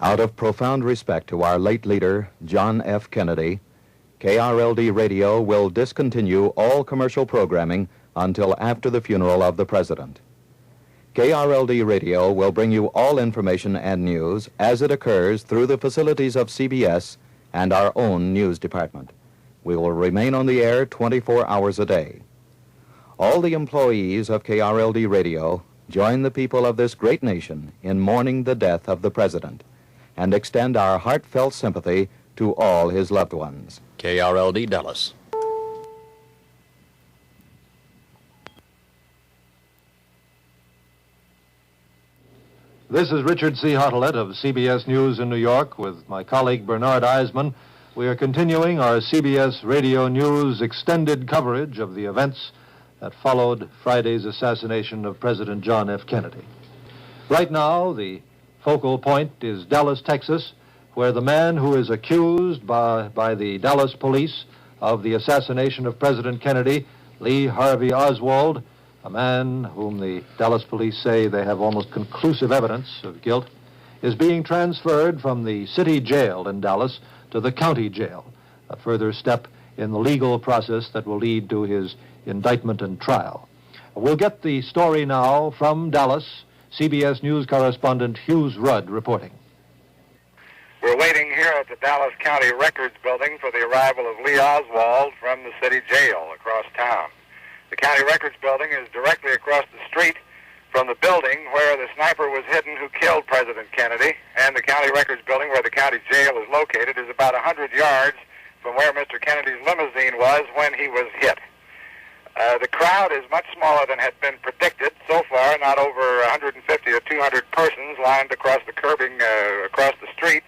Out of profound respect to our late leader, John F. Kennedy, KRLD-Radio will discontinue all commercial programming until after the funeral of the President. KRLD-Radio will bring you all information and news as it occurs through the facilities of CBS and our own news department. We will remain on the air 24 hours a day. All the employees of KRLD-Radio join the people of this great nation in mourning the death of the President and extend our heartfelt sympathy to all his loved ones. KRLD Dallas. This is Richard C. Hottelet of CBS News in New York with my colleague Bernard Eisman. We are continuing our CBS Radio News extended coverage of the events that followed Friday's assassination of President John F. Kennedy. Right now, the focal point is Dallas, Texas, where the man who is accused by the Dallas police of the assassination of President Kennedy, Lee Harvey Oswald, a man whom the Dallas police say they have almost conclusive evidence of guilt, is being transferred from the city jail in Dallas to the county jail, a further step in the legal process that will lead to his indictment and trial. We'll get the story now from Dallas. CBS News correspondent Hughes Rudd reporting. We're waiting here at the Dallas County Records Building for the arrival of Lee Oswald from the city jail across town. The County Records Building is directly across the street from the building where the sniper was hidden who killed President Kennedy, and the County Records Building where the county jail is located is about 100 yards from where Mr. Kennedy's limousine was when he was hit. The crowd is much smaller than had been predicted. So far, not over 150 or 200 persons lined across the curbing across the street,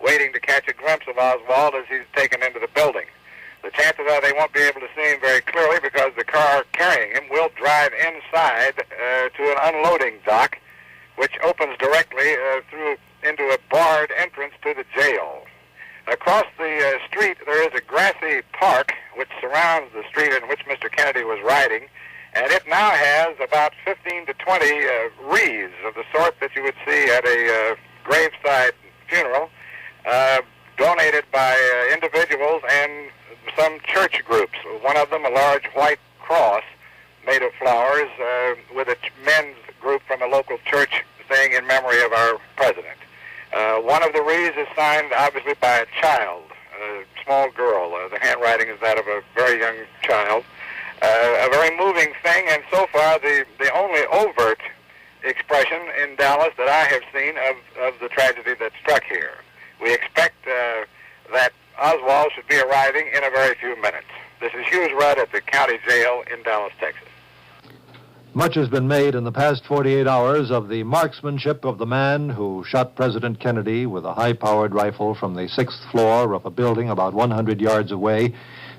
waiting to catch a glimpse of Oswald as he's taken into the building. The chances are they won't be able to see him very clearly because the car carrying him will drive inside to an unloading dock, which opens directly into a barred entrance to the jail. Across the street, there is a grassy park which surrounds the street in which Mr. Kennedy was riding, and it now has about 15 to 20 wreaths of the sort that you would see at a graveside funeral, donated by individuals and some church groups. One of them, a large white cross made of flowers, with a men's group from a local church saying in memory of our president. One of the wreaths is signed, obviously, by a child, a small girl. The handwriting is that of a very young child. A very moving thing, and so far the only overt expression in Dallas that I have seen of the tragedy that struck here. We expect that Oswald should be arriving in a very few minutes. This is Hughes Rudd at the county jail in Dallas, Texas. Much has been made in the past 48 hours of the marksmanship of the man who shot President Kennedy with a high-powered rifle from the 6th floor of a building about 100 yards away.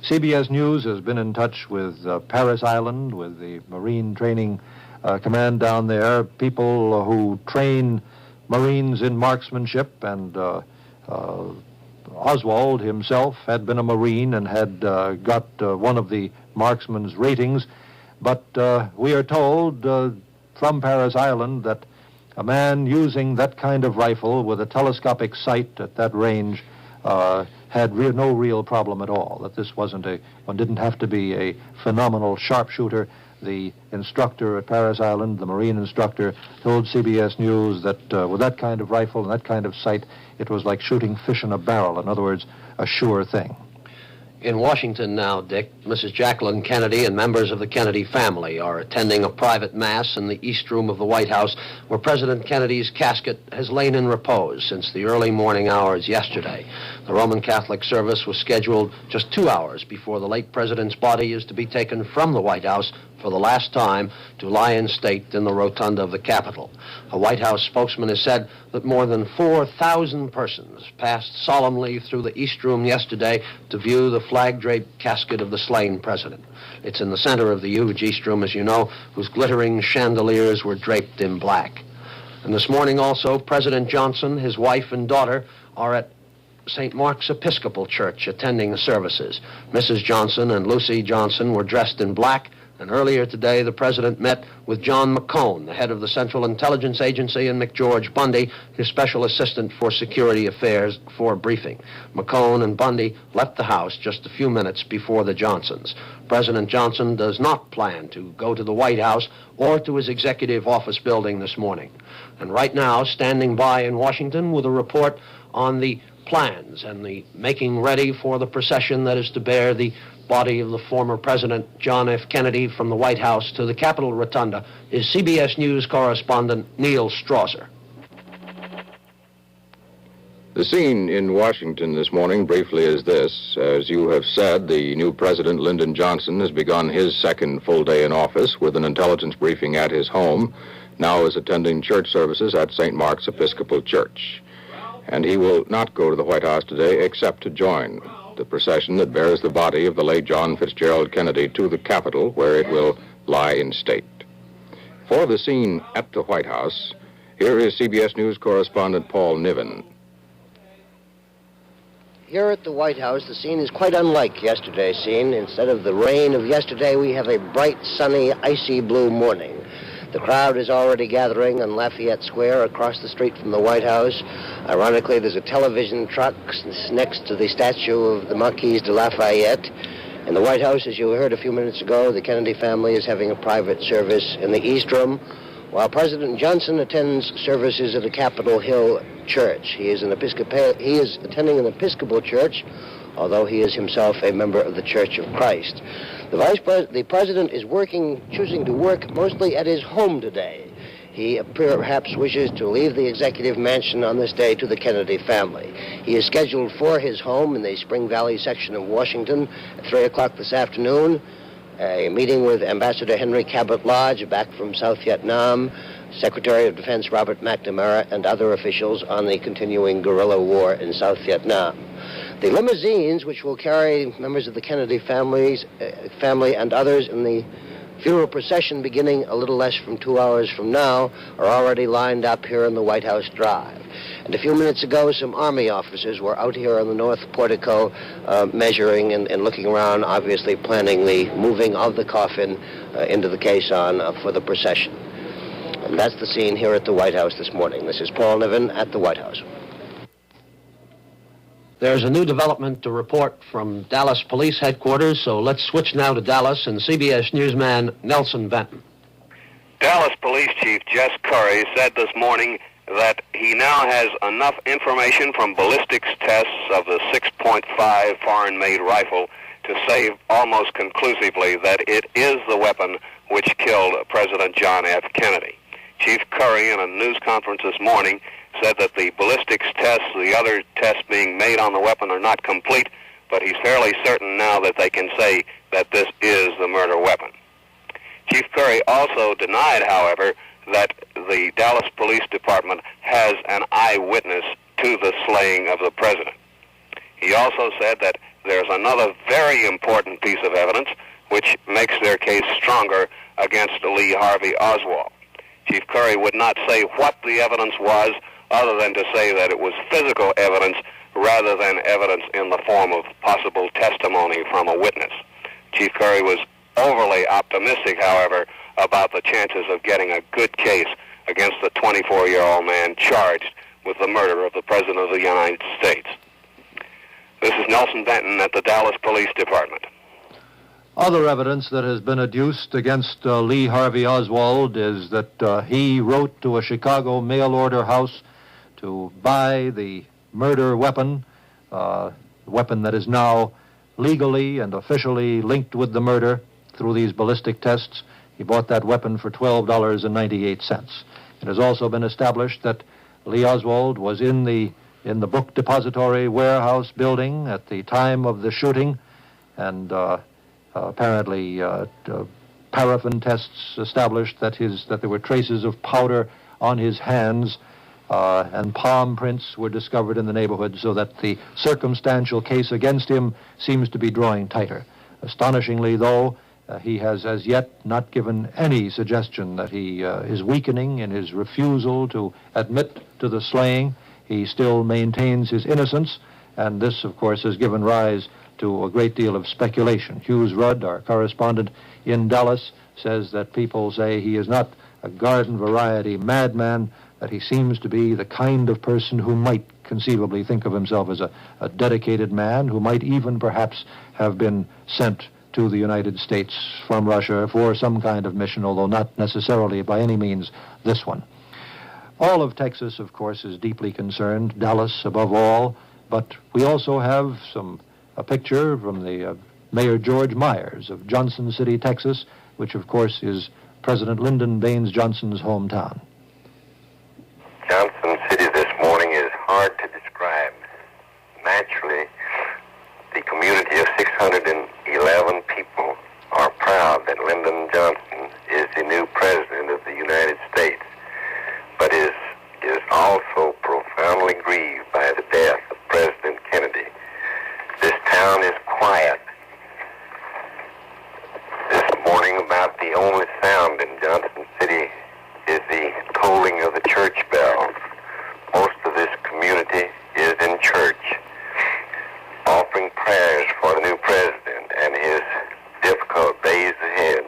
CBS News has been in touch with Parris Island, with the Marine Training Command down there, people who train Marines in marksmanship, and Oswald himself had been a Marine and had got one of the marksman's ratings. But we are told from Parris Island that a man using that kind of rifle with a telescopic sight at that range had no real problem at all, that this one didn't have to be a phenomenal sharpshooter. The instructor at Parris Island, the Marine instructor, told CBS News that with that kind of rifle and that kind of sight, it was like shooting fish in a barrel. In other words, a sure thing. In Washington now, Dick, Mrs. Jacqueline Kennedy and members of the Kennedy family are attending a private mass in the East Room of the White House, where President Kennedy's casket has lain in repose since the early morning hours yesterday. The Roman Catholic service was scheduled just 2 hours before the late president's body is to be taken from the White House for the last time to lie in state in the rotunda of the Capitol. A White House spokesman has said that more than 4,000 persons passed solemnly through the East Room yesterday to view the flag-draped casket of the slain president. It's in the center of the huge East Room, as you know, whose glittering chandeliers were draped in black. And this morning also, President Johnson, his wife, and daughter are at St. Mark's Episcopal Church attending the services. Mrs. Johnson and Lucy Johnson were dressed in black, And earlier today, the president met with John McCone, the head of the Central Intelligence Agency, and McGeorge Bundy, his special assistant for security affairs, for a briefing. McCone and Bundy left the House just a few minutes before the Johnsons. President Johnson does not plan to go to the White House or to his executive office building this morning. And right now, standing by in Washington with a report on the plans and the making ready for the procession that is to bear the body of the former President John F. Kennedy from the White House to the Capitol Rotunda is CBS News correspondent Neil Strasser. The scene in Washington this morning briefly is this. As you have said, the new President, Lyndon Johnson, has begun his second full day in office with an intelligence briefing at his home, now is attending church services at St. Mark's Episcopal Church. And he will not go to the White House today except to join the procession that bears the body of the late John Fitzgerald Kennedy to the Capitol, where it will lie in state. For the scene at the White House, here is CBS News correspondent Paul Niven. Here at the White House, the scene is quite unlike yesterday's scene. Instead of the rain of yesterday, we have a bright, sunny, icy blue morning. The crowd is already gathering on Lafayette Square across the street from the White House. Ironically, there's a television truck next to the statue of the Marquise de Lafayette. In the White House, as you heard a few minutes ago, the Kennedy family is having a private service in the East Room, while President Johnson attends services at the Capitol Hill Church. He is attending an Episcopal church, although he is himself a member of the Church of Christ. The president is choosing to work mostly at his home today. He perhaps wishes to leave the executive mansion on this day to the Kennedy family. He is scheduled for his home in the Spring Valley section of Washington at 3 o'clock this afternoon, a meeting with Ambassador Henry Cabot Lodge, back from South Vietnam, Secretary of Defense Robert McNamara, and other officials on the continuing guerrilla war in South Vietnam. The limousines, which will carry members of the Kennedy family and others in the funeral procession beginning a little less than 2 hours from now, are already lined up here in the White House Drive. And a few minutes ago, some Army officers were out here on the north portico measuring and looking around, obviously planning the moving of the coffin into the caisson for the procession. And that's the scene here at the White House this morning. This is Paul Niven at the White House. There's a new development to report from Dallas Police Headquarters, so let's switch now to Dallas and CBS newsman Nelson Benton. Dallas Police Chief Jess Curry said this morning that he now has enough information from ballistics tests of the 6.5 foreign-made rifle to say almost conclusively that it is the weapon which killed President John F. Kennedy. Chief Curry, in a news conference this morning, said that the ballistics tests, the other tests being made on the weapon, are not complete, but he's fairly certain now that they can say that this is the murder weapon. Chief Curry also denied, however, that the Dallas Police Department has an eyewitness to the slaying of the president. He also said that there's another very important piece of evidence which makes their case stronger against Lee Harvey Oswald. Chief Curry would not say what the evidence was, other than to say that it was physical evidence rather than evidence in the form of possible testimony from a witness. Chief Curry was overly optimistic, however, about the chances of getting a good case against the 24-year-old man charged with the murder of the President of the United States. This is Nelson Benton at the Dallas Police Department. Other evidence that has been adduced against Lee Harvey Oswald is that he wrote to a Chicago mail-order house to buy the murder weapon, the weapon that is now legally and officially linked with the murder through these ballistic tests. He bought that weapon for $12.98. It has also been established that Lee Oswald was in the book depository warehouse building at the time of the shooting, and apparently paraffin tests established that there were traces of powder on his hands, and palm prints were discovered in the neighborhood, so that the circumstantial case against him seems to be drawing tighter. Astonishingly, though, he has as yet not given any suggestion that he is weakening in his refusal to admit to the slaying. He still maintains his innocence, and this, of course, has given rise to a great deal of speculation. Hughes Rudd, our correspondent in Dallas, says that people say he is not a garden variety madman, that he seems to be the kind of person who might conceivably think of himself as a dedicated man, who might even perhaps have been sent to the United States from Russia for some kind of mission, although not necessarily by any means this one. All of Texas, of course, is deeply concerned, Dallas above all, but we also have a picture from the Mayor George Myers of Johnson City, Texas, which of course is President Lyndon Baines Johnson's hometown. Johnson City this morning is hard to describe. Naturally, the community of 611 people are proud that Lyndon Johnson is the new president of the United States, but is also profoundly grieved by the death of President Kennedy. This town is quiet. This morning, about the only sound in Johnson City is the tolling of the church bells. Most of this community is in church, offering prayers for the new president and his difficult days ahead,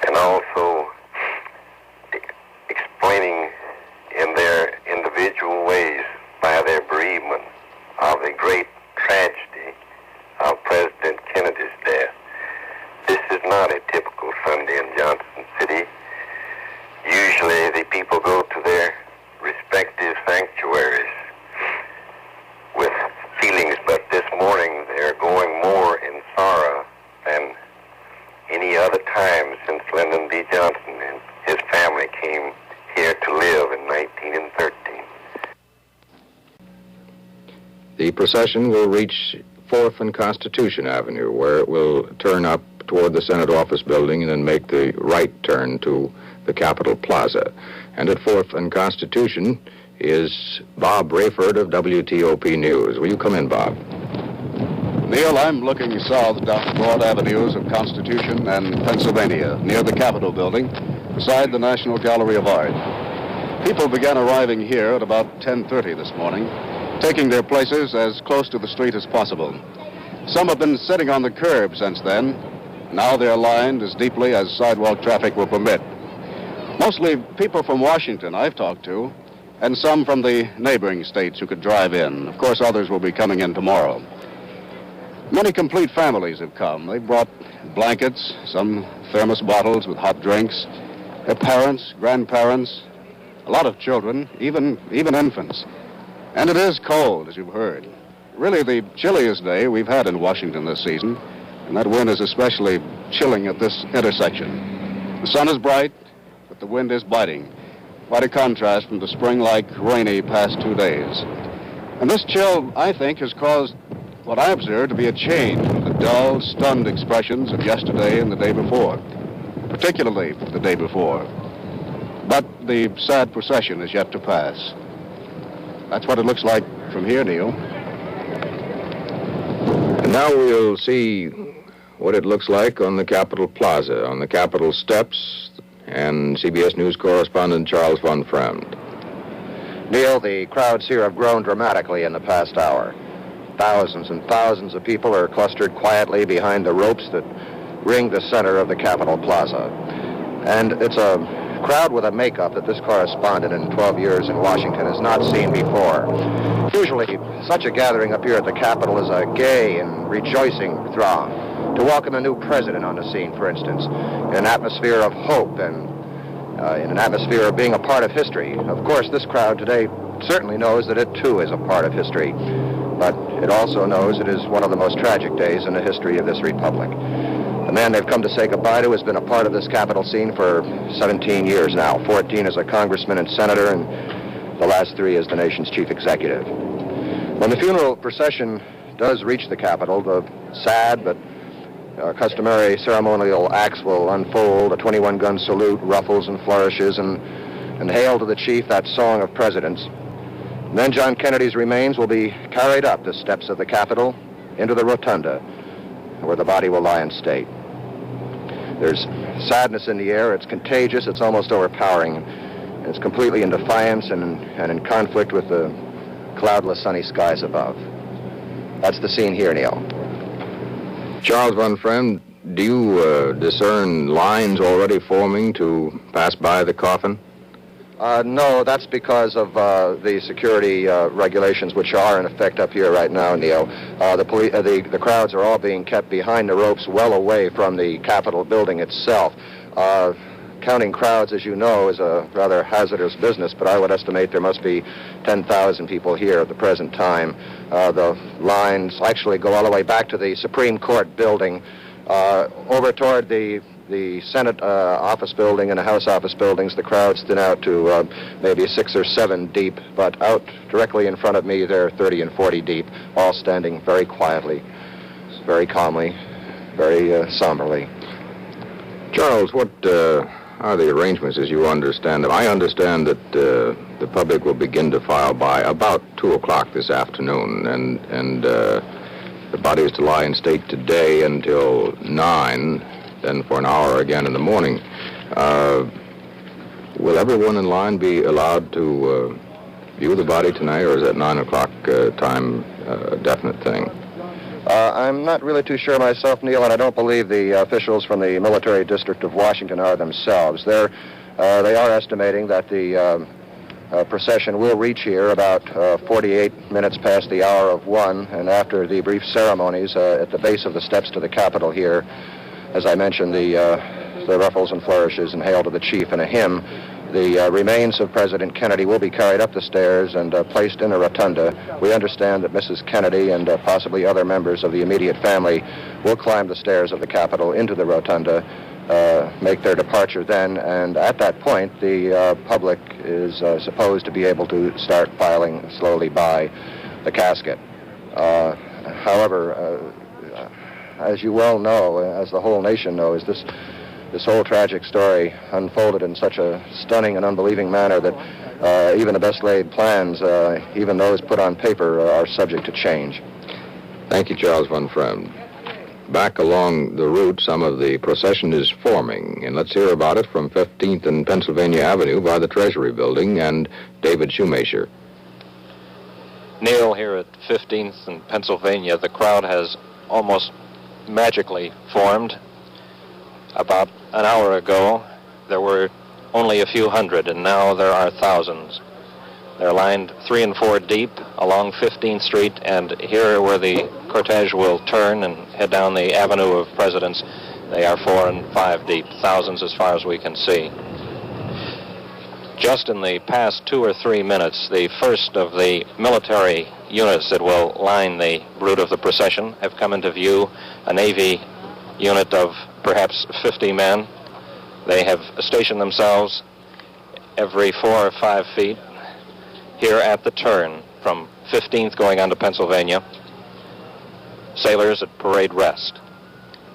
and also explaining in their individual ways by their bereavement of the great tragedy of President Kennedy's death. This is not a typical Sunday in Johnson City. Usually the people go to their respective sanctuaries with feelings, but this morning they're going more in sorrow than any other time since Lyndon B. Johnson and his family came here to live in 1913. The procession will reach 4th and Constitution Avenue, where it will turn up toward the Senate office building and then make the right turn to the Capitol Plaza. And at 4th and Constitution is Bob Rayford of WTOP News. Will you come in, Bob? Neil, I'm looking south down the broad avenues of Constitution and Pennsylvania, near the Capitol building, beside the National Gallery of Art. People began arriving here at about 10:30 this morning, taking their places as close to the street as possible. Some have been sitting on the curb since then. Now they're lined as deeply as sidewalk traffic will permit. Mostly people from Washington I've talked to, and some from the neighboring states who could drive in. Of course, others will be coming in tomorrow. Many complete families have come. They've brought blankets, some thermos bottles with hot drinks, their parents, grandparents, a lot of children, even infants. And it is cold, as you've heard. Really the chilliest day we've had in Washington this season, and that wind is especially chilling at this intersection. The sun is bright, but the wind is biting. Quite a contrast from the spring-like, rainy past 2 days. And this chill, I think, has caused what I observed to be a change from the dull, stunned expressions of yesterday and the day before, particularly the day before. But the sad procession is yet to pass. That's what it looks like from here, Neil. And now we'll see what it looks like on the Capitol Plaza, on the Capitol steps, and CBS News correspondent Charles von Fremd. Neil, the crowds here have grown dramatically in the past hour. Thousands and thousands of people are clustered quietly behind the ropes that ring the center of the Capitol Plaza. And it's a crowd with a makeup that this correspondent in 12 years in Washington has not seen before. Usually, such a gathering up here at the Capitol is a gay and rejoicing throng. To welcome a new president on the scene, for instance, in an atmosphere of hope and in an atmosphere of being a part of history. Of course, this crowd today certainly knows that it, too, is a part of history. But it also knows it is one of the most tragic days in the history of this republic. The man they've come to say goodbye to has been a part of this Capitol scene for 17 years now, 14 as a congressman and senator, and the last 3 as the nation's chief executive. When the funeral procession does reach the Capitol, the sad but customary ceremonial acts will unfold, a 21-gun salute, ruffles and flourishes, and hail to the chief that song of presidents. And then John Kennedy's remains will be carried up the steps of the Capitol into the rotunda, where the body will lie in state. There's sadness in the air. It's contagious. It's almost overpowering. It's completely in defiance and in conflict with the cloudless, sunny skies above. That's the scene here, Neil. Charles Von Friend, do you discern lines already forming to pass by the coffin? No, that's because of the security regulations which are in effect up here right now, Neil. The crowds are all being kept behind the ropes, well away from the Capitol building itself. Counting crowds, as you know, is a rather hazardous business, but I would estimate there must be 10,000 people here at the present time. The lines actually go all the way back to the Supreme Court building, over toward the Senate office building and the House office buildings. The crowds thin out to maybe 6 or 7 deep, but out directly in front of me, they're 30 and 40 deep, all standing very quietly, very calmly, very somberly. Charles, what are the arrangements as you understand them? I understand that the public will begin to file by about 2 o'clock this afternoon, and the body is to lie in state today until 9, then for an hour again in the morning. Will everyone in line be allowed to view the body tonight, or is that 9 o'clock time a definite thing? I'm not really too sure myself, Neil, and I don't believe the officials from the military district of Washington are themselves. They are estimating that the procession will reach here about 48 minutes past the hour of 1, and after the brief ceremonies at the base of the steps to the Capitol here, as I mentioned, the ruffles and flourishes and hail to the chief and a hymn, the remains of President Kennedy will be carried up the stairs and placed in a rotunda. We understand that Mrs. Kennedy and possibly other members of the immediate family will climb the stairs of the Capitol into the rotunda, make their departure then, and at that point, the public is supposed to be able to start filing slowly by the casket. However, as you well know, as the whole nation knows, this whole tragic story unfolded in such a stunning and unbelieving manner that even the best laid plans, even those put on paper, are subject to change. Thank you, Charles Von Friend. Back along the route, some of the procession is forming, and let's hear about it from 15th and Pennsylvania Avenue by the Treasury Building and David Shoemaker. Neil, here at 15th and Pennsylvania, the crowd has almost magically formed. About an hour ago, there were only a few hundred, and now there are thousands. They're lined 3 and 4 deep along 15th Street, and here where the cortege will turn and head down the Avenue of Presidents, they are 4 and 5 deep, thousands as far as we can see. Just in the past 2 or 3 minutes, the first of the military units that will line the route of the procession have come into view, a Navy unit of perhaps 50 men. They have stationed themselves every 4 or 5 feet here at the turn from 15th going on to Pennsylvania. Sailors at parade rest.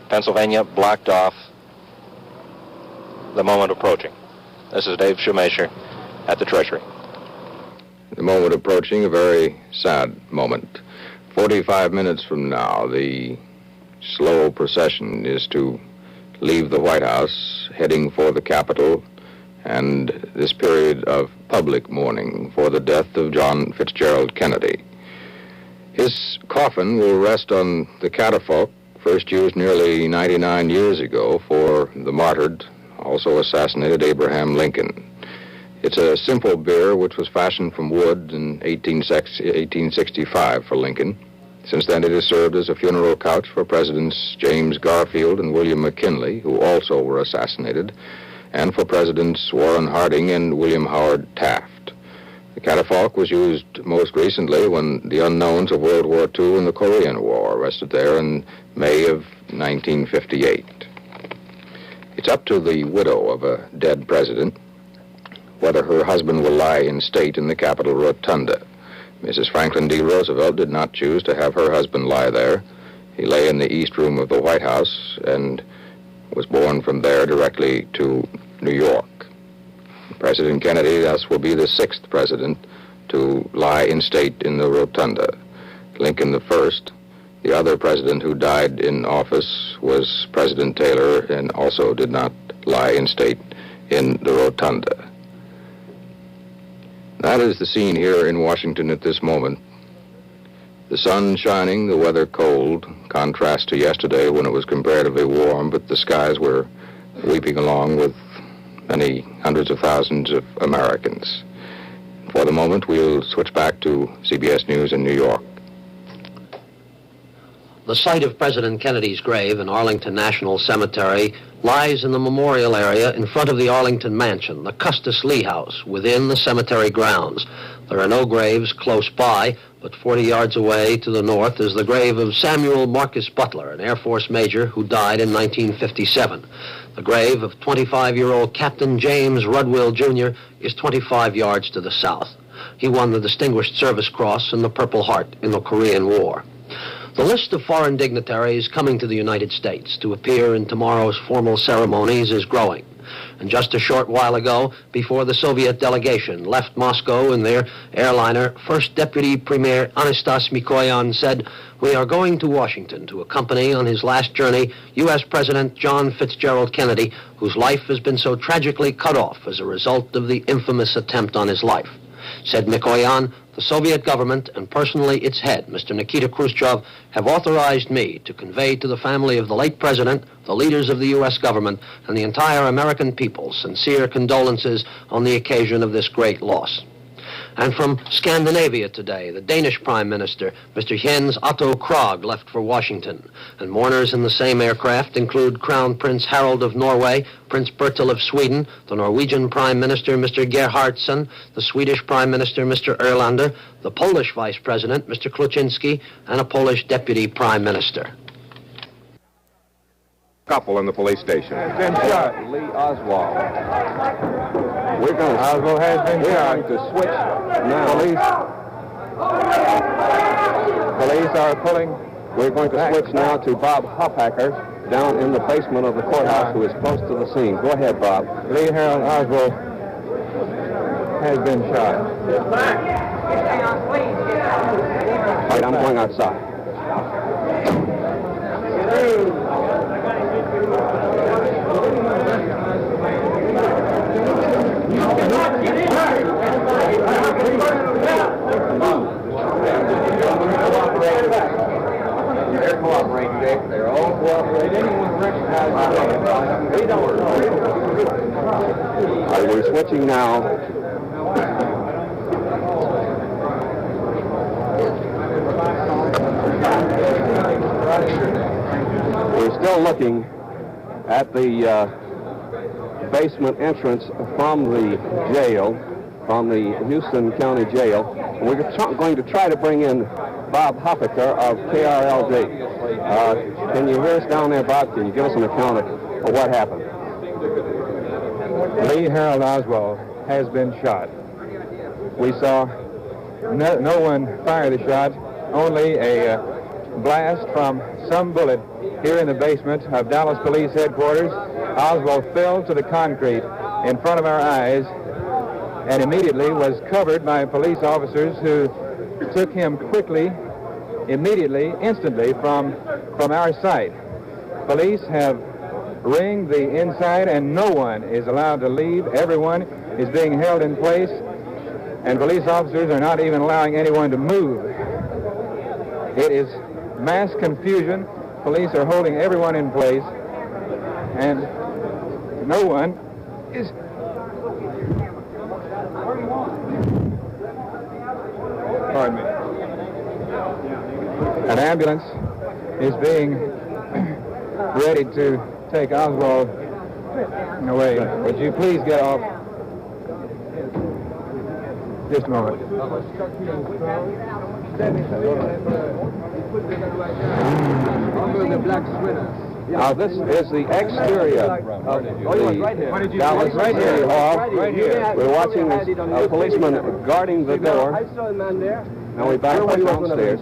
Pennsylvania blocked off, the moment approaching. This is Dave Shoemaker at the Treasury. The moment approaching, a very sad moment. 45 minutes from now, the slow procession is to leave the White House, heading for the Capitol, and this period of public mourning for the death of John Fitzgerald Kennedy. His coffin will rest on the catafalque, first used nearly 99 years ago for the martyred, also assassinated Abraham Lincoln. It's a simple bier which was fashioned from wood in 1865 for Lincoln. Since then, it has served as a funeral couch for Presidents James Garfield and William McKinley, who also were assassinated, and for Presidents Warren Harding and William Howard Taft. The catafalque was used most recently when the unknowns of World War II and the Korean War rested there in May of 1958. It's up to the widow of a dead president whether her husband will lie in state in the Capitol Rotunda. Mrs. Franklin D. Roosevelt did not choose to have her husband lie there. He lay in the East Room of the White House and was borne from there directly to New York. President Kennedy thus will be the 6th president to lie in state in the Rotunda. Lincoln the 1st. The other president who died in office was President Taylor and also did not lie in state in the Rotunda. That is the scene here in Washington at this moment. The sun shining, the weather cold, contrast to yesterday when it was comparatively warm, but the skies were weeping along with many hundreds of thousands of Americans. For the moment, we'll switch back to CBS News in New York. The site of President Kennedy's grave in Arlington National Cemetery lies in the memorial area in front of the Arlington Mansion, the Custis Lee House, within the cemetery grounds. There are no graves close by, but 40 yards away to the north is the grave of Samuel Marcus Butler, an Air Force major who died in 1957. The grave of 25-year-old Captain James Rudwill, Jr. is 25 yards to the south. He won the Distinguished Service Cross and the Purple Heart in the Korean War. The list of foreign dignitaries coming to the United States to appear in tomorrow's formal ceremonies is growing. And just a short while ago, before the Soviet delegation left Moscow in their airliner, First Deputy Premier Anastas Mikoyan said, "We are going to Washington to accompany on his last journey U.S. President John Fitzgerald Kennedy, whose life has been so tragically cut off as a result of the infamous attempt on his life." Said Mikoyan, "The Soviet government and personally its head, Mr. Nikita Khrushchev, have authorized me to convey to the family of the late president, the leaders of the U.S. government, and the entire American people sincere condolences on the occasion of this great loss." And from Scandinavia today, the Danish Prime Minister, Mr. Jens Otto Krag, left for Washington. And mourners in the same aircraft include Crown Prince Harald of Norway, Prince Bertil of Sweden, the Norwegian Prime Minister, Mr. Gerhardsen, the Swedish Prime Minister, Mr. Erlander, the Polish Vice President, Mr. Kluczynski, and a Polish Deputy Prime Minister. Couple in the police station. Been shot. Lee Oswald. We're going Oswald has been shot. to switch now. Police are pulling. We're going to switch now to Bob Hoppacker down in the basement of the courthouse, who is close to the scene. Go ahead, Bob. Lee Harold Oswald has been shot. All right, I'm going outside. They're cooperating, Dick. They're all cooperating. Anyone recognizes they don't. All right, we're switching now. We're still looking at the basement entrance from the jail, from the Houston County Jail. And we're going to try to bring in Bob Hoppacker of KRLD. Can you hear us down there, Bob? Can you give us an account of what happened? Lee Harold Oswald has been shot. We saw no one fire the shot, only a blast from some bullet here in the basement of Dallas Police Headquarters. Oswald fell to the concrete in front of our eyes and immediately was covered by police officers who took him quickly, immediately, instantly from our sight. Police have ringed the inside and no one is allowed to leave. Everyone is being held in place and police officers are not even allowing anyone to move. It is mass confusion. Police are holding everyone in place and no one is... Pardon me. An ambulance is being ready to take Oswald away. Would you please get off? Just a moment. Now, this is the exterior of the Dallas City Hall. Right here. We're watching a policeman guarding the door. I saw a man there. Now we back up downstairs.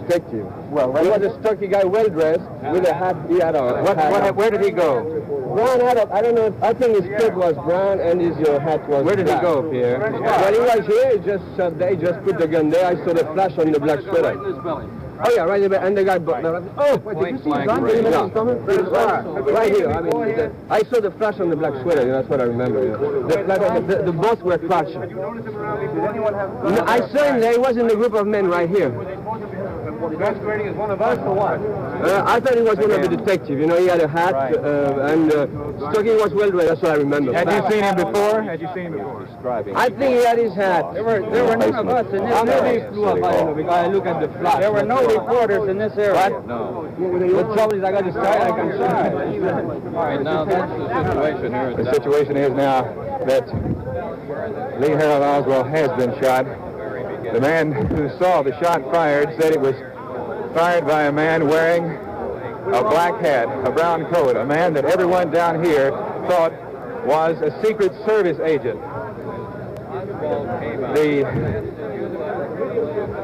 Well, there was a stocky guy, well dressed, with a hat. He had on. Where did he go? Brown hat up. I don't know. I think his coat was brown and his hat was. Where did he go, Pierre? Well, he was here. They just put the gun there. I saw the flash on the black sweater. Oh yeah, right there. And the guy. Oh, wait, did you see his gun? Right here. I mean, I saw the flash on the black sweater. That's what I remember. The both were flashing. I saw him there. He was in the group of men right here. Masquerading as one of us or what? I thought he was one of the detectives. You know, he had a hat and Stucky was well dressed. That's what I remember. Had you seen him before? I think he had his hat. There were none of us in this area. Maybe he flew up. I don't know, because I look at the flash. There were no reporters in this area. What? No. The trouble is I got to start. I can shine. All right, now that's the situation here. The situation is now that Lee Harold Oswald has been shot. The man who saw the shot fired said it was fired by a man wearing a black hat, a brown coat, a man that everyone down here thought was a Secret Service agent.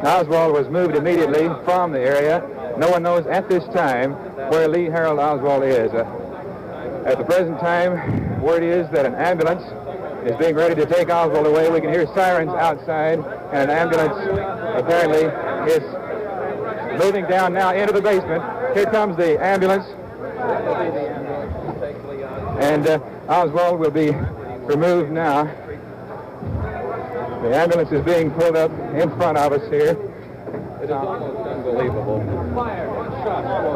Oswald was moved immediately from the area. No one knows at this time where Lee Harold Oswald is. At the present time, word is that an ambulance is being ready to take Oswald away. We can hear sirens outside, and an ambulance apparently is moving down now into the basement. Here comes the ambulance. And Oswald will be removed now. The ambulance is being pulled up in front of us here. It is almost unbelievable.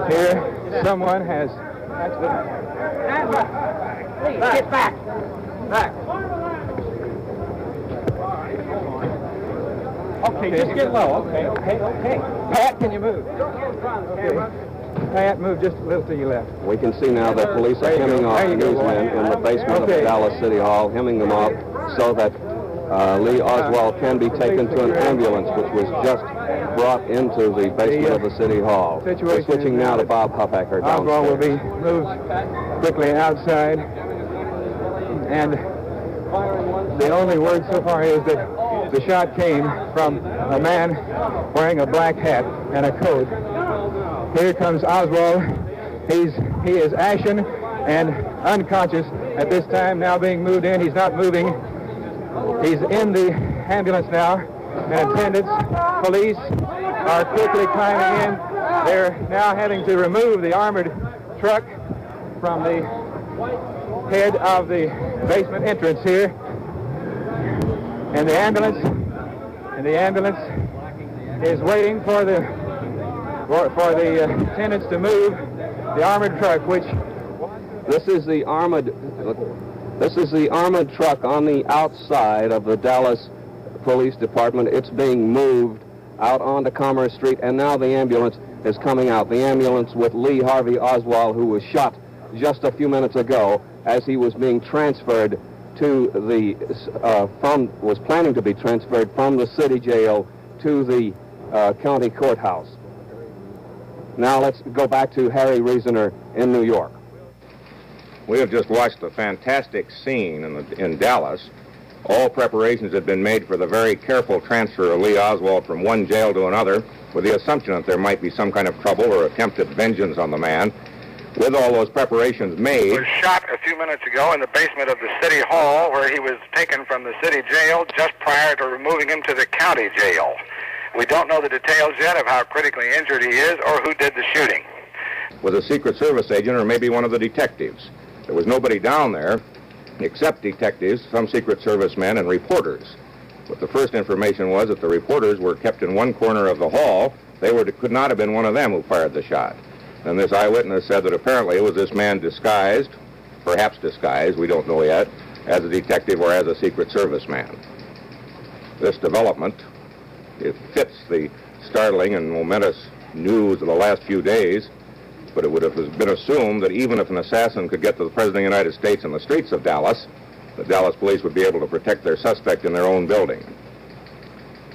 Here, someone has... Get back! Back! Okay, just get low. Okay. Pat, can you move? Okay. Pat, move just a little to your left. We can see now that police are hemming off newsmen in the basement of the Dallas City Hall, hemming them off so that Lee Oswald can be taken to an ambulance, which was just brought into the basement of the City Hall. We're switching now to Bob Huffaker downstairs. Oswald will be moved quickly outside, and the only word so far is that the shot came from a man wearing a black hat and a coat. Here comes Oswald. He is ashen and unconscious at this time, now being moved in. He's not moving. He's in the ambulance now, and attendants, police are quickly climbing in. They're now having to remove the armored truck from the head of the basement entrance here. And the ambulance is waiting for the attendants to move the armored truck, which This is the armored truck on the outside of the Dallas Police Department. It's being moved out onto Commerce Street, and now the ambulance is coming out. The ambulance with Lee Harvey Oswald, who was shot just a few minutes ago as he was being transferred to the was planning to be transferred from the city jail to the county courthouse. Now let's go back to Harry Reasoner in New York. We have just watched a fantastic scene in Dallas. All preparations had been made for the very careful transfer of Lee Oswald from one jail to another, with the assumption that there might be some kind of trouble or attempt at vengeance on the man. With all those preparations made... He was shot a few minutes ago in the basement of the city hall, where he was taken from the city jail just prior to removing him to the county jail. We don't know the details yet of how critically injured he is or who did the shooting. With a Secret Service agent or maybe one of the detectives. There was nobody down there except detectives, some Secret Service men, and reporters. But the first information was that the reporters were kept in one corner of the hall. Could not have been one of them who fired the shot. And this eyewitness said that apparently it was this man disguised, perhaps disguised, we don't know yet, as a detective or as a Secret Service man. This development, it fits the startling and momentous news of the last few days, but it would have been assumed that even if an assassin could get to the President of the United States in the streets of Dallas, the Dallas police would be able to protect their suspect in their own building.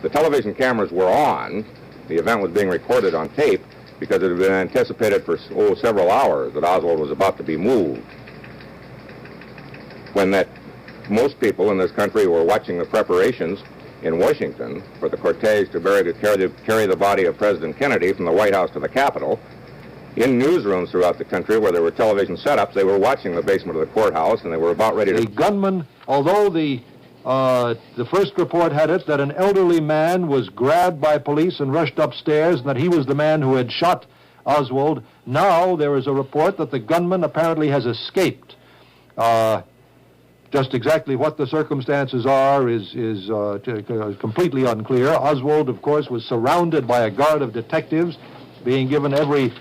The television cameras were on. The event was being recorded on tape because it had been anticipated for several hours that Oswald was about to be moved. When most people in this country were watching the preparations in Washington for the cortege to carry the body of President Kennedy from the White House to the Capitol, in newsrooms throughout the country where there were television setups, they were watching the basement of the courthouse, and they were about ready to... The gunman, although the first report had it that an elderly man was grabbed by police and rushed upstairs, and that he was the man who had shot Oswald, now there is a report that the gunman apparently has escaped. Just exactly what the circumstances are is completely unclear. Oswald, of course, was surrounded by a guard of detectives, being given every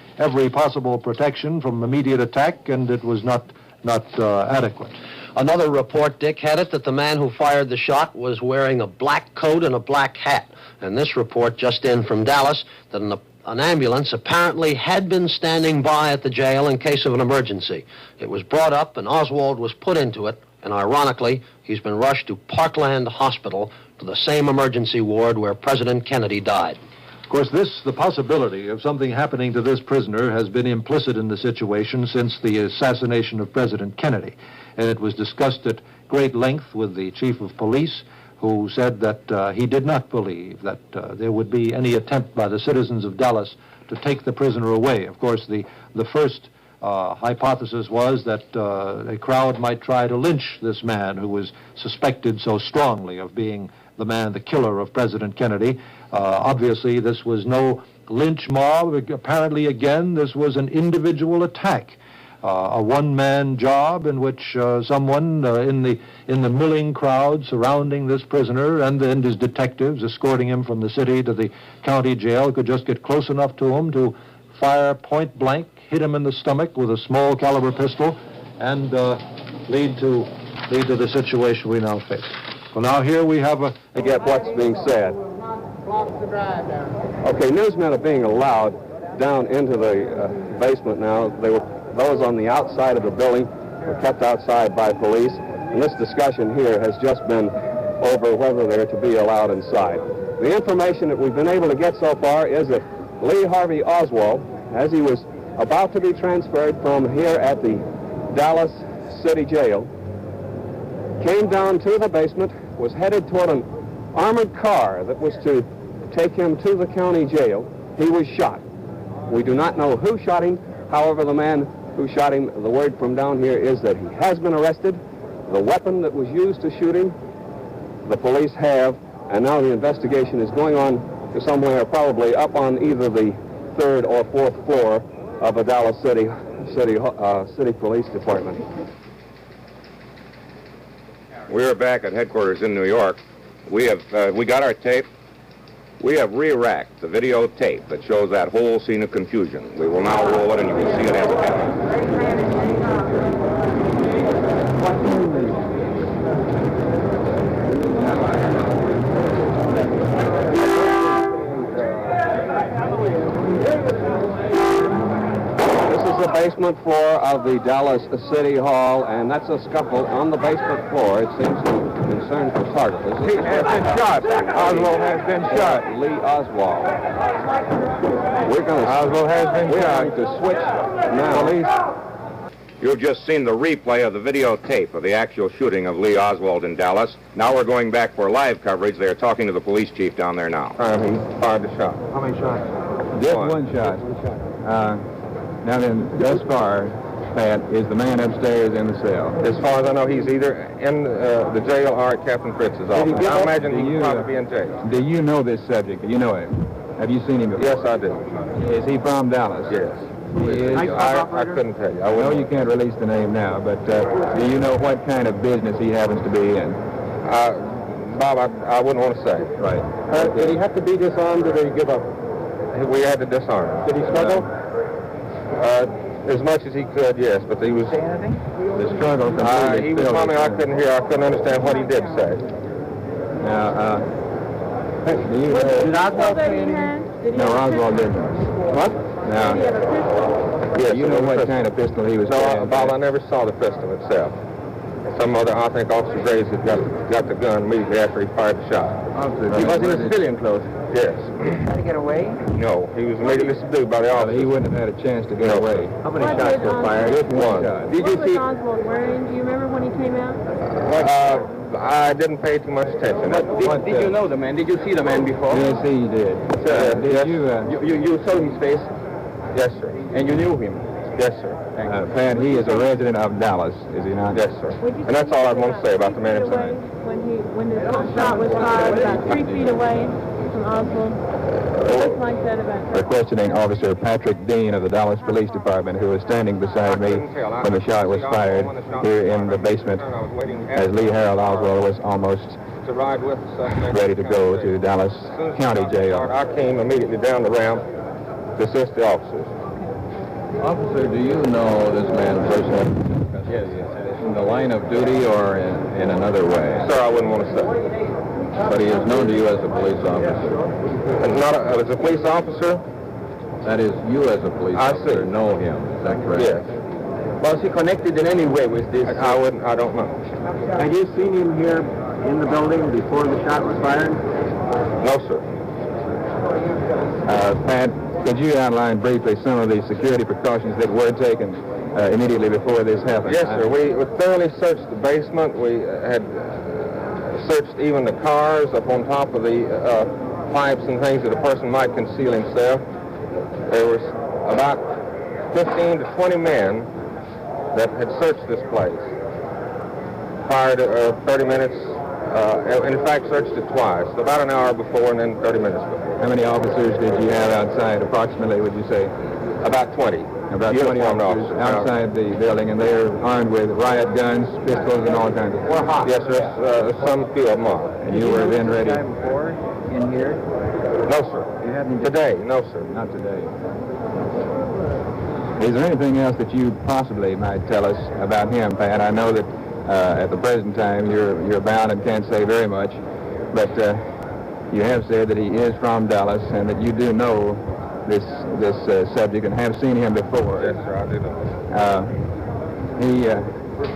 possible protection from immediate attack, and it was not adequate. Another report, Dick, had it that the man who fired the shot was wearing a black coat and a black hat. And this report just in from Dallas that an ambulance apparently had been standing by at the jail in case of an emergency. It was brought up and Oswald was put into it, and ironically, he's been rushed to Parkland Hospital to the same emergency ward where President Kennedy died. Of course, the possibility of something happening to this prisoner has been implicit in the situation since the assassination of President Kennedy. And it was discussed at great length with the chief of police, who said that he did not believe that there would be any attempt by the citizens of Dallas to take the prisoner away. Of course, the first hypothesis was that a crowd might try to lynch this man who was suspected so strongly of being the killer of President Kennedy. Obviously, this was no lynch mob. Apparently, again, this was an individual attack. A one-man job in which someone in the milling crowd surrounding this prisoner and his detectives escorting him from the city to the county jail could just get close enough to him to fire point blank, hit him in the stomach with a small caliber pistol, and lead to the situation we now face. Well, now here we have to get what's being said. Okay, newsmen are being allowed down into the basement now. Those on the outside of the building were kept outside by police, and this discussion here has just been over whether they're to be allowed inside. The information that we've been able to get so far is that Lee Harvey Oswald, as he was about to be transferred from here at the Dallas City Jail, came down to the basement, was headed toward an armored car that was to take him to the county jail. He was shot. We do not know who shot him. However, the man who shot him, the word from down here is that he has been arrested. The weapon that was used to shoot him, the police have, and now the investigation is going on to somewhere probably up on either the third or fourth floor of a Dallas City Police Department. We're back at headquarters in New York. We got our tape. We have re-racked the videotape that shows that whole scene of confusion. We will now roll it, and you will see it as it happens. Basement floor of the Dallas City Hall, and that's a scuffle on the basement floor. It seems to concern photographers. He has been shot. Oswald has been shot. Lee Oswald. Oswald has been shot. We're going to switch now. Police. You've just seen the replay of the videotape of the actual shooting of Lee Oswald in Dallas. Now we're going back for live coverage. They're talking to the police chief down there now. He fired the shot. How many shots? Just one shot. Now then, thus far, Pat, is the man upstairs in the cell? As far as I know, he's either in the jail or at Captain Fritz's office. I imagine he'd probably be in jail. Do you know this subject? Do you know him? Have you seen him before? Yes, I do. Is he from Dallas? Yes. He is? I couldn't tell you. I know you can't release the name now, but do you know what kind of business he happens to be in? Bob, I wouldn't want to say. Right. Did he have to be disarmed, or did he give up? We had to disarm him. Did he struggle? As much as he could, yes, but he was... Say anything? The struggle... he was humming, I couldn't hear, I couldn't understand what he did say. Now, did Oswald say anything? No, Oswald didn't. What? Now, did he have a pistol? Yes, you know what kind of pistol he was carrying? No, Bob, I never saw the pistol itself. Some other, I think Officer Graves had got the gun immediately after he fired the shot. He was in civilian clothes? Yes. Trying to get away? No, he was immediately subdued by the officers. He wouldn't have had a chance to get away. How many shots were fired? Just one. What was Oswald wearing? Do you remember when he came out? I didn't pay too much attention. Did you know the man? Did you see the man before? Yes, he did. Yes. You saw his face? Yes, sir. And you knew him? Yes, sir. Pat, he is a resident of Dallas, is he not? Yes, sir. And that's all I want to say about the man himself. When the shot was fired about 3 feet away, from Oswald? It looks like that about We're questioning Officer Patrick Dean of the Dallas Police Department, who was standing beside me when the shot was fired here in the basement, as Lee Harold Oswald was almost ready to go to Dallas County Jail. I came immediately down the ramp to assist the officers. Officer, do you know this man personally? Yes. In the line of duty or in another way? Sir, I wouldn't want to say. But he is known to you as a police officer. As a police officer? That is, you as a police officer know him, is that correct? Yes. Was he connected in any way with this? I don't know. Had you seen him here in the building before the shot was fired? No, sir. Pat, could you outline briefly some of the security precautions that were taken immediately before this happened? Yes, sir. We thoroughly searched the basement. We had searched even the cars up on top of the pipes and things that a person might conceal himself. There was about 15 to 20 men that had searched this place prior to 30 minutes. In fact, searched it twice, about an hour before and then 30 minutes before. How many officers did you have outside, approximately, would you say? About 20. About 20 officers outside the building, and they're armed with riot guns, pistols, and all kinds of things. Yes, sir. Some few of them are. And you were then ready? Before in here? No, sir. You haven't today? No, sir. Not today. Is there anything else that you possibly might tell us about him, Pat? I know that at the present time you're bound and can't say very much, but you have said that he is from Dallas and that you do know this subject and have seen him before. Yes, sir, I do know.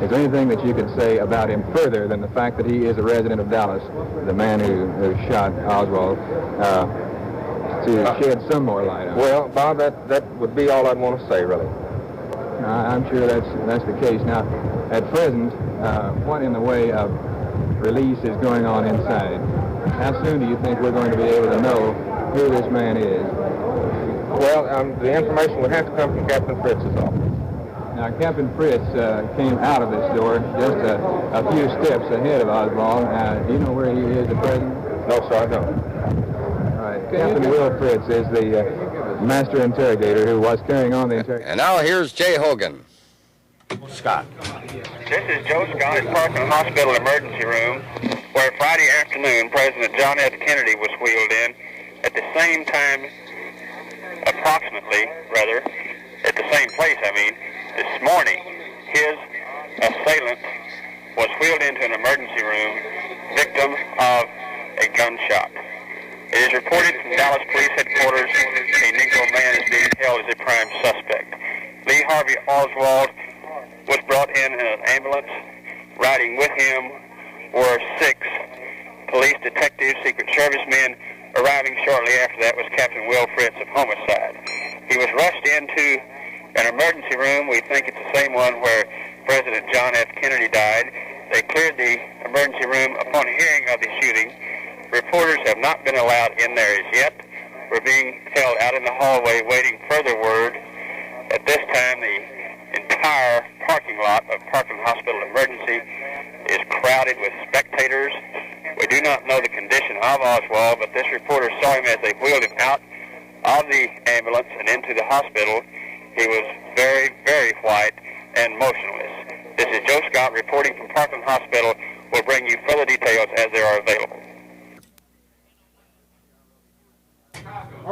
Is there anything that you could say about him further than the fact that he is a resident of Dallas, the man who shot Oswald, to shed some more light on it? Well, Bob, that would be all I'd want to say, really. I'm sure that's the case. Now, at present, what in the way of release is going on inside? How soon do you think we're going to be able to know who this man is? Well, the information would have to come from Captain Fritz's office. Now, Captain Fritz came out of this door just a few steps ahead of Oswald. Do you know where he is at present? No, sir, I don't. All right. Captain Will Fritz is the master interrogator who was carrying on the interrogation. And now here's Jay Hogan. Scott. This is Joe Scott at Parkland Hospital Emergency Room, where Friday afternoon President John F. Kennedy was wheeled in. At the same time, approximately, rather, at the same place, this morning, his assailant was wheeled into an emergency room, victim of a gunshot. It is reported from Dallas Police Headquarters a Negro man is being held as a prime suspect. Lee Harvey Oswald was brought in an ambulance. Riding with him were 6 police detectives, Secret Service men. Arriving shortly after that was Captain Will Fritz of Homicide. He was rushed into an emergency room. We think it's the same one where President John F. Kennedy died. They cleared the emergency room upon hearing of the shooting. Reporters have not been allowed in there as yet. We're being held out in the hallway waiting further word. At this time, the entire parking lot of Parkland Hospital Emergency is crowded with spectators. We do not know the condition of Oswald, but this reporter saw him as they wheeled him out of the ambulance and into the hospital. He was very, very white and motionless. This is Joe Scott reporting from Parkland Hospital. We'll bring you further details as they are available.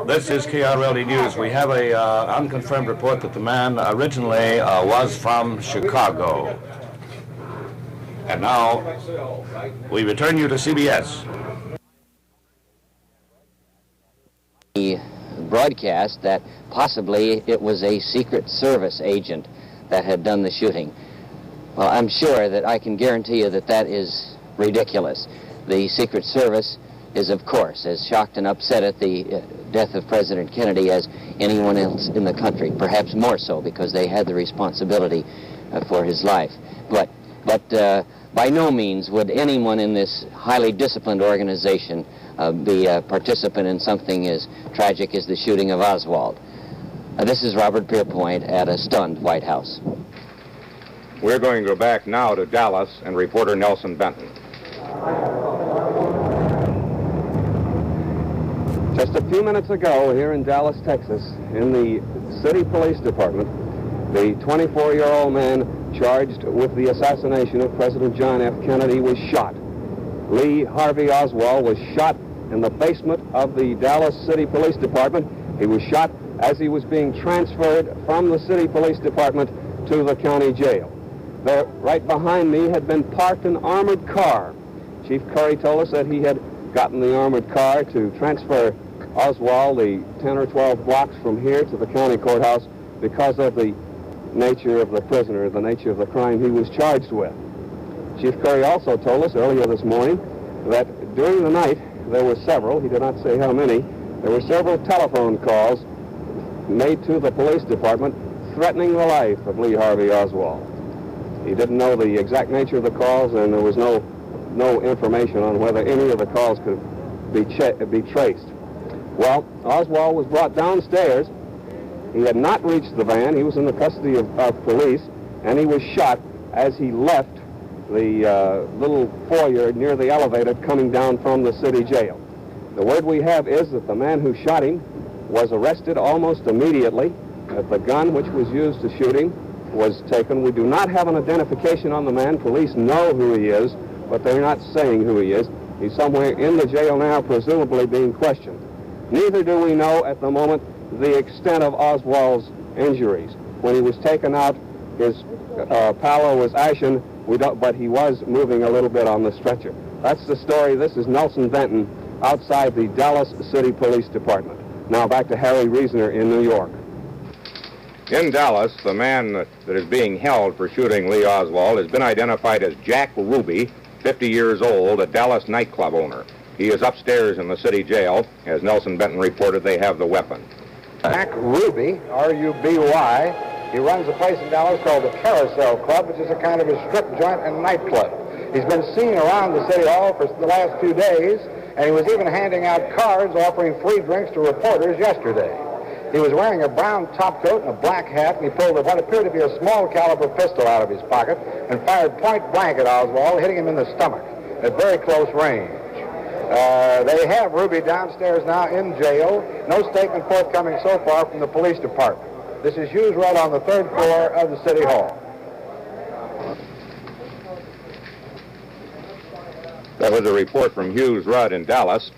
This is Krld News. We have a unconfirmed report that the man originally was from Chicago. And now we return you to CBS. The broadcast that possibly it was a Secret Service agent that had done the shooting. Well, I'm sure that I can guarantee you that that is ridiculous. The Secret Service is, of course, as shocked and upset at the death of President Kennedy as anyone else in the country, perhaps more so because they had the responsibility for his life. But by no means would anyone in this highly disciplined organization be a participant in something as tragic as the shooting of Oswald. This is Robert Pierpoint at a stunned White House. We're going to go back now to Dallas and reporter Nelson Benton. Just a few minutes ago here in Dallas, Texas, in the city police department, the 24-year-old man charged with the assassination of President John F. Kennedy was shot. Lee Harvey Oswald was shot in the basement of the Dallas City Police Department. He was shot as he was being transferred from the City Police Department to the county jail. There, right behind me, had been parked an armored car. Chief Curry told us that he had gotten the armored car to transfer Oswald the 10 or 12 blocks from here to the county courthouse because of the nature of the prisoner, the nature of the crime he was charged with. Chief Curry also told us earlier this morning that during the night there were several, he did not say how many, there were several telephone calls made to the police department threatening the life of Lee Harvey Oswald. He didn't know the exact nature of the calls, and there was no information on whether any of the calls could be traced. Well, Oswald was brought downstairs. He had not reached the van. He was in the custody of police, and he was shot as he left the little foyer near the elevator coming down from the city jail. The word we have is that the man who shot him was arrested almost immediately. The gun which was used to shoot him was taken. We do not have an identification on the man. Police know who he is, but they're not saying who he is. He's somewhere in the jail now, presumably being questioned. Neither do we know at the moment the extent of Oswald's injuries. When he was taken out, his pallor was ashen, but he was moving a little bit on the stretcher. That's the story. This is Nelson Benton outside the Dallas City Police Department. Now back to Harry Reasoner in New York. In Dallas, the man that is being held for shooting Lee Oswald has been identified as Jack Ruby, 50 years old, a Dallas nightclub owner. He is upstairs in the city jail. As Nelson Benton reported, they have the weapon. Jack Ruby, R-U-B-Y, he runs a place in Dallas called the Carousel Club, which is a kind of a strip joint and nightclub. He's been seen around the city hall for the last 2 days, and he was even handing out cards offering free drinks to reporters yesterday. He was wearing a brown topcoat and a black hat, and he pulled what appeared to be a small caliber pistol out of his pocket and fired point blank at Oswald, hitting him in the stomach at very close range. They have Ruby downstairs now in jail. No statement forthcoming so far from the police department. This is Hughes Rudd on the 3rd floor of the City Hall. That was a report from Hughes Rudd in Dallas.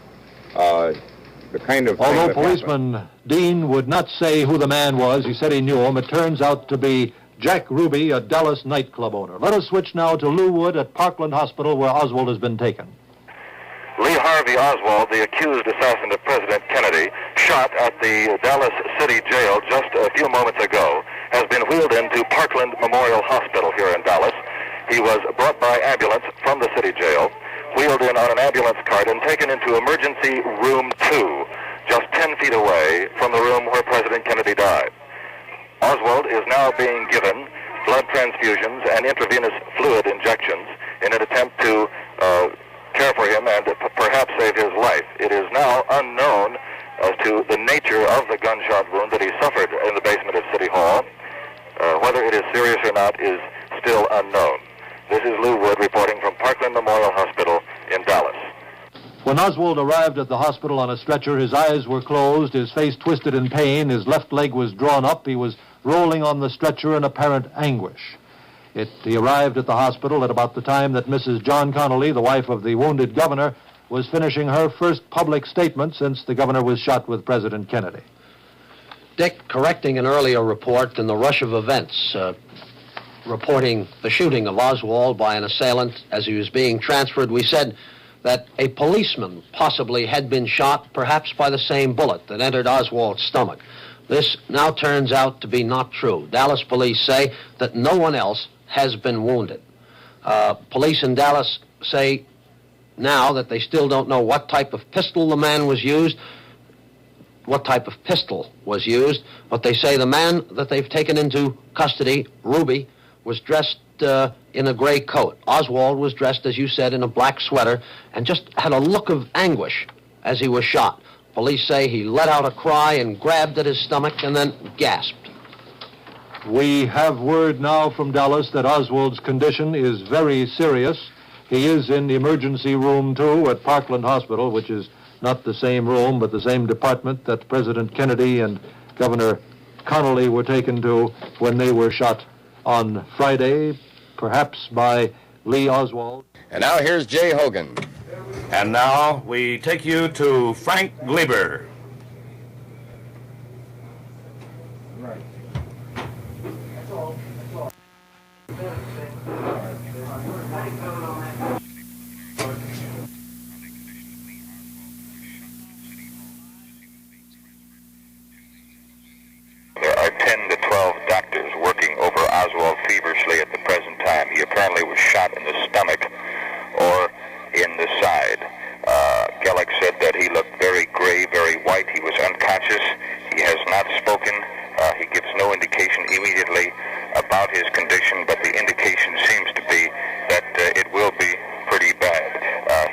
The kind of Although policeman Dean would not say who the man was, he said he knew him. It turns out to be Jack Ruby, a Dallas nightclub owner. Let us switch now to Lew Wood at Parkland Hospital, where Oswald has been taken. Lee Harvey Oswald, the accused assassin of President Kennedy, shot at the Dallas City Jail just a few moments ago, has been wheeled into Parkland Memorial Hospital here in Dallas. He was brought by ambulance from the city jail, wheeled in on an ambulance cart, and taken into emergency room 2, just 10 feet away from the room where President Kennedy died. Oswald is now being given blood transfusions and intravenous fluid injections in an attempt to care for him and perhaps save his life. It is now unknown as to the nature of the gunshot wound that he suffered in the basement of City Hall. Whether it is serious or not is still unknown. This is Lew Wood reporting from Parkland Memorial Hospital in Dallas. When Oswald arrived at the hospital on a stretcher, his eyes were closed, his face twisted in pain, his left leg was drawn up, he was rolling on the stretcher in apparent anguish. He arrived at the hospital at about the time that Mrs. John Connolly, the wife of the wounded governor, was finishing her first public statement since the governor was shot with President Kennedy. Dick, correcting an earlier report in the rush of events, reporting the shooting of Oswald by an assailant as he was being transferred, we said that a policeman possibly had been shot, perhaps by the same bullet that entered Oswald's stomach. This now turns out to be not true. Dallas police say that no one else has been wounded. Police in Dallas say now that they still don't know what type of pistol the man was used, but they say the man that they've taken into custody, Ruby, was dressed in a gray coat. Oswald was dressed, as you said, in a black sweater and just had a look of anguish as he was shot. Police say he let out a cry and grabbed at his stomach and then gasped. We have word now from Dallas that Oswald's condition is very serious. He is in the emergency room 2 at Parkland Hospital, which is not the same room, but the same department that President Kennedy and Governor Connolly were taken to when they were shot on Friday, perhaps by Lee Oswald. And now here's Jay Hogan. And now we take you to Frank Gleber. There are 10 to 12 doctors working over Oswald feverishly at the present time. He apparently was shot in the stomach or in the side. Gellick said that he looked very gray, very white. He was unconscious. He has not spoken. He gives no indication immediately about his condition, but the indication seems to be that it will be pretty bad.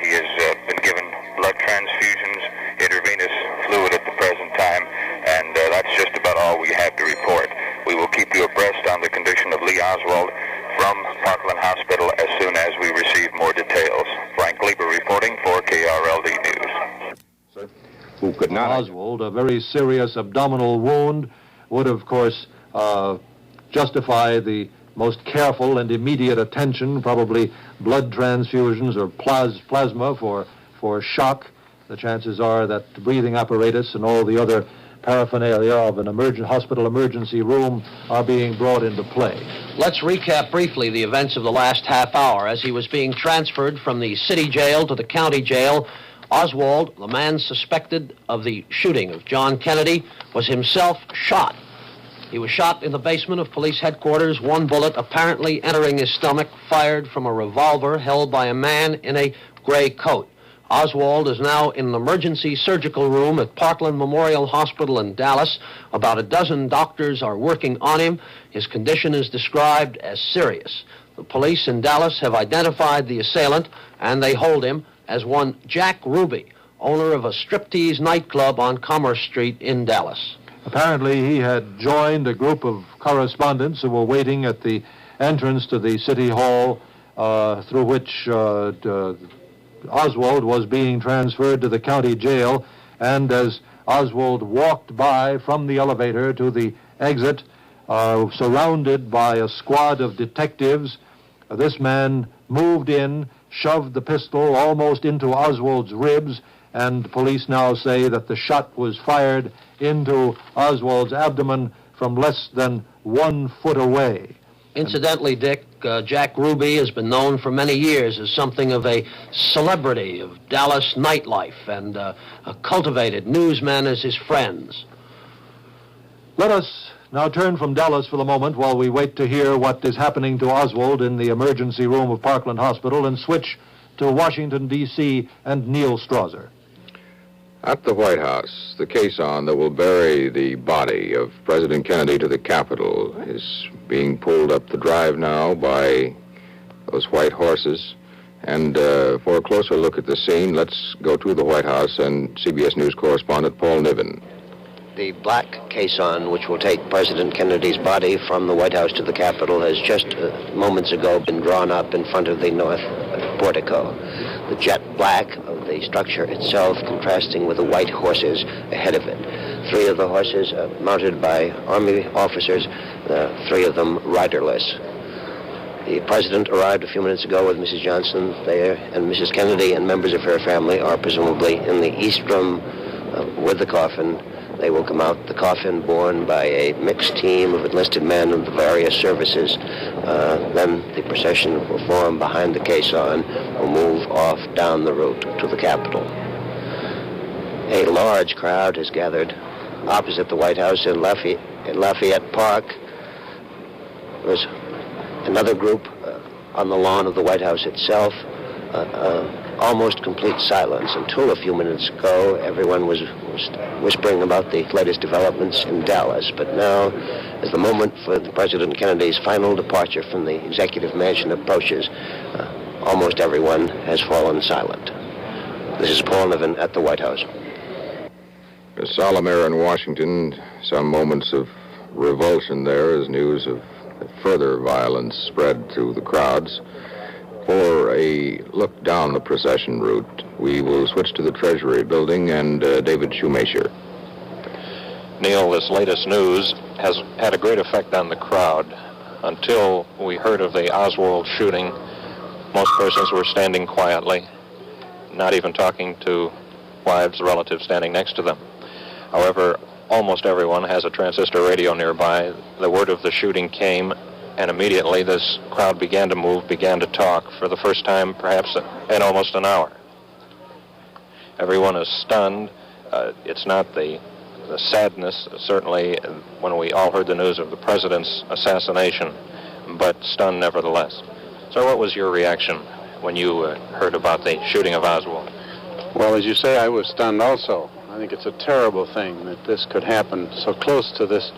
He has been given blood transfusions, intravenous fluid at the present time, and that's just about all we have to report. We will keep you abreast on the condition of Lee Oswald from Parkland Hospital as soon as we receive more details. Frank Gleber reporting for KRLD News. Who could not... Oswald, a very serious abdominal wound, would, of course, justify the most careful and immediate attention, probably blood transfusions or plasma for shock. The chances are that the breathing apparatus and all the other paraphernalia of an hospital emergency room are being brought into play. Let's recap briefly the events of the last half hour. As he was being transferred from the city jail to the county jail, Oswald, the man suspected of the shooting of John Kennedy, was himself shot. He was shot in the basement of police headquarters, one bullet apparently entering his stomach, fired from a revolver held by a man in a gray coat. Oswald is now in an emergency surgical room at Parkland Memorial Hospital in Dallas. About a dozen doctors are working on him. His condition is described as serious. The police in Dallas have identified the assailant, and they hold him as one Jack Ruby, owner of a striptease nightclub on Commerce Street in Dallas. Apparently, he had joined a group of correspondents who were waiting at the entrance to the city hall through which Oswald was being transferred to the county jail. And as Oswald walked by from the elevator to the exit, surrounded by a squad of detectives, this man moved in, shoved the pistol almost into Oswald's ribs, and police now say that the shot was fired into Oswald's abdomen from less than 1 foot away. Incidentally, Dick, Jack Ruby has been known for many years as something of a celebrity of Dallas nightlife and a cultivated newsman as his friends. Let us now turn from Dallas for the moment while we wait to hear what is happening to Oswald in the emergency room of Parkland Hospital and switch to Washington, D.C. and Neil Strasser. At the White House, the caisson that will bury the body of President Kennedy to the Capitol is being pulled up the drive now by those white horses. And for a closer look at the scene, let's go to the White House and CBS News correspondent Paul Niven. The black caisson, which will take President Kennedy's body from the White House to the Capitol, has just moments ago been drawn up in front of the north portico. The jet black of the structure itself contrasting with the white horses ahead of it. 3 of the horses mounted by Army officers, 3 of them riderless. The President arrived a few minutes ago with Mrs. Johnson there, and Mrs. Kennedy and members of her family are presumably in the East Room with the coffin. They will come out, the coffin borne by a mixed team of enlisted men of the various services. Then the procession will form behind the caisson, will move off down the route to the Capitol. A large crowd has gathered opposite the White House in Lafayette Park. There's another group on the lawn of the White House itself. Almost complete silence until a few minutes ago. Everyone was whispering about the latest developments in Dallas. But now, as the moment for President Kennedy's final departure from the executive mansion approaches, almost everyone has fallen silent. This is Paul Niven at the White House. A solemn air in Washington, some moments of revulsion there as news of further violence spread through the crowds. for a look down the procession route, we will switch to the Treasury building and David Shoemaker. Neil, this latest news has had a great effect on the crowd. Until we heard of the Oswald shooting, most persons were standing quietly, not even talking to wives, relatives standing next to them. However, almost everyone has a transistor radio nearby. The word of the shooting came, and immediately this crowd began to move, began to talk for the first time perhaps in almost an hour. Everyone is stunned. It's not the sadness, certainly, when we all heard the news of the president's assassination, but stunned nevertheless. So what was your reaction when you heard about the shooting of Oswald? Well, as you say, I was stunned also. I think it's a terrible thing that this could happen so close to this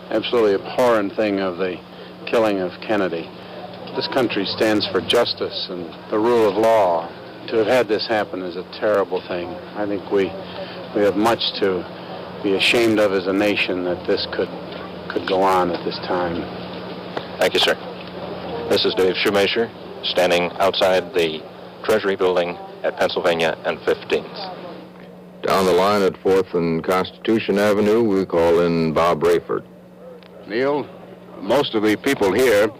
absolutely abhorrent thing of the killing of Kennedy. This country stands for justice and the rule of law. To have had this happen is a terrible thing. I think we have much to be ashamed of as a nation that this could go on at this time. Thank you, sir. This is Dave Shoemaker, standing outside the Treasury building at Pennsylvania and 15th. Down the line at 4th and Constitution Avenue, we call in Bob Rayford. Neil, most of the people here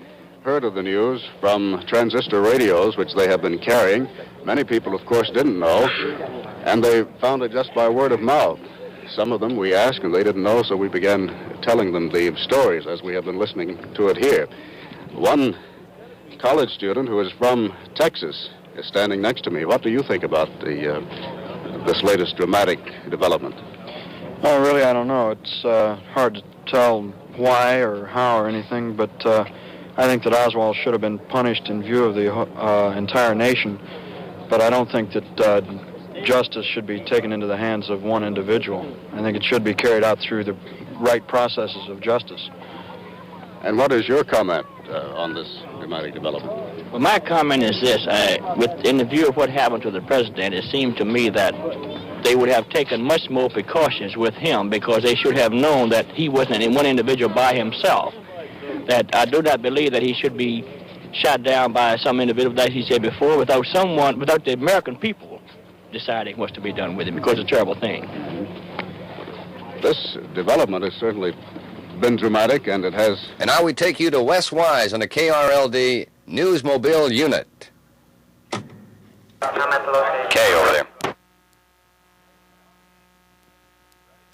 heard of the news from transistor radios, which they have been carrying. Many people, of course, didn't know, and they found it just by word of mouth. Some of them we asked, and they didn't know, so we began telling them the stories as we have been listening to it here. One college student who is from Texas is standing next to me. What do you think about this latest dramatic development? Oh, really, I don't know. It's hard to tell why or how or anything, but I think that Oswald should have been punished in view of the entire nation, but I don't think that justice should be taken into the hands of one individual. I think it should be carried out through the right processes of justice. And what is your comment on this dramatic development? Well, my comment is this. In the view of what happened to the president, it seemed to me that they would have taken much more precautions with him because they should have known that he wasn't one individual by himself. That I do not believe that he should be shot down by some individual, as he said before, without the American people deciding what's to be done with him, because it's a terrible thing. This development has certainly been dramatic, and it has... And now we take you to Wes Wise on the KRLD Newsmobile unit. K over there.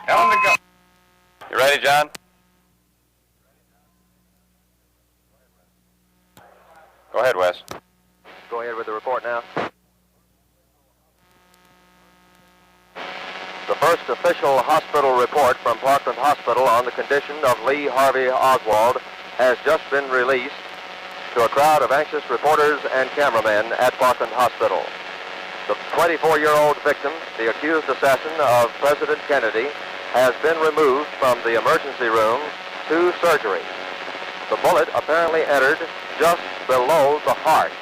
Tell him to go. You ready, John? Go ahead, Wes. Go ahead with the report now. The first official hospital report from Parkland Hospital on the condition of Lee Harvey Oswald has just been released to a crowd of anxious reporters and cameramen at Parkland Hospital. The 24-year-old victim, the accused assassin of President Kennedy, has been removed from the emergency room to surgery. The bullet apparently entered just below the heart.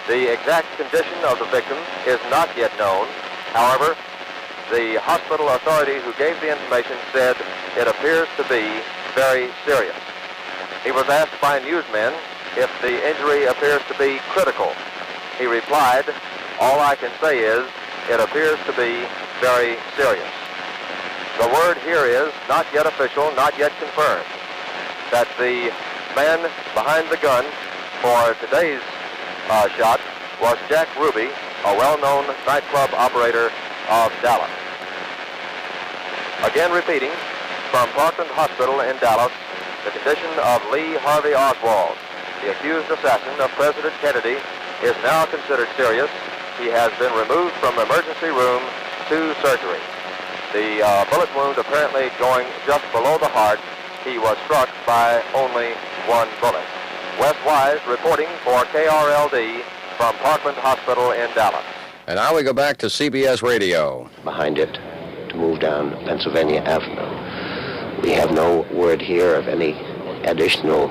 The exact condition of the victim is not yet known. However, the hospital authority who gave the information said it appears to be very serious. He was asked by newsmen if the injury appears to be critical. He replied, "All I can say is it appears to be very serious." The word here is not yet official, not yet confirmed, that the man behind the gun for today's shot was Jack Ruby, a well-known nightclub operator of Dallas. Again repeating, from Parkland Hospital in Dallas, the condition of Lee Harvey Oswald, the accused assassin of President Kennedy, is now considered serious. He has been removed from the emergency room to surgery. The bullet wound apparently going just below the heart. He was struck by only one bullet. Wes Wise reporting for KRLD from Parkland Hospital in Dallas. And now we go back to CBS Radio. Behind it to move down Pennsylvania Avenue. We have no word here of any additional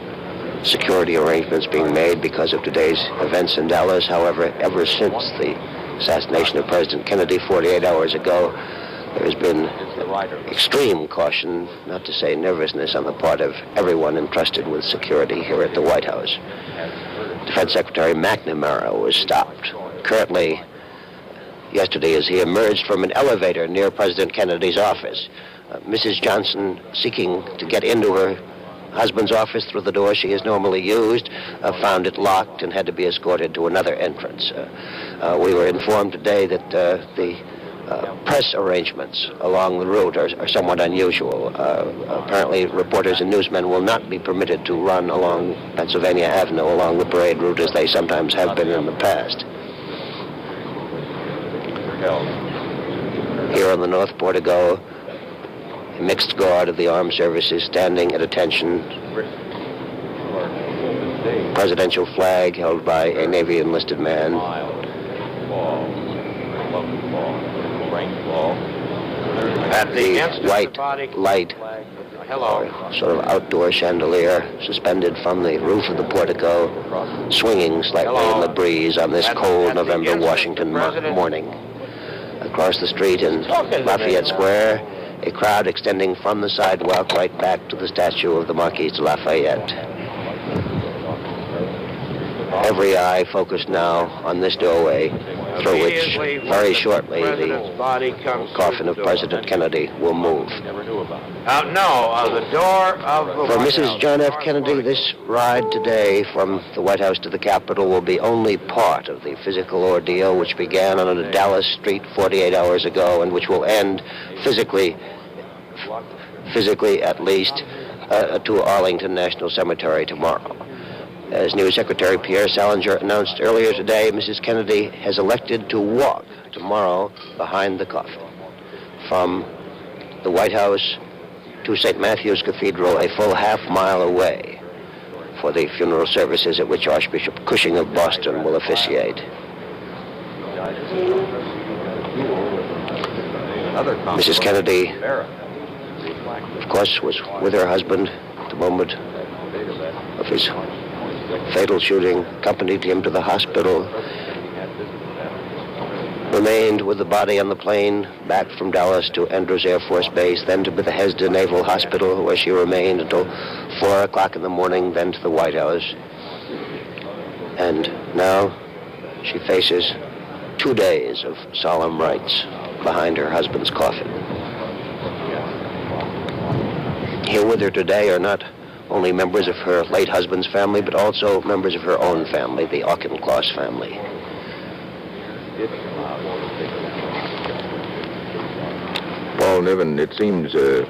security arrangements being made because of today's events in Dallas. However, ever since the assassination of President Kennedy 48 hours ago, there has been extreme caution, not to say nervousness, on the part of everyone entrusted with security here at the White House. Defense Secretary McNamara was stopped. Currently, yesterday, as he emerged from an elevator near President Kennedy's office, Mrs. Johnson, seeking to get into her husband's office through the door she has normally used, found it locked and had to be escorted to another entrance. We were informed today that the press arrangements along the route are somewhat unusual. Apparently, reporters and newsmen will not be permitted to run along Pennsylvania Avenue along the parade route as they sometimes have been in the past. Here on the North Portico, a mixed guard of the armed services standing at attention. Presidential flag held by a Navy enlisted man. At the white light, sort of outdoor chandelier suspended from the roof of the portico, swinging slightly in the breeze on this cold November Washington morning. Across the street in Lafayette Square, a crowd extending from the sidewalk right back to the statue of the Marquis de Lafayette. Every eye focused now on this doorway, through which very shortly the coffin of President Kennedy will move. The door of... For Mrs. John F. Kennedy, this ride today from the White House to the Capitol will be only part of the physical ordeal which began on a Dallas street 48 hours ago and which will end physically at least, to Arlington National Cemetery tomorrow. As News Secretary Pierre Salinger announced earlier today, Mrs. Kennedy has elected to walk tomorrow behind the coffin from the White House to St. Matthew's Cathedral, a full half-mile away, for the funeral services at which Archbishop Cushing of Boston will officiate. Mrs. Kennedy, of course, was with her husband at the moment of his fatal shooting, accompanied him to the hospital, remained with the body on the plane back from Dallas to Andrews Air Force Base, then to Bethesda Naval Hospital, where she remained until 4 o'clock in the morning, then to the White House. And now she faces 2 days of solemn rites behind her husband's coffin. Here with her today are not only members of her late husband's family, but also members of her own family, the Auchincloss family. Paul Niven, it seems an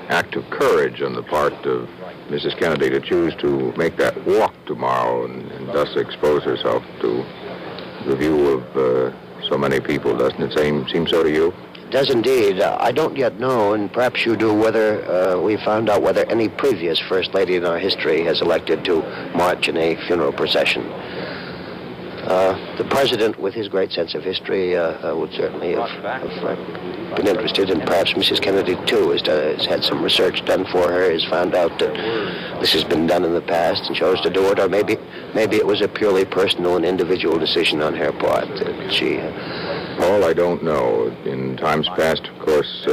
act of courage on the part of Mrs. Kennedy to choose to make that walk tomorrow and thus expose herself to the view of so many people. Doesn't it seem so to you? It does indeed. I don't yet know, and perhaps you do, whether we found out whether any previous First Lady in our history has elected to march in a funeral procession. The President, with his great sense of history, would certainly have been interested, and perhaps Mrs. Kennedy, too, has had some research done for her, has found out that this has been done in the past and chose to do it, or maybe it was a purely personal and individual decision on her part that she... Paul, I don't know. In times past, of course,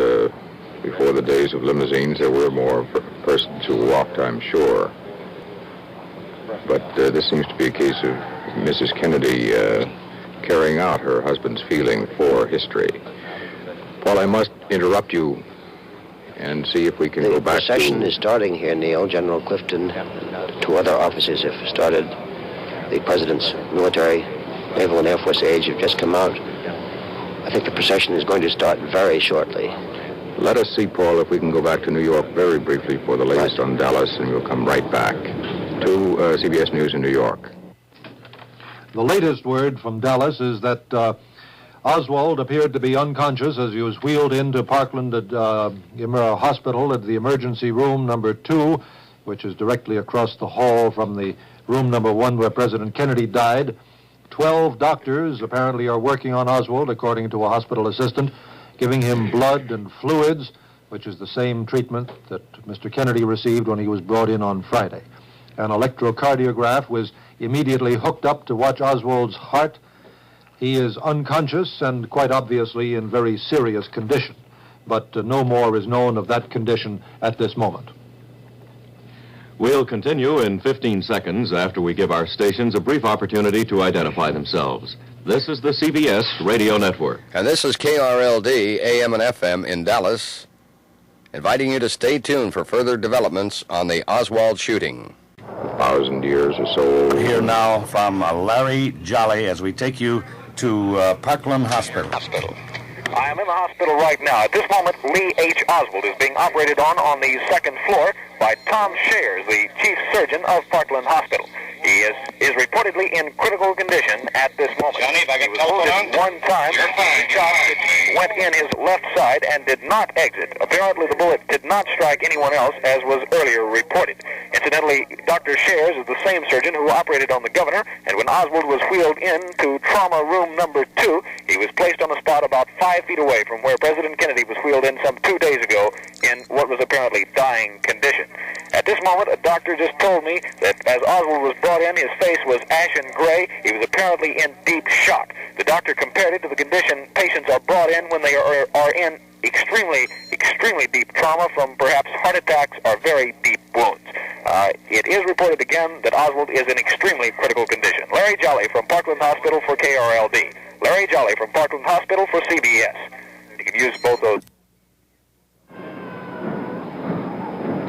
before the days of limousines, there were more persons who walked, I'm sure. But this seems to be a case of Mrs. Kennedy carrying out her husband's feeling for history. Paul, I must interrupt you and see if we can go back to... The procession is starting here, Neil. General Clifton and 2 other officers have started. The President's military, naval, and Air Force aides have just come out. I think the procession is going to start very shortly. Let us see, Paul, if we can go back to New York very briefly for the latest on Dallas, and we'll come right back to CBS News in New York. The latest word from Dallas is that Oswald appeared to be unconscious as he was wheeled into Parkland Hospital at the emergency room number 2, which is directly across the hall from the room number 1 where President Kennedy died. 12 doctors apparently are working on Oswald, according to a hospital assistant, giving him blood and fluids, which is the same treatment that Mr. Kennedy received when he was brought in on Friday. An electrocardiograph was immediately hooked up to watch Oswald's heart. He is unconscious and quite obviously in very serious condition, but no more is known of that condition at this moment. We'll continue in 15 seconds after we give our stations a brief opportunity to identify themselves. This is the CBS Radio Network. And this is KRLD, AM and FM in Dallas, inviting you to stay tuned for further developments on the Oswald shooting. 1,000 years or so. Here now from Larry Jolly as we take you to Parkland Hospital. I am in the hospital right now. At this moment, Lee H. Oswald is being operated on the second floor by Tom Shares, the chief surgeon of Parkland Hospital. He is reportedly in critical condition at this moment. Johnny, if I He get was telephone wounded on? one time. The shot went in his left side and did not exit. Apparently, the bullet did not strike anyone else, as was earlier reported. Incidentally, Dr. Shares is the same surgeon who operated on the governor, and when Oswald was wheeled into trauma room number 2, he was placed on the spot about 5 feet away from where President Kennedy was wheeled in some 2 days ago in what was apparently dying condition. At this moment, a doctor just told me that as Oswald was brought in, his face was ashen gray. He was apparently in deep shock. The doctor compared it to the condition patients are brought in when they are in extremely deep trauma from perhaps heart attacks or very deep wounds. It is reported again that Oswald is in extremely critical condition. Larry Jolly from Parkland Hospital for KRLD. Larry Jolly from Parkland Hospital for CBS. You can use both those.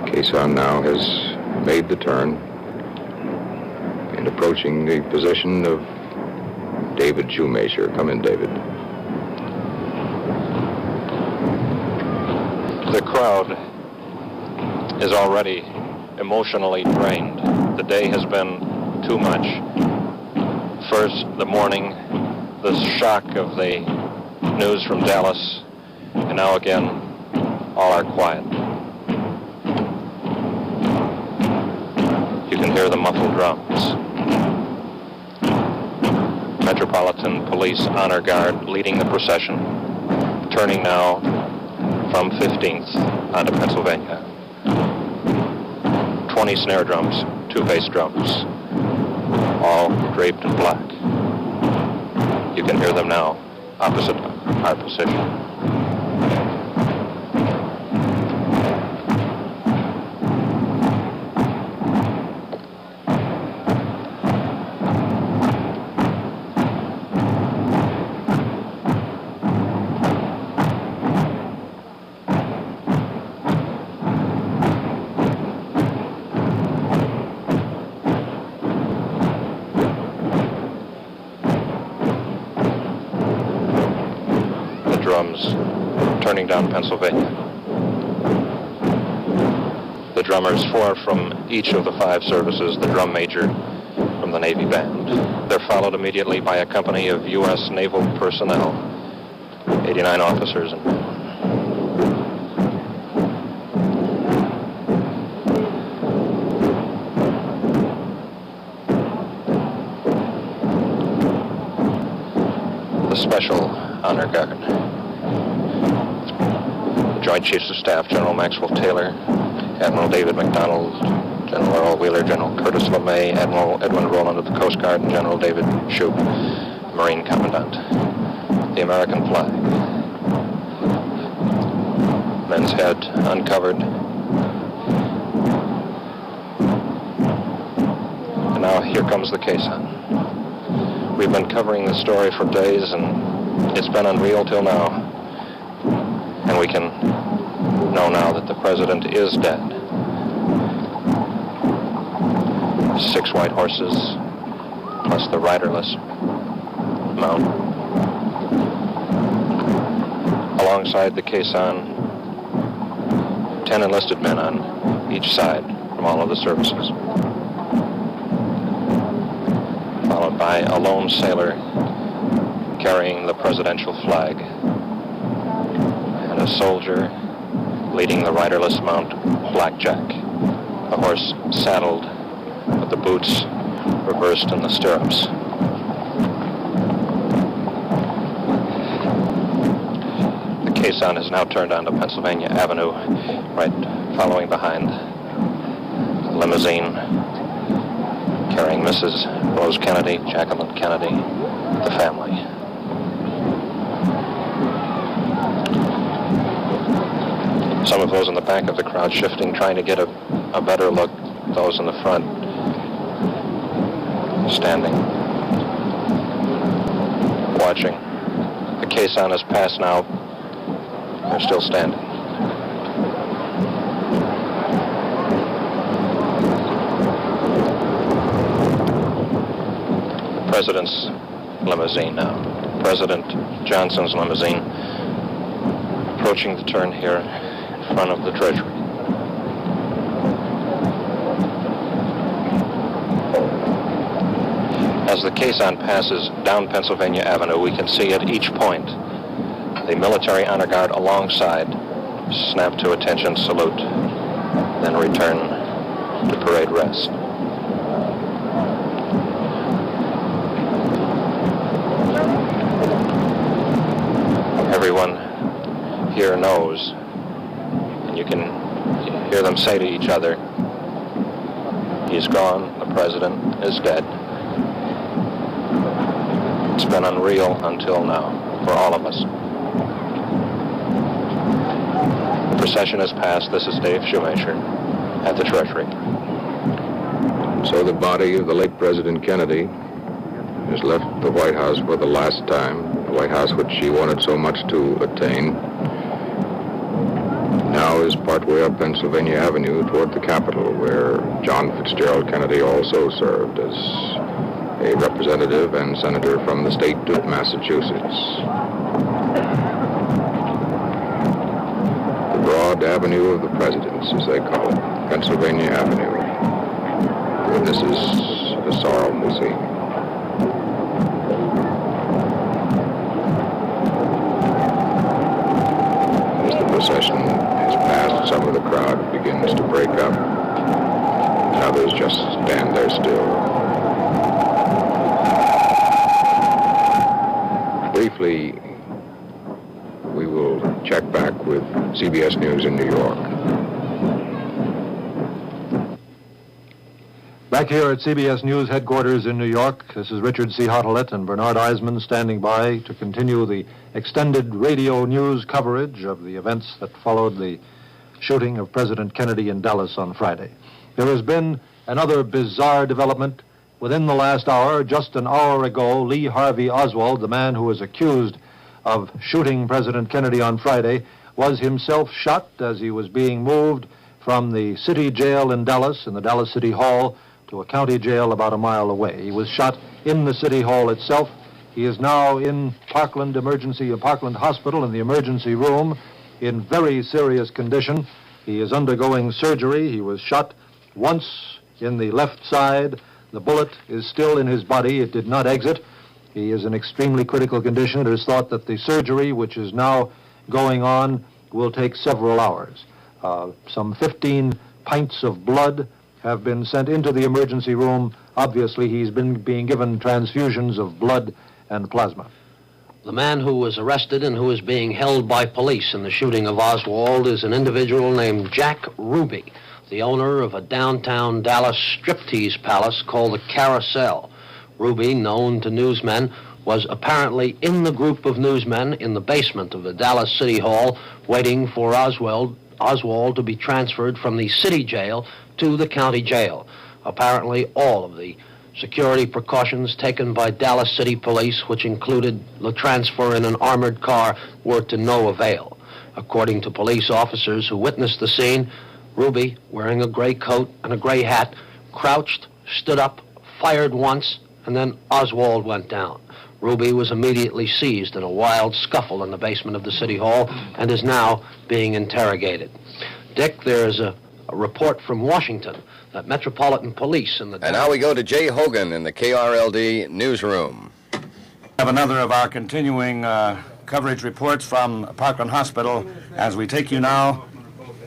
Quezon now has made the turn and approaching the position of David Shoemaker. Come in, David. The crowd is already emotionally drained. The day has been too much. First, the morning, the shock of the news from Dallas, and now again, all are quiet. You can hear the muffled drums. Metropolitan Police Honor Guard leading the procession, turning now from 15th onto Pennsylvania. 20 snare drums, 2 bass drums, all draped in black. You can hear them now opposite our position. Turning down Pennsylvania. The drummers, 4 from each of the 5 services, the drum major from the Navy Band. They're followed immediately by a company of U.S. naval personnel, 89 officers and men. The Special Honor Guard. Joint Chiefs of Staff, General Maxwell Taylor, Admiral David McDonald, General Earl Wheeler, General Curtis LeMay, Admiral Edwin Rowland of the Coast Guard, and General David Shoup, Marine Commandant. The American flag. Men's head uncovered. And now here comes the caisson. We've been covering this story for days, and it's been unreal till now. And we can know now that the president is dead. 6 white horses, plus the riderless mount. Alongside the caisson, 10 enlisted men on each side from all of the services. Followed by a lone sailor carrying the presidential flag. And a soldier leading the riderless mount, Blackjack, a horse saddled with the boots reversed in the stirrups. The caisson is now turned onto Pennsylvania Avenue, right following behind the limousine carrying Mrs. Rose Kennedy, Jacqueline Kennedy, the family. Some of those in the back of the crowd shifting, trying to get a better look those in the front standing, watching. The caisson has passed now. They're still standing. The President's limousine now. President Johnson's limousine approaching the turn here in front of the Treasury. As the caisson passes down Pennsylvania Avenue, we can see at each point the military honor guard alongside snap to attention, salute, then return to parade rest. Everyone here knows, and you can hear them say to each other, he's gone, the president is dead. It's been unreal until now for all of us. The procession has passed. This is Dave Shoemaker at the Treasury. So the body of the late President Kennedy has left the White House for the last time, the White House which she wanted so much to attain. Now is partway up Pennsylvania Avenue toward the Capitol, where John Fitzgerald Kennedy also served as a representative and senator from the state of Massachusetts. The broad avenue of the presidents, as they call it, Pennsylvania Avenue, witnesses a sorrowful scene. As the procession has passed, some of the crowd begins to break up, and others just stand there still. Briefly, we will check back with CBS News in New York. Back here at CBS News headquarters in New York, this is Richard C. Hottelet and Bernard Eisman standing by to continue the extended radio news coverage of the events that followed the shooting of President Kennedy in Dallas on Friday. There has been another bizarre development. Within the last hour, just an hour ago, Lee Harvey Oswald, the man who was accused of shooting President Kennedy on Friday, was himself shot as he was being moved from the city jail in Dallas, in the Dallas City Hall, to a county jail about a mile away. He was shot in the City Hall itself. He is now in Parkland Hospital in the emergency room in very serious condition. He is undergoing surgery. He was shot once in the left side. The bullet is still in his body. It did not exit. He is in extremely critical condition. It is thought that the surgery, which is now going on, will take several hours. Some 15 pints of blood have been sent into the emergency room. Obviously, he's been being given transfusions of blood and plasma. The man who was arrested and who is being held by police in the shooting of Oswald is an individual named Jack Ruby, the owner of a downtown Dallas striptease palace called the Carousel. Ruby, known to newsmen, was apparently in the group of newsmen in the basement of the Dallas City Hall waiting for Oswald to be transferred from the city jail to the county jail. Apparently all of the security precautions taken by Dallas City Police, which included the transfer in an armored car, were to no avail. According to police officers who witnessed the scene, Ruby, wearing a gray coat and a gray hat, crouched, stood up, fired once, and then Oswald went down. Ruby was immediately seized in a wild scuffle in the basement of the City Hall and is now being interrogated. Dick, there's a report from Washington that Metropolitan Police in the... And now we go to Jay Hogan in the KRLD newsroom. We have another of our continuing coverage reports from Parkland Hospital as we take you now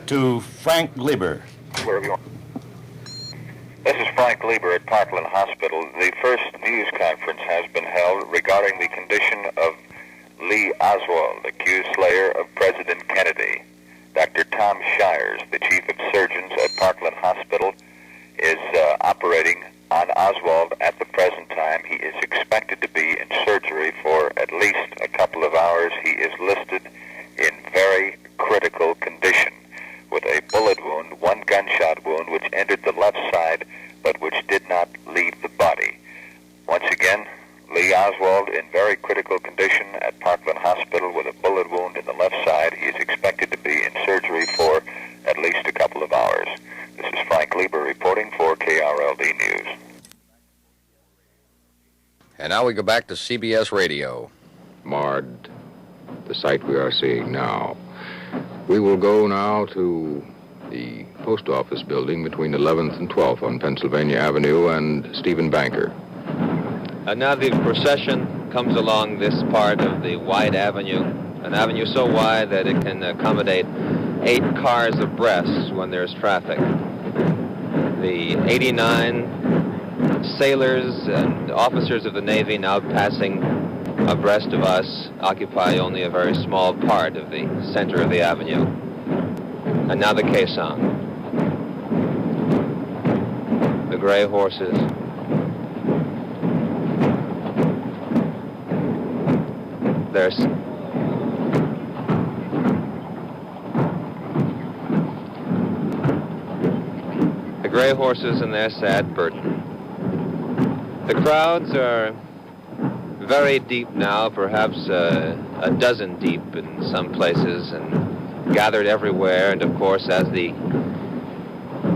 to Frank Gleber. This is Frank Lieber at Parkland Hospital. The first news conference has been held regarding the condition of Lee Oswald, accused slayer of President Kennedy. Dr. Tom Shires, the chief of surgeons at Parkland Hospital, is operating on Oswald at the present time. He is expected to be in surgery for at least a couple of hours. He is listed in very critical condition with a bullet wound, one gunshot wound, which entered the left side now we go back to CBS Radio. Marred the sight we are seeing now. We will go now to the post office building between 11th and 12th on Pennsylvania Avenue and Stephen Banker. Now the procession comes along this part of the wide avenue, an avenue so wide that it can accommodate 8 cars abreast when there's traffic. The 89 sailors and officers of the Navy now passing abreast of us occupy only a very small part of the center of the avenue. And now the caisson. The gray horses. There's the gray horses and their sad burden. The crowds are very deep now, perhaps a dozen deep in some places, and gathered everywhere. And of course, as the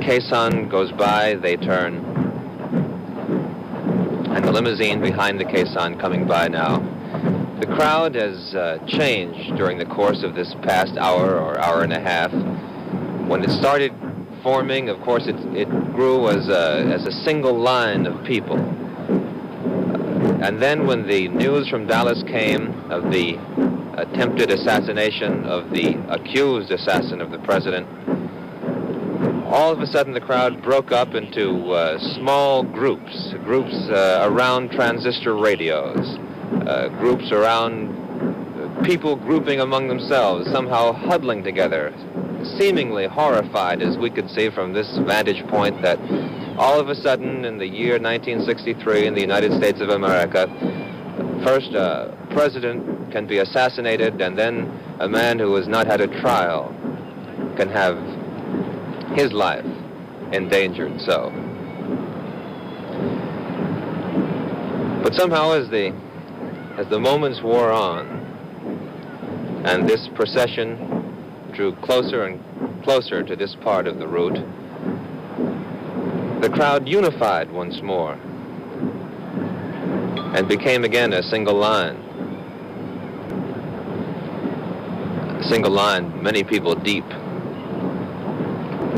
caisson goes by, they turn. And the limousine behind the caisson coming by now. The crowd has changed during the course of this past hour or hour and a half. When it started forming, of course, it grew as a single line of people. And then when the news from Dallas came of the attempted assassination of the accused assassin of the president, all of a sudden the crowd broke up into small groups around transistor radios, groups around people grouping among themselves, somehow huddling together, seemingly horrified, as we could see from this vantage point, that all of a sudden in the year 1963 in the United States of America, first a president can be assassinated, and then a man who has not had a trial can have his life endangered so. But somehow as the moments wore on and this procession drew closer and closer to this part of the route, the crowd unified once more and became again a single line. A single line, many people deep.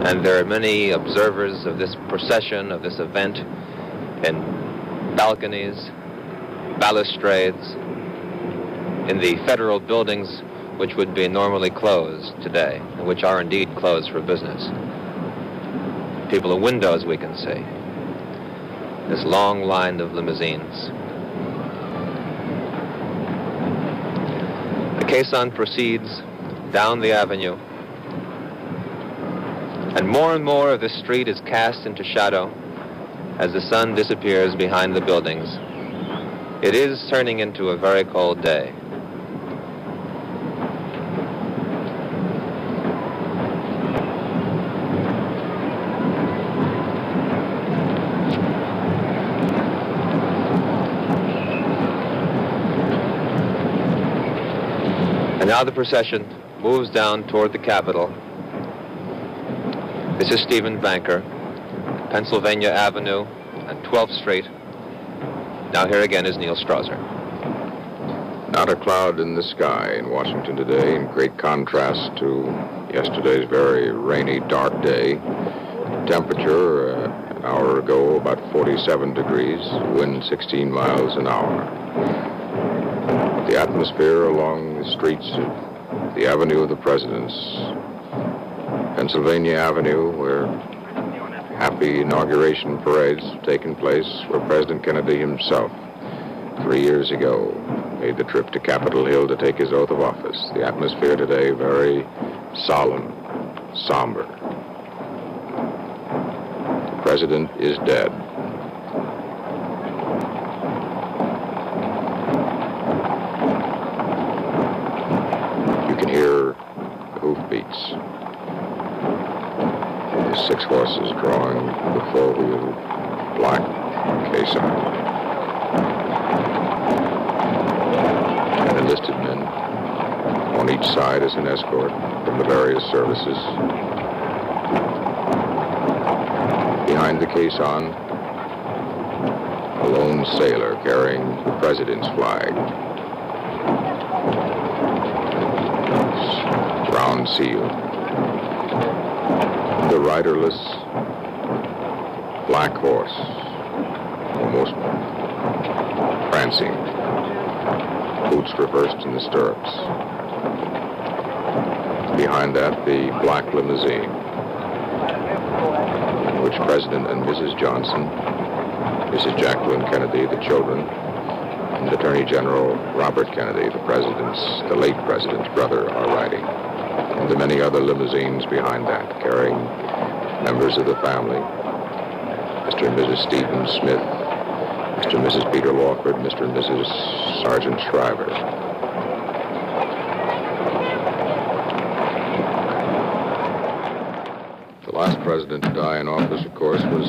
And there are many observers of this procession, of this event, in balconies, balustrades, in the federal buildings which would be normally closed today, and which are indeed closed for business. People at windows we can see. This long line of limousines. The caisson proceeds down the avenue, and more of the street is cast into shadow as the sun disappears behind the buildings. It is turning into a very cold day. And now the procession moves down toward the Capitol. This is Stephen Banker, Pennsylvania Avenue and 12th Street. Now here again is Neil Strasser. Not a cloud in the sky in Washington today, in great contrast to yesterday's very rainy, dark day. Temperature an hour ago about 47 degrees, wind 16 miles an hour. The atmosphere along the streets of the Avenue of the Presidents, Pennsylvania Avenue, where happy inauguration parades have taken place, where President Kennedy himself, 3 years ago, made the trip to Capitol Hill to take his oath of office. The atmosphere today very solemn, somber. The President is dead. Hoofbeats. The 6 horses drawing the four-wheel black caisson. And enlisted men on each side as an escort from the various services. Behind the caisson, a lone sailor carrying the president's flag. Brown seal. The riderless black horse, almost prancing, boots reversed in the stirrups. Behind that, the black limousine, in which President and Mrs. Johnson, Mrs. Jacqueline Kennedy, the children, and Attorney General Robert Kennedy, the late president's brother, are riding. And the many other limousines behind that, carrying members of the family, Mr. and Mrs. Stephen Smith, Mr. and Mrs. Peter Lawford, Mr. and Mrs. Sergeant Shriver. The last president to die in office, of course, was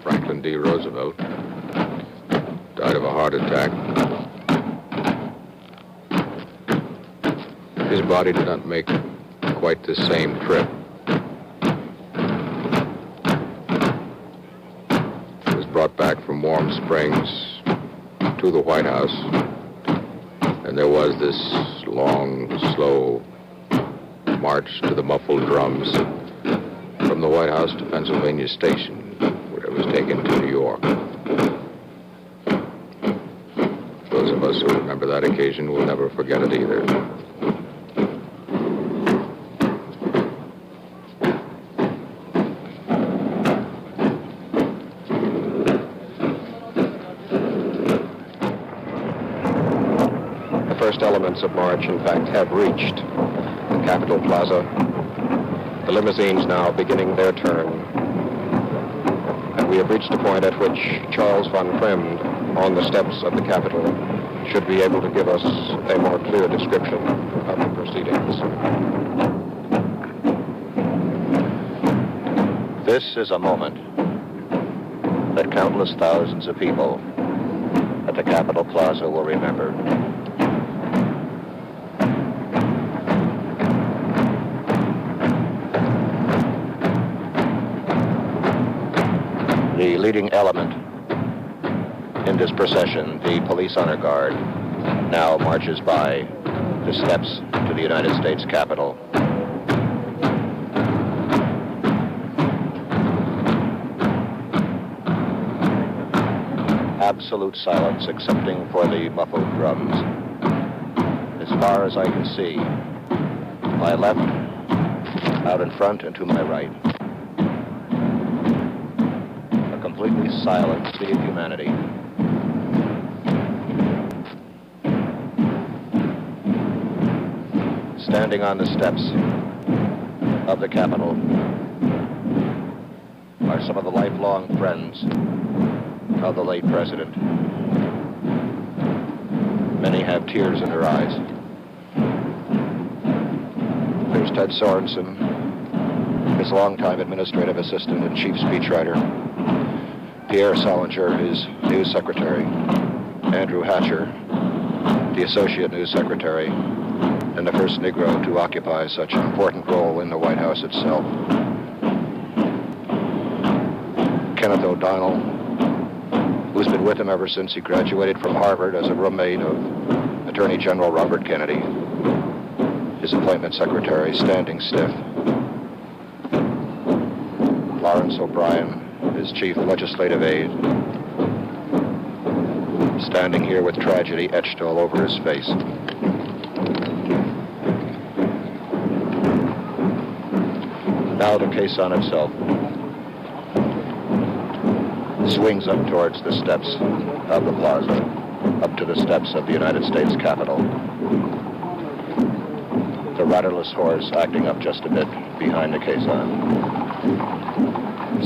Franklin D. Roosevelt. Died of a heart attack. His body did not make quite the same trip. He was brought back from Warm Springs to the White House, and there was this long, slow march to the muffled drums from the White House to Pennsylvania Station, where it was taken to New York. Those of us who remember that occasion will never forget it either. Elements of march, in fact, have reached the Capitol Plaza. The limousines now beginning their turn. And we have reached a point at which Charles von Fremd, on the steps of the Capitol, should be able to give us a more clear description of the proceedings. This is a moment that countless thousands of people at the Capitol Plaza will remember. The leading element in this procession, the police honor guard, now marches by the steps to the United States Capitol. Absolute silence, excepting for the muffled drums. As far as I can see, to my left, out in front, and to my right. Completely silent sea of humanity. Standing on the steps of the Capitol are some of the lifelong friends of the late president. Many have tears in their eyes. There's Ted Sorensen, his longtime administrative assistant and chief speechwriter. Pierre Salinger, his news secretary, Andrew Hatcher, the associate news secretary, and the first Negro to occupy such an important role in the White House itself. Kenneth O'Donnell, who's been with him ever since he graduated from Harvard as a roommate of Attorney General Robert Kennedy, his appointment secretary, standing stiff. Lawrence O'Brien, his chief legislative aide, standing here with tragedy etched all over his face. Now the caisson itself swings up towards the steps of the plaza, up to the steps of the United States Capitol. The riderless horse acting up just a bit behind the caisson.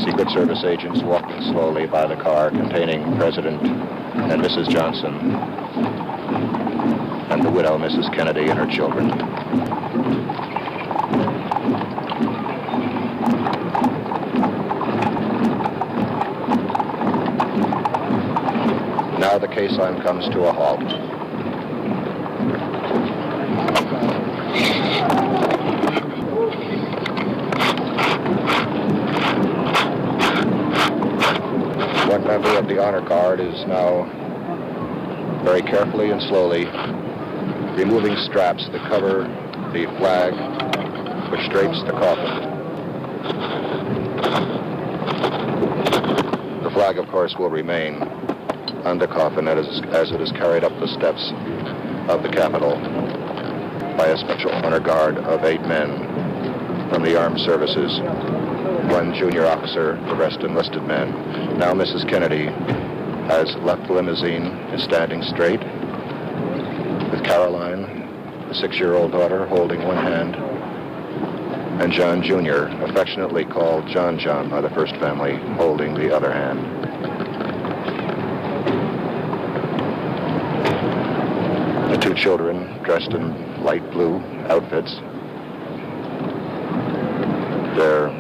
Secret Service agents walking slowly by the car containing President and Mrs. Johnson and the widow, Mrs. Kennedy, and her children. Now the caisson comes to a halt. One member of the honor guard is now very carefully and slowly removing straps that cover the flag which drapes the coffin. The flag, of course, will remain on the coffin as it is carried up the steps of the Capitol by a special honor guard of 8 men from the armed services, 1 junior officer, the rest enlisted men. Now Mrs. Kennedy has left the limousine, is standing straight with Caroline, the 6-year-old daughter, holding one hand, and John Jr., affectionately called John by the first family, holding the other hand. The 2 children dressed in light blue outfits, their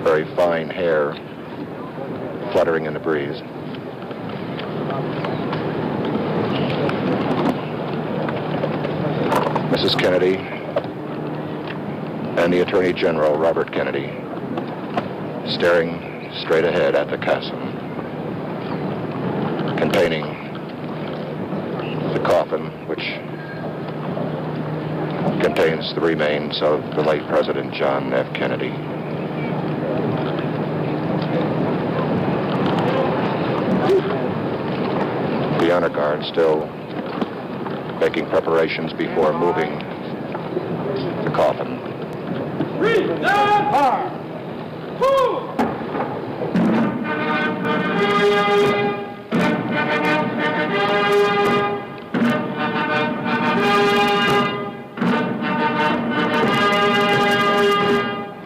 very fine hair fluttering in the breeze. Mrs. Kennedy and the Attorney General, Robert Kennedy, staring straight ahead at the castle containing the coffin which contains the remains of the late President John F. Kennedy. The honor guard still making preparations before moving the coffin.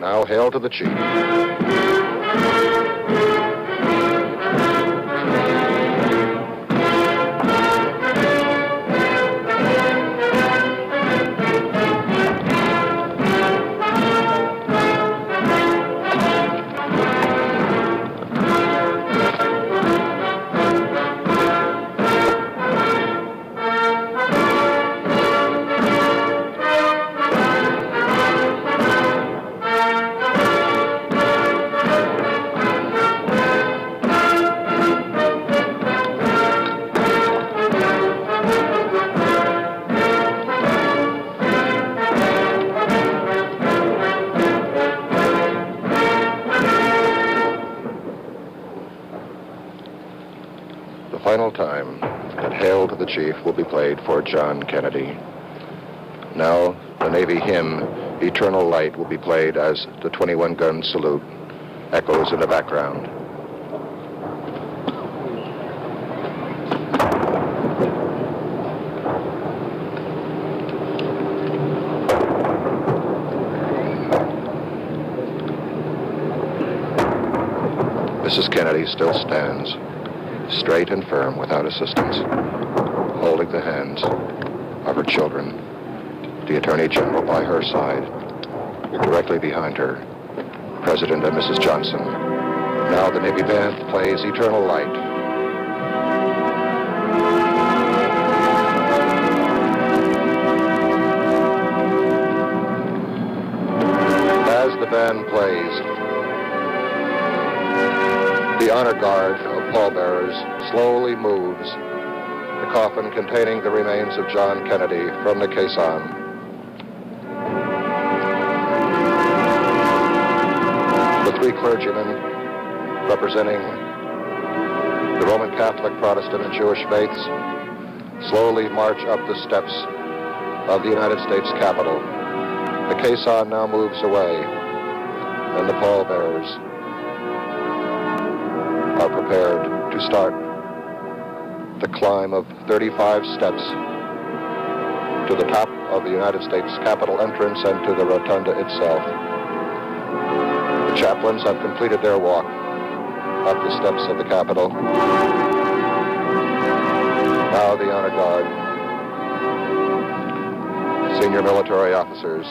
Now hail to the chief. Final time that Hail to the Chief will be played for John Kennedy. Now the Navy hymn, Eternal Light, will be played as the 21-gun salute echoes in the background. Mrs. Kennedy still stands, straight and firm, without assistance, holding the hands of her children, the Attorney General by her side, directly behind her, President and Mrs. Johnson. Now the Navy Band plays Eternal Light. As the band plays, the honor guard of pallbearers slowly moves the coffin containing the remains of John Kennedy from the caisson. The 3 clergymen representing the Roman Catholic, Protestant, and Jewish faiths slowly march up the steps of the United States Capitol. The caisson now moves away, and the pallbearers are prepared to start the climb of 35 steps to the top of the United States Capitol entrance and to the rotunda itself. The chaplains have completed their walk up the steps of the Capitol. Now the honor guard, senior military officers,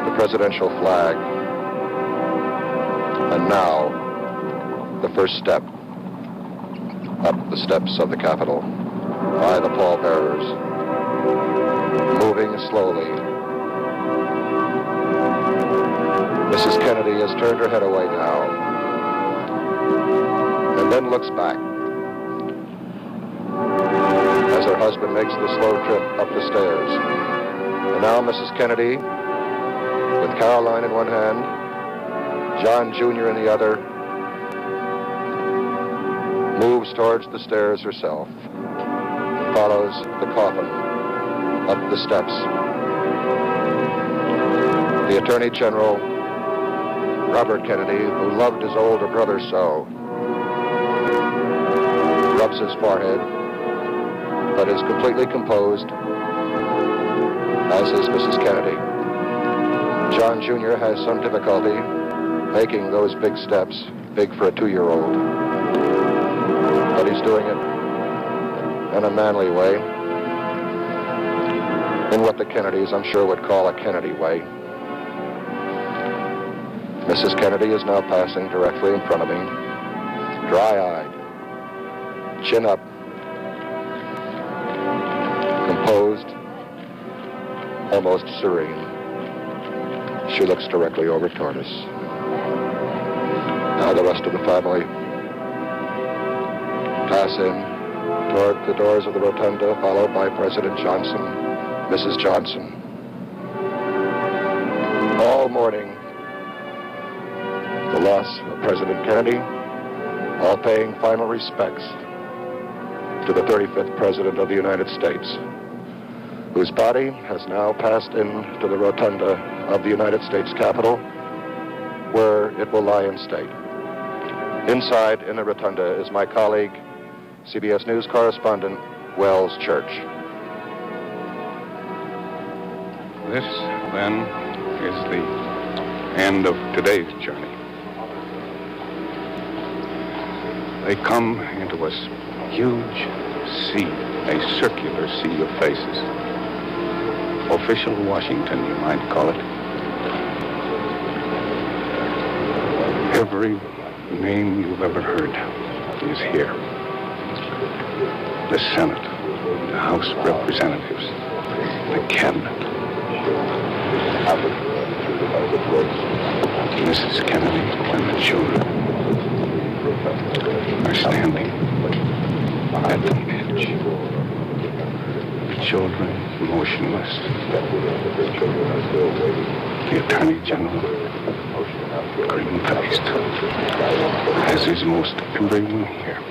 the presidential flag, and now the first step up the steps of the Capitol by the pallbearers, moving slowly. Mrs. Kennedy has turned her head away now, and and then looks back as her husband makes the slow trip up the stairs. And now Mrs. Kennedy, with Caroline in one hand, John Jr. in the other, moves towards the stairs herself, follows the coffin up the steps. The Attorney General, Robert Kennedy, who loved his older brother so, rubs his forehead, but is completely composed, as is Mrs. Kennedy. John Jr. has some difficulty making those big steps, big for a 2-year-old. But he's doing it in a manly way, in what the Kennedys, I'm sure, would call a Kennedy way. Mrs. Kennedy is now passing directly in front of me, dry-eyed, chin up, composed, almost serene. She looks directly over toward us. Now the rest of the family pass in toward the doors of the rotunda, followed by President Johnson, Mrs. Johnson. All mourning the loss of President Kennedy, all paying final respects to the 35th President of the United States, whose body has now passed into the rotunda of the United States Capitol, where it will lie in state. Inside, in the rotunda, is my colleague, CBS News correspondent, Wells Church. This, then, is the end of today's journey. They come into a huge sea, a circular sea of faces. Official Washington, you might call it. Every name you've ever heard is here. The Senate, the House of Representatives, the Cabinet. Mrs. Kennedy and the children are standing at the edge. The children motionless. The Attorney General, grim-faced, as is most everyone here.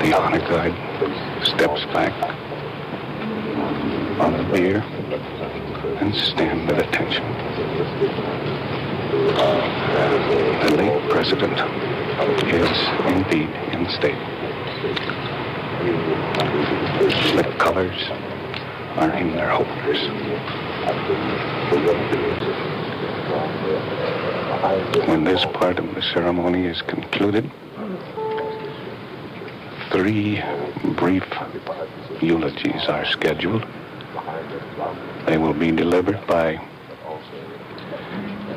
The honor guard steps back on the bier and stand at attention. The late president is indeed in state. The colors are in their holders. When this part of the ceremony is concluded, 3 brief eulogies are scheduled. They will be delivered by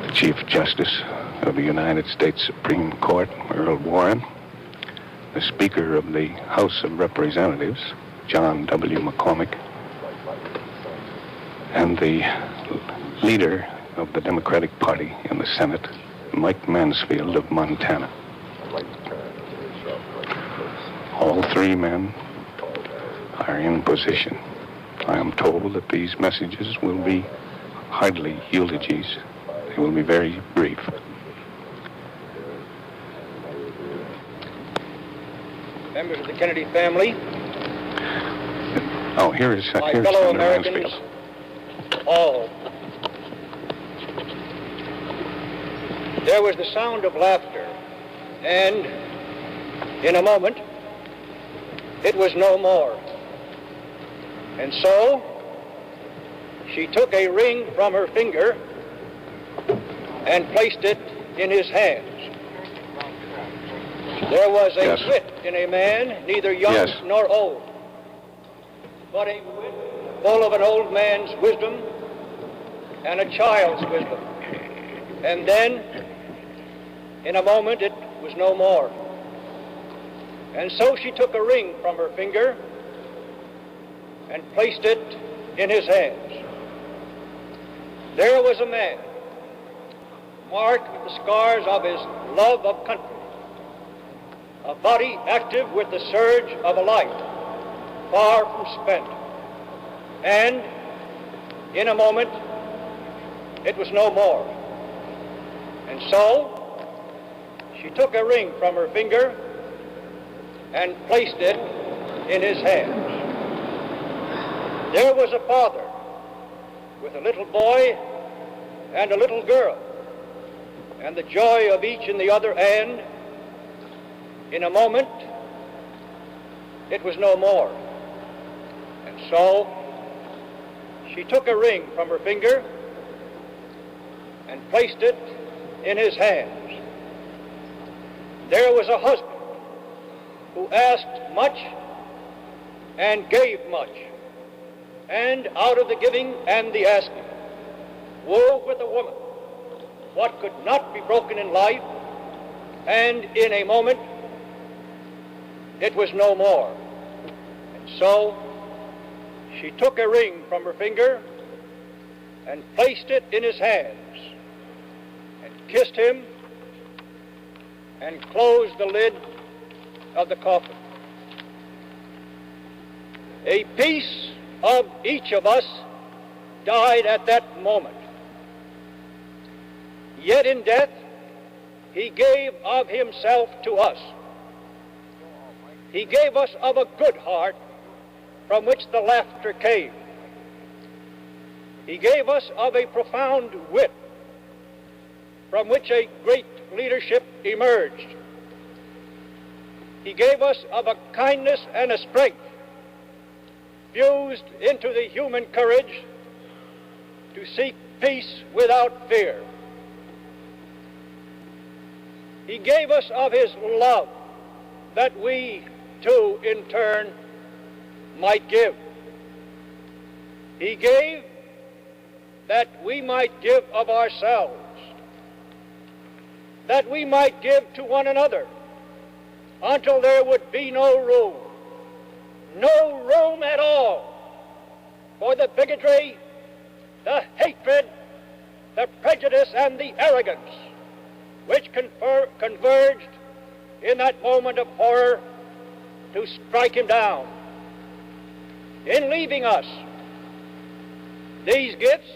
the Chief Justice of the United States Supreme Court, Earl Warren, the Speaker of the House of Representatives, John W. McCormick, and the leader of the Democratic Party in the Senate, Mike Mansfield of Montana. All 3 men are in position. I am told that these messages will be hardly eulogies. They will be very brief. Members of the Kennedy family. Oh, here's fellow Senator Americans, Mansfield. all. There was the sound of laughter, and in a moment, it was no more. And so, she took a ring from her finger and placed it in his hands. There was a wit in a man, neither young nor old, but a wit full of an old man's wisdom and a child's wisdom. And then, in a moment, it was no more. And so she took a ring from her finger and placed it in his hands. There was a man, marked with the scars of his love of country, a body active with the surge of a life, far from spent. And in a moment, it was no more. And so, she took a ring from her finger and placed it in his hands. There was a father with a little boy and a little girl, and the joy of each in the other, and in a moment, it was no more. And so, she took a ring from her finger and placed it in his hands. There was a husband who asked much and gave much, and out of the giving and the asking, wove with a woman what could not be broken in life, and in a moment, it was no more. And so, she took a ring from her finger and placed it in his hands, and kissed him, and closed the lid of the coffin. A piece of each of us died at that moment. Yet in death, he gave of himself to us. He gave us of a good heart from which the laughter came. He gave us of a profound wit from which a great leadership emerged. He gave us of a kindness and a strength fused into the human courage to seek peace without fear. He gave us of his love that we, too, in turn, might give. He gave that we might give of ourselves, that we might give to one another until there would be no room at all for the bigotry, the hatred, the prejudice, and the arrogance which converged in that moment of horror to strike him down. In leaving us these gifts,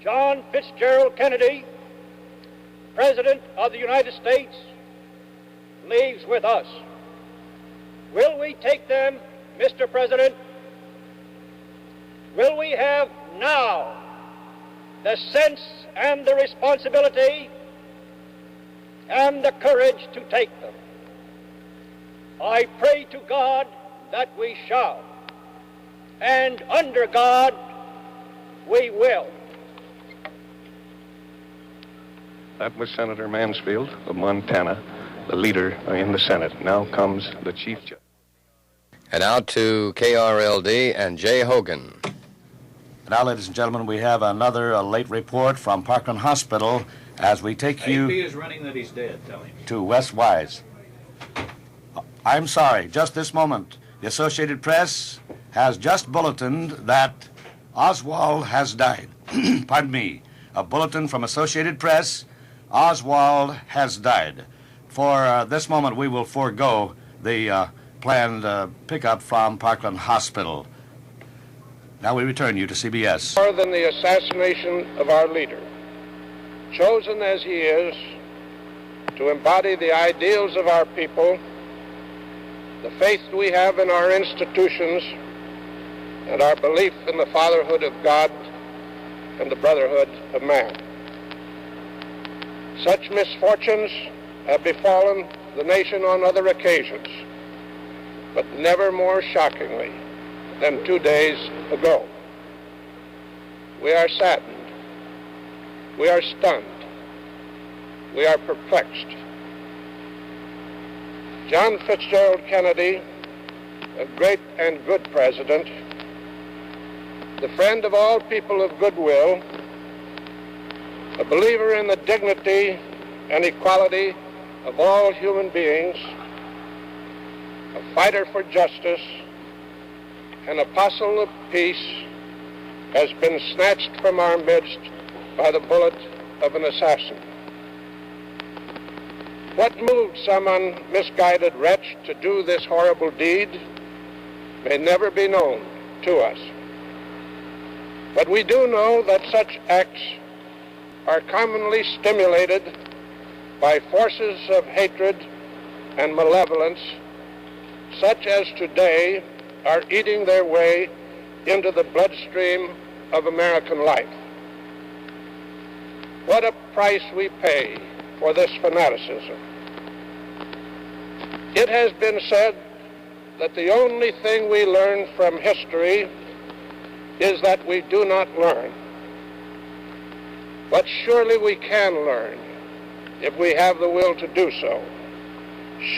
John Fitzgerald Kennedy, President of the United States, leaves with us. Will we take them, Mr. President? Will we have now the sense and the responsibility and the courage to take them? I pray to God that we shall, and under God we will. That was Senator Mansfield of Montana, the leader in the Senate. Now comes the Chief Justice. And out to KRLD and Jay Hogan. Now, ladies and gentlemen, we have another late report from Parkland Hospital as we take you... AP is running that he's dead, tell him. ...to West Wise. I'm sorry, just this moment, the Associated Press has just bulletined that Oswald has died. Pardon me. A bulletin from Associated Press, Oswald has died. For this moment, we will forego the planned pickup from Parkland Hospital. Now we return you to CBS. More than the assassination of our leader, chosen as he is to embody the ideals of our people, the faith we have in our institutions, and our belief in the fatherhood of God and the brotherhood of man. Such misfortunes have befallen the nation on other occasions, but never more shockingly than 2 days ago. We are saddened. We are stunned. We are perplexed. John Fitzgerald Kennedy, a great and good president, the friend of all people of goodwill, a believer in the dignity and equality of all human beings, a fighter for justice, an apostle of peace, has been snatched from our midst by the bullet of an assassin. What moved some misguided wretch to do this horrible deed may never be known to us. But we do know that such acts are commonly stimulated by forces of hatred and malevolence, such as today are eating their way into the bloodstream of American life. What a price we pay for this fanaticism. It has been said that the only thing we learn from history is that we do not learn. But surely we can learn if we have the will to do so.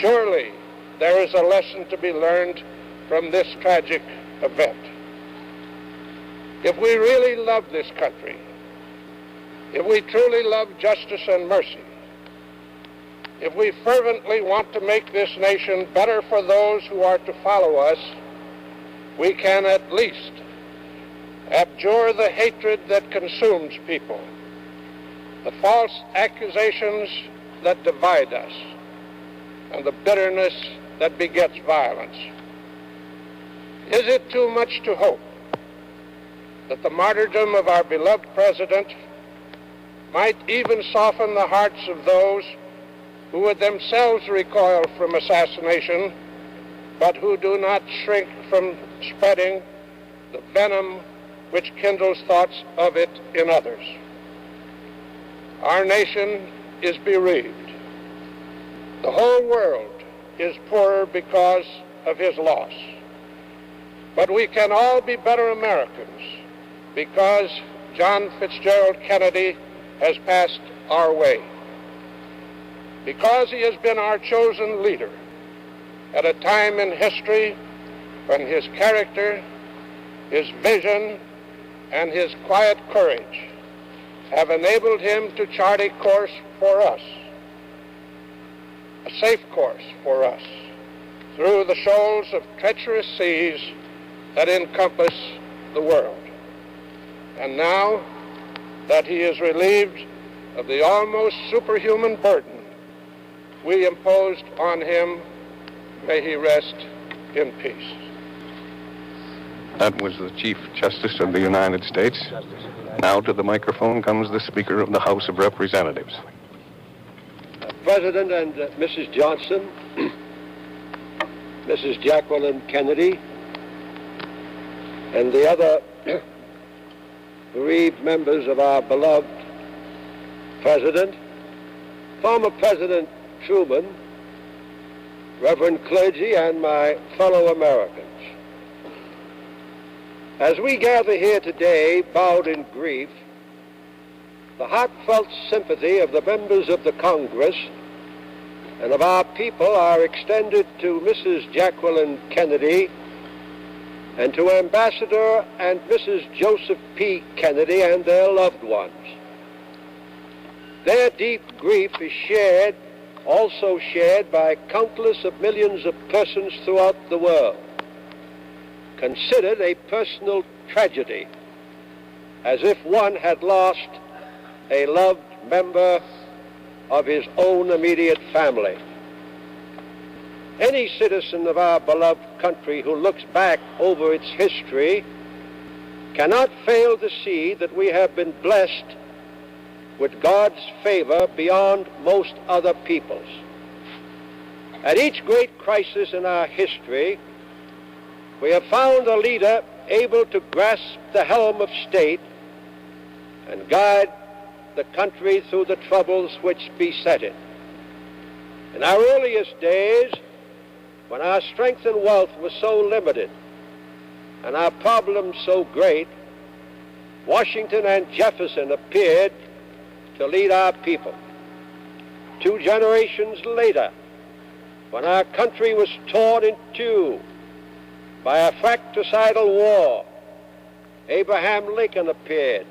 Surely there is a lesson to be learned from this tragic event. If we really love this country, if we truly love justice and mercy, if we fervently want to make this nation better for those who are to follow us, we can at least abjure the hatred that consumes people, the false accusations that divide us, and the bitterness that begets violence. Is it too much to hope that the martyrdom of our beloved president might even soften the hearts of those who would themselves recoil from assassination, but who do not shrink from spreading the venom which kindles thoughts of it in others? Our nation is bereaved. The whole world is poorer because of his loss. But we can all be better Americans because John Fitzgerald Kennedy has passed our way. Because he has been our chosen leader at a time in history when his character, his vision, and his quiet courage have enabled him to chart a course for us, a safe course for us, through the shoals of treacherous seas that encompass the world. And now that he is relieved of the almost superhuman burden we imposed on him, may he rest in peace. That was the Chief Justice of the United States. Now to the microphone comes the Speaker of the House of Representatives. President and Mrs. Johnson, Mrs. Jacqueline Kennedy, and the other bereaved members of our beloved President, former President Truman, Reverend clergy, and my fellow Americans. As we gather here today, bowed in grief, the heartfelt sympathy of the members of the Congress and of our people are extended to Mrs. Jacqueline Kennedy and to Ambassador and Mrs. Joseph P. Kennedy and their loved ones. Their deep grief is also shared by countless of millions of persons throughout the world, considered a personal tragedy, as if one had lost a loved member of his own immediate family. Any citizen of our beloved country who looks back over its history cannot fail to see that we have been blessed with God's favor beyond most other peoples. At each great crisis in our history, we have found a leader able to grasp the helm of state and guide the country through the troubles which beset it. In our earliest days, when our strength and wealth were so limited and our problems so great, Washington and Jefferson appeared to lead our people. 2 generations later, when our country was torn in two by a fratricidal war, Abraham Lincoln appeared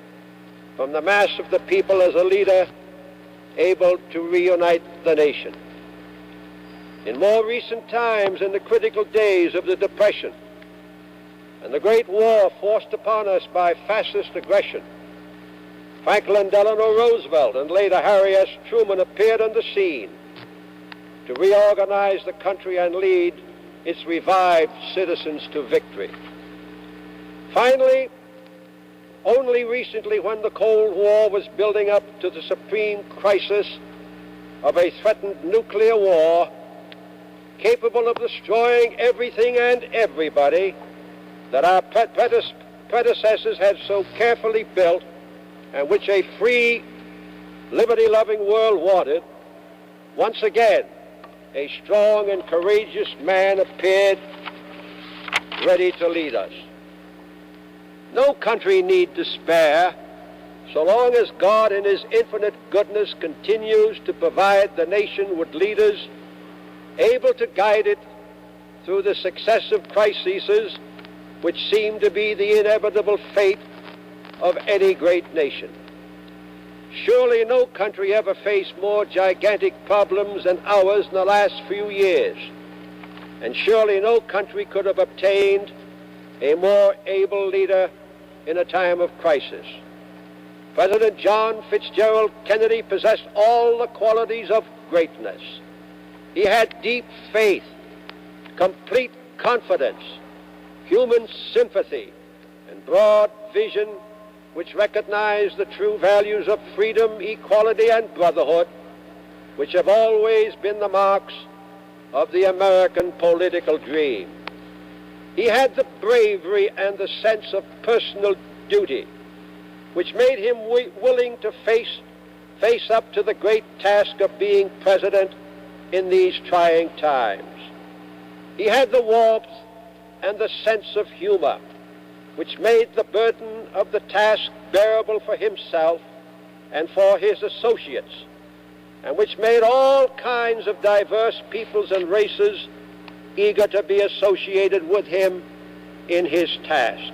from the mass of the people as a leader able to reunite the nation. In more recent times, in the critical days of the Depression, and the Great War forced upon us by fascist aggression, Franklin Delano Roosevelt and later Harry S. Truman appeared on the scene to reorganize the country and lead its revived citizens to victory. Finally, only recently, when the Cold War was building up to the supreme crisis of a threatened nuclear war capable of destroying everything and everybody that our predecessors had so carefully built and which a free, liberty-loving world wanted, once again, a strong and courageous man appeared ready to lead us. No country need despair so long as God in his infinite goodness continues to provide the nation with leaders able to guide it through the successive crises which seem to be the inevitable fate of any great nation. Surely no country ever faced more gigantic problems than ours in the last few years, and surely no country could have obtained a more able leader in a time of crisis. President John Fitzgerald Kennedy possessed all the qualities of greatness. He had deep faith, complete confidence, human sympathy, and broad vision which recognized the true values of freedom, equality, and brotherhood, which have always been the marks of the American political dream. He had the bravery and the sense of personal duty, which made him willing to face up to the great task of being president in these trying times. He had the warmth and the sense of humor, which made the burden of the task bearable for himself and for his associates, and which made all kinds of diverse peoples and races eager to be associated with him in his task.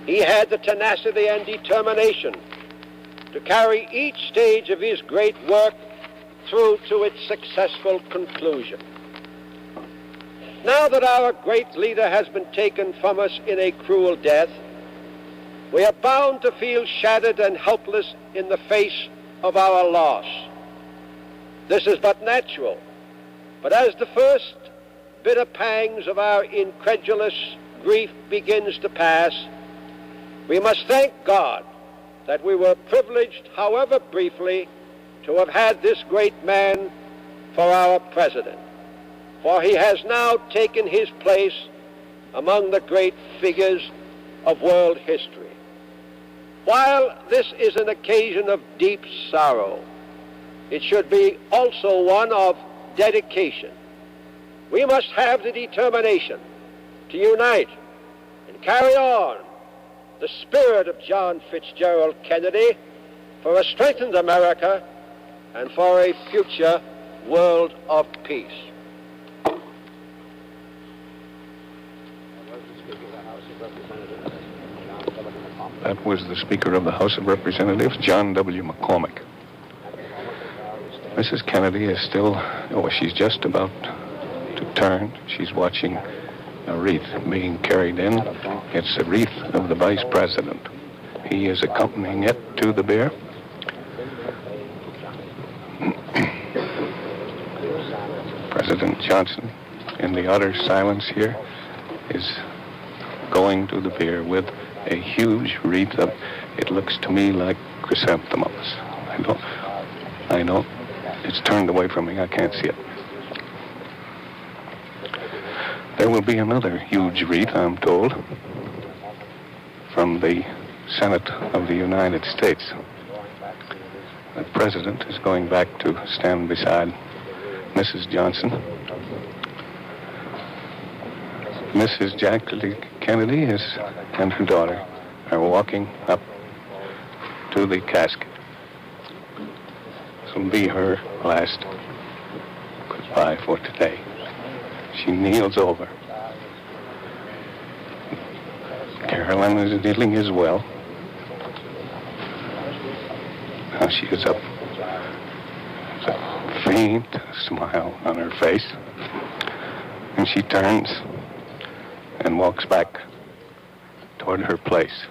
He had the tenacity and determination to carry each stage of his great work through to its successful conclusion. Now that our great leader has been taken from us in a cruel death, we are bound to feel shattered and helpless in the face of our loss. This is but natural, but as the first bitter pangs of our incredulous grief begins to pass, we must thank God that we were privileged, however briefly, to have had this great man for our president, for he has now taken his place among the great figures of world history. While this is an occasion of deep sorrow, it should be also one of dedication. We must have the determination to unite and carry on the spirit of John Fitzgerald Kennedy for a strengthened America and for a future world of peace. That was the Speaker of the House of Representatives, John W. McCormick. Mrs. Kennedy is still, she's just about to turn. She's watching a wreath being carried in. It's a wreath of the Vice President. He is accompanying it to the bier. President Johnson, in the utter silence here, is going to the bier with a huge wreath of, it looks to me like chrysanthemums. I don't, it's turned away from me, I can't see it. There will be another huge wreath, I'm told, from the Senate of the United States. The President is going back to stand beside Mrs. Johnson. Mrs. Jacqueline Kennedy and her daughter are walking up to the casket. This will be her last goodbye for today. She kneels over. Carolyn is kneeling as well. Now she is up. There's a faint smile on her face. And she turns and walks back toward her place.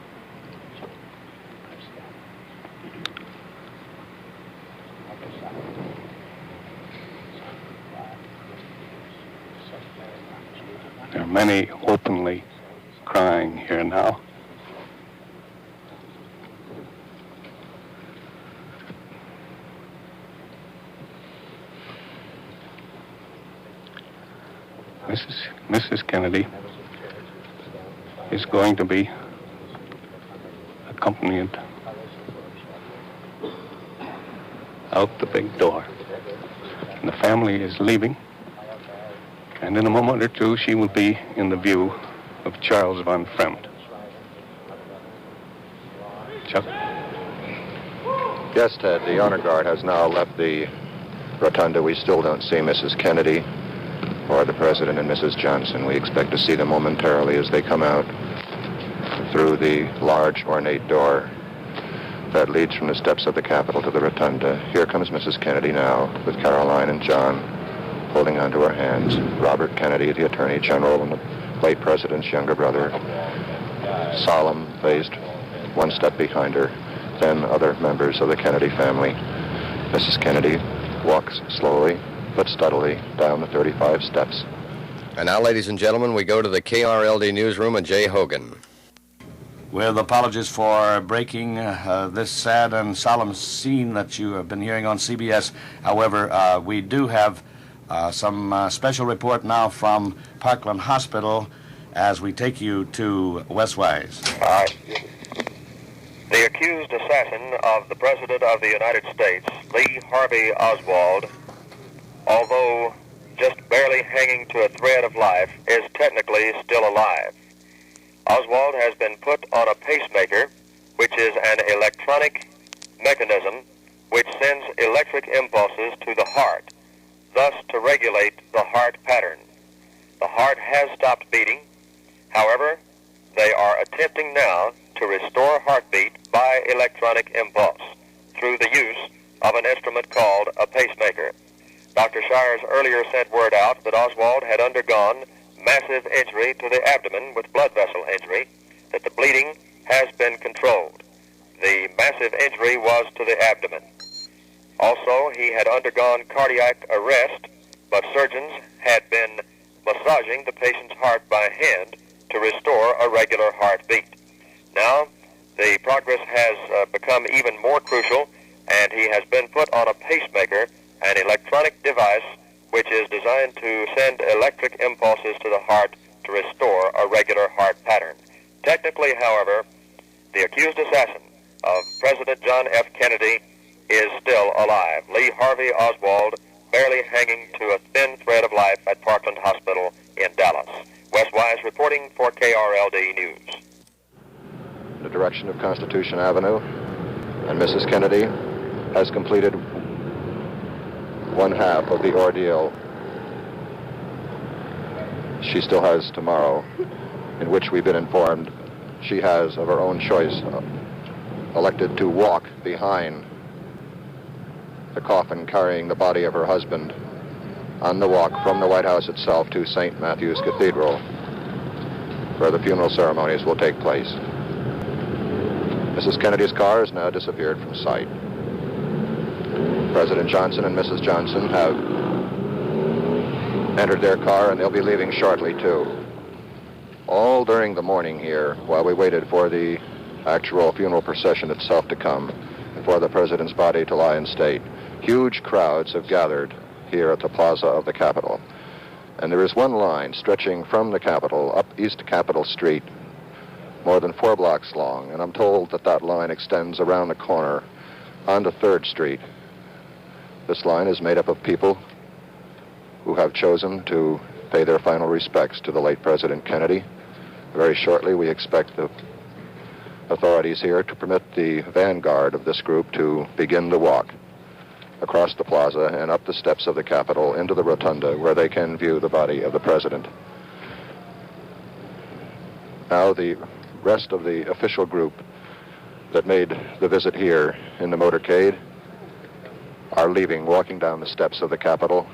There are many openly crying here now. Mrs. Kennedy is going to be accompanied out the big door. And the family is leaving. And in a moment or two, she will be in the view of Charles von Fremd. Chuck? Yes, Ted, the honor guard has now left the rotunda. We still don't see Mrs. Kennedy or the President and Mrs. Johnson. We expect to see them momentarily as they come out through the large, ornate door that leads from the steps of the Capitol to the rotunda. Here comes Mrs. Kennedy now with Caroline and John holding onto her hands. Robert Kennedy, the Attorney General, and the late President's younger brother, solemn-faced, one step behind her. Then other members of the Kennedy family. Mrs. Kennedy walks slowly but steadily down the 35 steps. And now, ladies and gentlemen, we go to the KRLD newsroom and Jay Hogan. With apologies for breaking this sad and solemn scene that you have been hearing on CBS. However, we do have some special report now from Parkland Hospital as we take you to Wes Wise. All right. The accused assassin of the President of the United States, Lee Harvey Oswald, although just barely hanging to a thread of life, is technically still alive. Oswald has been put on a pacemaker, which is an electronic mechanism which sends electric impulses to the heart, thus to regulate the heart pattern. The heart has stopped beating. However, they are attempting now to restore heartbeat by electronic impulse through the use of an instrument called a pacemaker. Dr. Shires earlier sent word out that Oswald had undergone massive injury to the abdomen with blood vessel injury, that the bleeding has been controlled. The massive injury was to the abdomen. Also, he had undergone cardiac arrest, but surgeons had been massaging the patient's heart by hand to restore a regular heartbeat. Now, the progress has become even more crucial, and he has been put on a pacemaker, an electronic device which is designed to send electric impulses to the heart to restore a regular heart pattern. Technically, however, the accused assassin of President John F. Kennedy is still alive. Lee Harvey Oswald barely hanging to a thin thread of life at Parkland Hospital in Dallas. Wes Wise reporting for KRLD News. In the direction of Constitution Avenue, and Mrs. Kennedy has completed one half of the ordeal she still has tomorrow, in which we've been informed she has, of her own choice, elected to walk behind the coffin carrying the body of her husband on the walk from the White House itself to St. Matthew's Cathedral, where the funeral ceremonies will take place. Mrs. Kennedy's car has now disappeared from sight. President Johnson and Mrs. Johnson have entered their car, and they'll be leaving shortly, too. All during the morning here, while we waited for the actual funeral procession itself to come and for the President's body to lie in state, huge crowds have gathered here at the plaza of the Capitol. And there is one line stretching from the Capitol up East Capitol Street, more than 4 blocks long, and I'm told that that line extends around the corner onto 3rd Street. This line is made up of people who have chosen to pay their final respects to the late President Kennedy. Very shortly, we expect the authorities here to permit the vanguard of this group to begin the walk across the plaza and up the steps of the Capitol into the rotunda, where they can view the body of the President. Now, the rest of the official group that made the visit here in the motorcade are leaving, walking down the steps of the Capitol,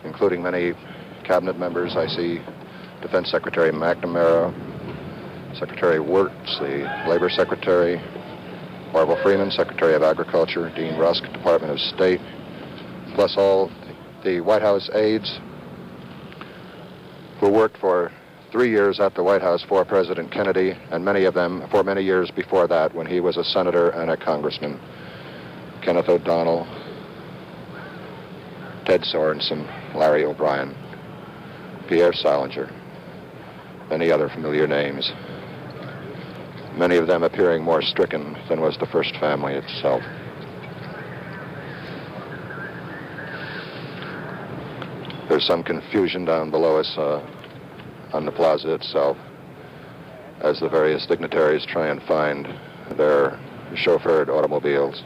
including many cabinet members. I see Defense Secretary McNamara, Secretary Wirtz, the Labor Secretary, Orville Freeman, Secretary of Agriculture, Dean Rusk, Department of State, plus all the White House aides who worked for 3 years at the White House for President Kennedy, and many of them for many years before that when he was a senator and a congressman. Kenneth O'Donnell, Ted Sorensen, Larry O'Brien, Pierre Salinger, many other familiar names, many of them appearing more stricken than was the first family itself. There's some confusion down below us on the plaza itself as the various dignitaries try and find their chauffeured automobiles.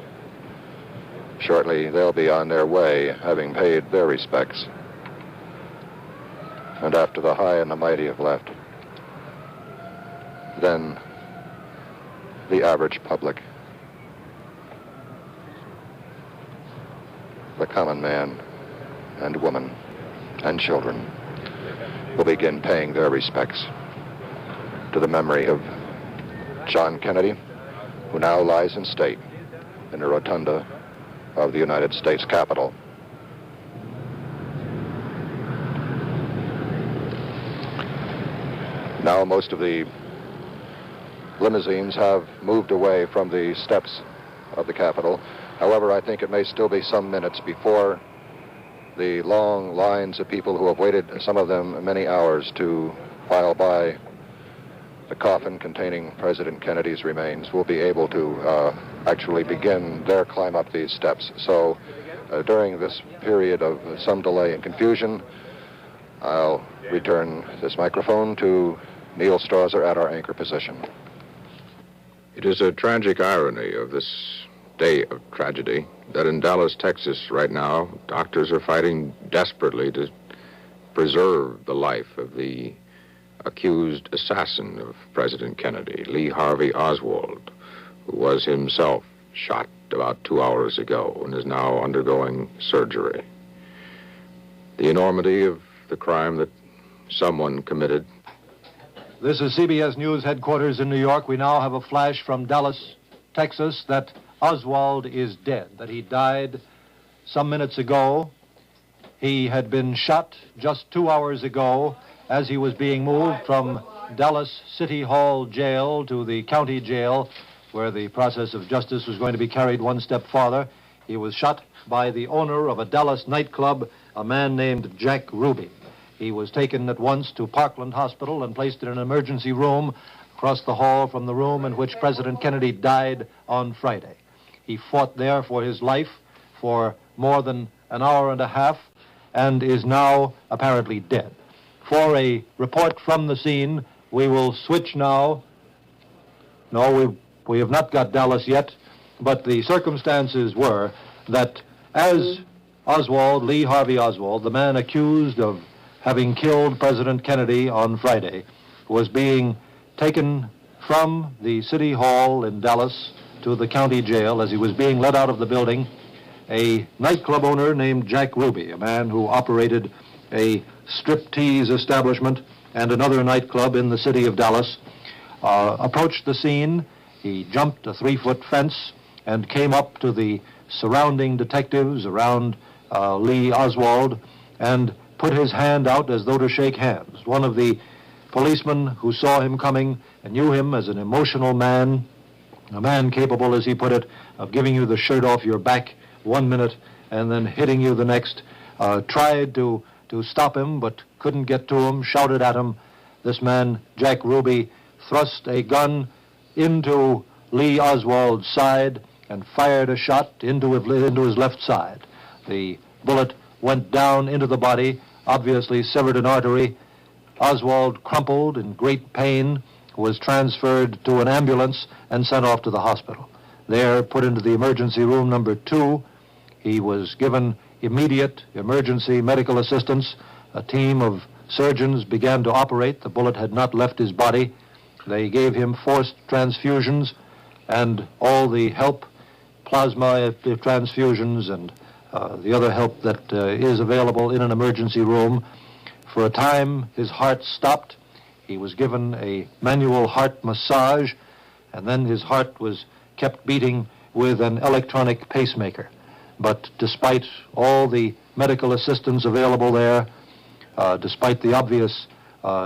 Shortly, they'll be on their way, having paid their respects. And after the high and the mighty have left, then the average public, the common man and woman and children, will begin paying their respects to the memory of John Kennedy, who now lies in state in the rotunda of the United States Capitol. Now most of the limousines have moved away from the steps of the Capitol. However, I think it may still be some minutes before the long lines of people who have waited, some of them many hours, to file by the coffin containing President Kennedy's remains will be able to actually begin their climb up these steps. So during this period of some delay and confusion, I'll return this microphone to Neil Strauser at our anchor position. It is a tragic irony of this day of tragedy that in Dallas, Texas, right now, doctors are fighting desperately to preserve the life of the accused assassin of President Kennedy, Lee Harvey Oswald, who was himself shot about 2 hours ago and is now undergoing surgery. The enormity of the crime that someone committed. This is CBS News headquarters in New York. We now have a flash from Dallas, Texas, that Oswald is dead, that he died some minutes ago. He had been shot just 2 hours ago as he was being moved from Dallas City Hall Jail to the county jail, where the process of justice was going to be carried one step farther. He was shot by the owner of a Dallas nightclub, a man named Jack Ruby. He was taken at once to Parkland Hospital and placed in an emergency room across the hall from the room in which President Kennedy died on Friday. He fought there for his life for more than an hour and a half and is now apparently dead. For a report from the scene, we will switch now. No, we have not got Dallas yet, but the circumstances were that as Oswald, Lee Harvey Oswald, the man accused of having killed President Kennedy on Friday, was being taken from the City Hall in Dallas to the county jail, as he was being let out of the building, a nightclub owner named Jack Ruby, a man who operated a striptease establishment and another nightclub in the city of Dallas, approached the scene. He jumped a 3-foot fence and came up to the surrounding detectives around Lee Oswald and put his hand out as though to shake hands. One of the policemen who saw him coming and knew him as an emotional man, a man capable, as he put it, of giving you the shirt off your back 1 minute and then hitting you the next, tried to stop him but couldn't get to him, shouted at him. This man, Jack Ruby, thrust a gun into Lee Oswald's side and fired a shot into his left side. The bullet went down into the body, obviously severed an artery. Oswald crumpled in great pain, was transferred to an ambulance and sent off to the hospital. There, put into the emergency room number 2, he was given immediate emergency medical assistance. A team of surgeons began to operate. The bullet had not left his body. They gave him forced transfusions and all the help, plasma transfusions and the other help that is available in an emergency room. For a time, his heart stopped. He was given a manual heart massage, and then his heart was kept beating with an electronic pacemaker. But despite all the medical assistance available there, despite the obvious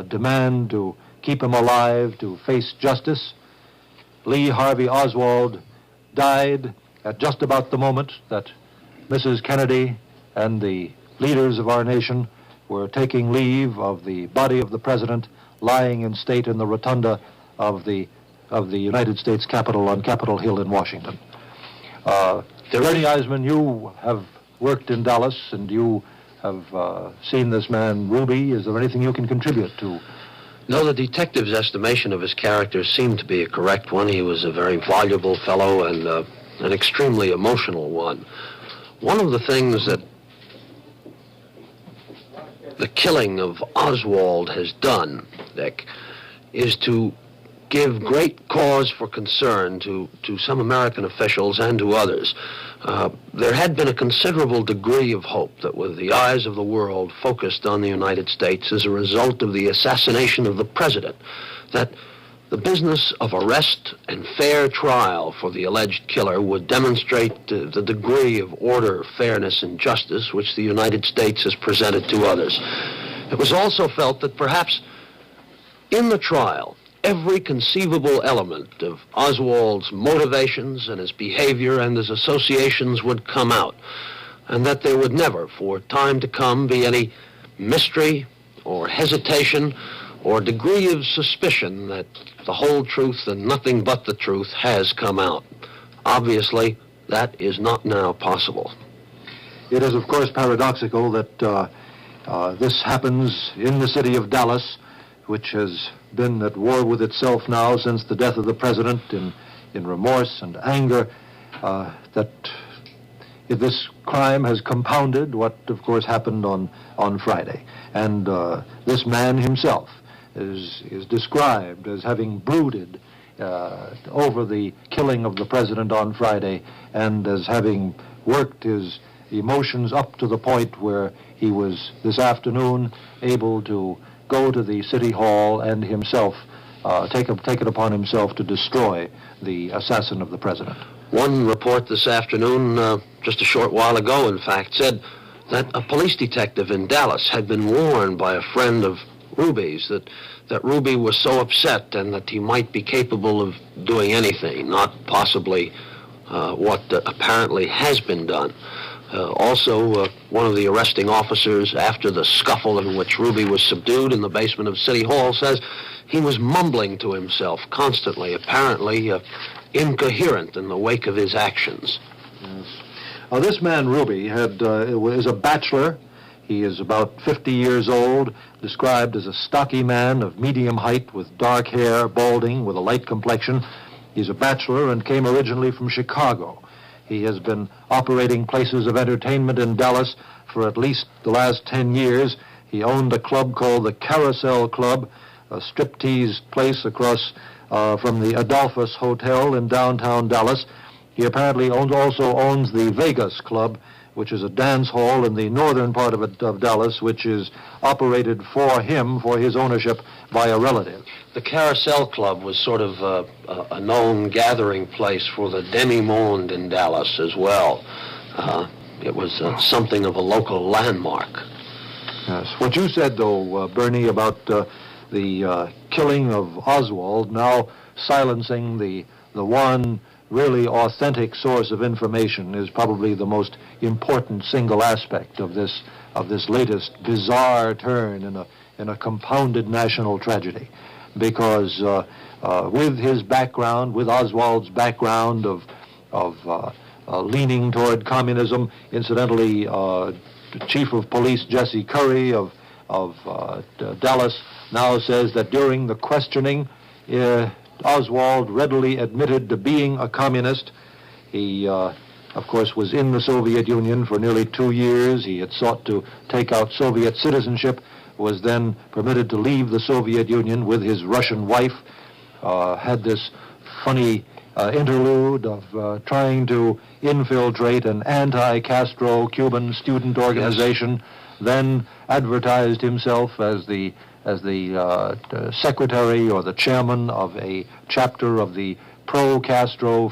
demand to keep him alive, to face justice, Lee Harvey Oswald died at just about the moment that Mrs. Kennedy and the leaders of our nation were taking leave of the body of the president lying in state in the rotunda of the United States Capitol on Capitol Hill in Washington. Bernie Eisman, you have worked in Dallas and you have seen this man, Ruby. Is there anything you can contribute to? No, the detective's estimation of his character seemed to be a correct one. He was a very voluble fellow and an extremely emotional one. One of the things that the killing of Oswald has done, Dick, is to give great cause for concern to some American officials and to others. There had been a considerable degree of hope that with the eyes of the world focused on the United States as a result of the assassination of the president, that the business of arrest and fair trial for the alleged killer would demonstrate the degree of order, fairness, and justice which the United States has presented to others. It was also felt that perhaps in the trial, every conceivable element of Oswald's motivations and his behavior and his associations would come out, and that there would never, for time to come, be any mystery or hesitation or degree of suspicion that the whole truth and nothing but the truth has come out. Obviously, that is not now possible. It is, of course, paradoxical that this happens in the city of Dallas, which has been at war with itself now since the death of the president in remorse and anger, that if this crime has compounded what, of course, happened on Friday. And this man himself is described as having brooded over the killing of the president on Friday and as having worked his emotions up to the point where he was this afternoon able to go to the city hall and himself take it upon himself to destroy the assassin of the president. One report this afternoon, just a short while ago, in fact, said that a police detective in Dallas had been warned by a friend of Ruby's that Ruby was so upset and that he might be capable of doing anything, not possibly what apparently has been done. Also, one of the arresting officers, after the scuffle in which Ruby was subdued in the basement of City Hall, says he was mumbling to himself constantly, apparently incoherent in the wake of his actions. Yes. This man, Ruby, is a bachelor. He is about 50 years old, described as a stocky man of medium height with dark hair, balding, with a light complexion. He's a bachelor and came originally from Chicago. He has been operating places of entertainment in Dallas for at least the last 10 years. He owned a club called the Carousel Club, a striptease place across from the Adolphus Hotel in downtown Dallas. He apparently also owns the Vegas Club, which is a dance hall in the northern part of Dallas, which is operated for him, for his ownership, by a relative. The Carousel Club was sort of a known gathering place for the demi-monde in Dallas as well. It was something of a local landmark. Yes. What you said, though, Bernie, about the killing of Oswald, now silencing the one really authentic source of information, is probably the most important single aspect of this latest bizarre turn in a compounded national tragedy. Because with his background, with Oswald's background of leaning toward communism, incidentally, Chief of Police Jesse Curry of Dallas now says that during the questioning, Oswald readily admitted to being a communist. He, of course, was in the Soviet Union for nearly 2 years. He had sought to take out Soviet citizenship, was then permitted to leave the Soviet Union with his Russian wife, had this funny interlude of trying to infiltrate an anti-Castro Cuban student organization, then advertised himself as the the secretary or the chairman of a chapter of the pro-Castro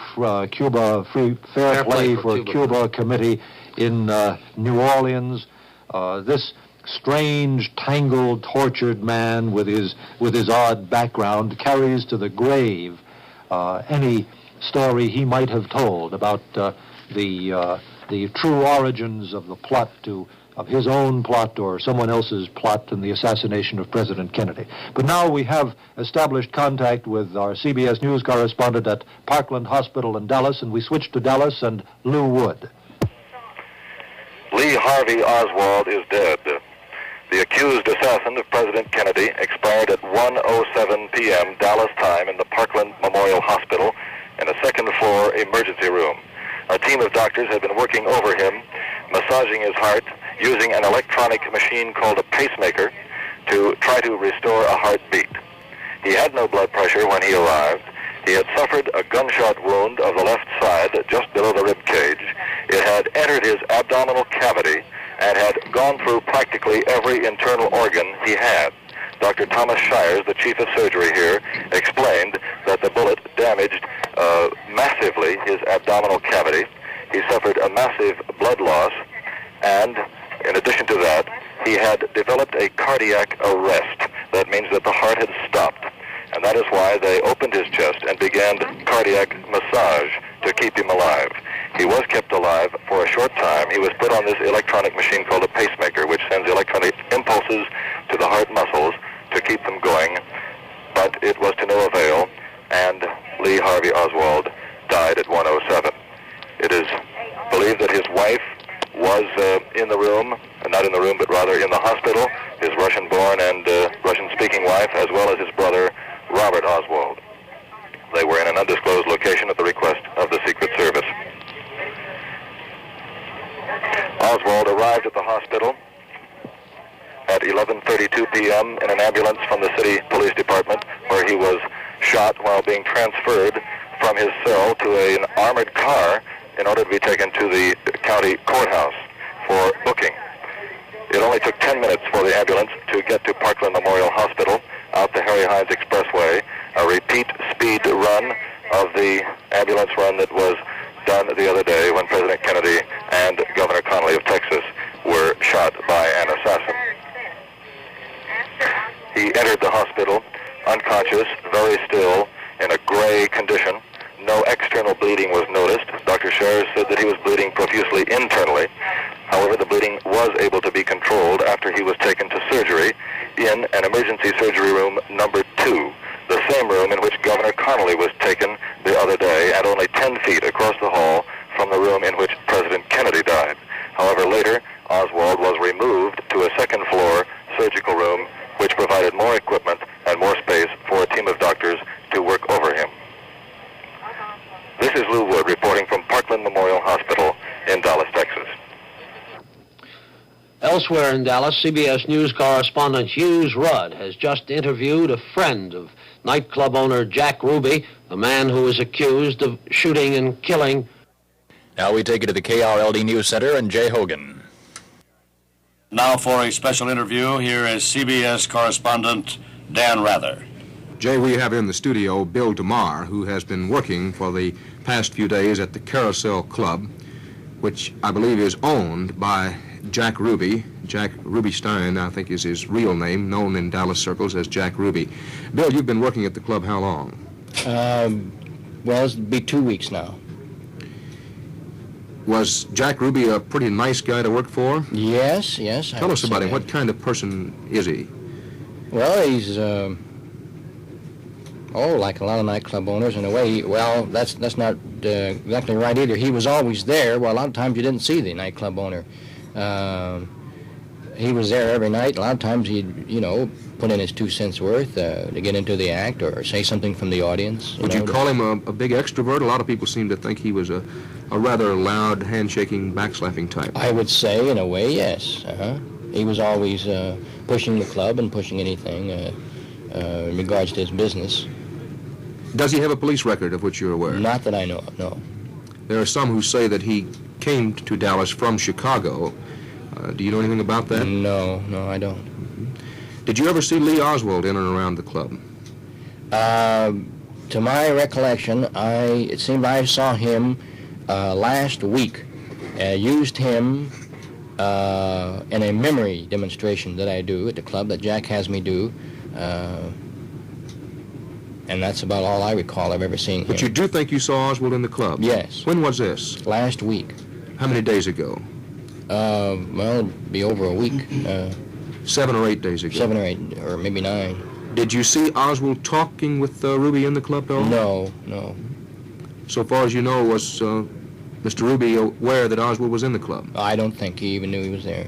Cuba Fair Play for Cuba Committee in New Orleans. This strange, tangled, tortured man with his odd background carries to the grave any story he might have told about the true origins of the plot of his own plot or someone else's plot in the assassination of President Kennedy. But now we have established contact with our CBS News correspondent at Parkland Hospital in Dallas, and we switch to Dallas and Lou Wood. Lee Harvey Oswald is dead. The accused assassin of President Kennedy expired at 1:07 p.m. Dallas time in the Parkland Memorial Hospital in a second-floor emergency room. A team of doctors had been working over him, massaging his heart using an electronic machine called a pacemaker to try to restore a heartbeat. He had no blood pressure when he arrived. He had suffered a gunshot wound of the left side just below the rib cage. It had entered his abdominal cavity and had gone through practically every internal organ he had. Dr. Thomas Shires, the chief of surgery here, explained that the bullet damaged massively his abdominal cavity. He suffered a massive blood loss, and in addition to that, he had developed a cardiac arrest. That means that the heart had stopped, and that is why they opened his chest and began cardiac massage to keep him alive. He was kept alive for a short time. He was put on this electronic machine called a pacemaker, which sends electronic impulses to the heart muscles to keep them going, but it was to no avail, and Lee Harvey Oswald died at 1:07. It is believed that his wife was in the room, not in the room, but rather in the hospital, his Russian-born and Russian-speaking wife, as well as his brother, Robert Oswald. They were in an undisclosed location at the request of the Secret Service. Oswald arrived at the hospital at 11:32 p.m. in an ambulance from the city police department, where he was shot while being transferred from his cell to an armored car in order to be taken to the county courthouse for booking. It only took 10 minutes for the ambulance to get to Parkland Memorial Hospital out the Harry Hines Expressway, a repeat speed run of the ambulance run that was done the other day when President Kennedy and Governor Connally of Texas were shot by an assassin. He entered the hospital unconscious, very still, in a gray condition. No external bleeding was noticed. Dr. Shires said that he was bleeding profusely internally. However, the bleeding was able to be controlled after he was taken to surgery in an emergency surgery room number 2, the same room in which Governor Connally was taken the other day, and only 10 feet across the hall from the room in which President Kennedy died. However, later, Oswald was removed to a second-floor surgical room, which provided more equipment and more space for a team of doctors to work over him. This is Lou Wood reporting from Parkland Memorial Hospital in Dallas, Texas. Elsewhere in Dallas, CBS News correspondent Hughes Rudd has just interviewed a friend of nightclub owner Jack Ruby, the man who is accused of shooting and killing. Now we take you to the KRLD News Center and Jay Hogan. Now for a special interview, here is CBS correspondent Dan Rather. Jay, we have in the studio Bill DeMar, who has been working for the past few days at the Carousel Club, which I believe is owned by Jack Ruby. Jack Ruby-Stein, I think, is his real name, known in Dallas circles as Jack Ruby. Bill, you've been working at the club how long? Well, it'll be 2 weeks now. Was Jack Ruby a pretty nice guy to work for? Yes. Tell us about him. What kind of person is he? Well, he's, like a lot of nightclub owners in a way. Well, that's not exactly right either. He was always there. Well, a lot of times you didn't see the nightclub owner. He was there every night. A lot of times he'd, put in his 2 cents worth to get into the act or say something from the audience. Would you call him a big extrovert? A lot of people seem to think he was a rather loud, handshaking, backslapping type. I would say, in a way, yes. He was always pushing the club and pushing anything in regards to his business. Does he have a police record of which you're aware? Not that I know of, no. There are some who say that he came to Dallas from Chicago. Do you know anything about that? No, I don't. Did you ever see Lee Oswald in and around the club? To my recollection, it seemed I saw him last week. Used him in a memory demonstration that I do at the club, that Jack has me do. And that's about all I recall I've ever seen him. But you do think you saw Oswald in the club? Yes. When was this? Last week. How many days ago? Well, it'd be over a week. 7 or 8 days ago? 7 or 8, or maybe 9. Did you see Oswald talking with Ruby in the club, though? No. So far as you know, was Mr. Ruby aware that Oswald was in the club? I don't think he even knew he was there.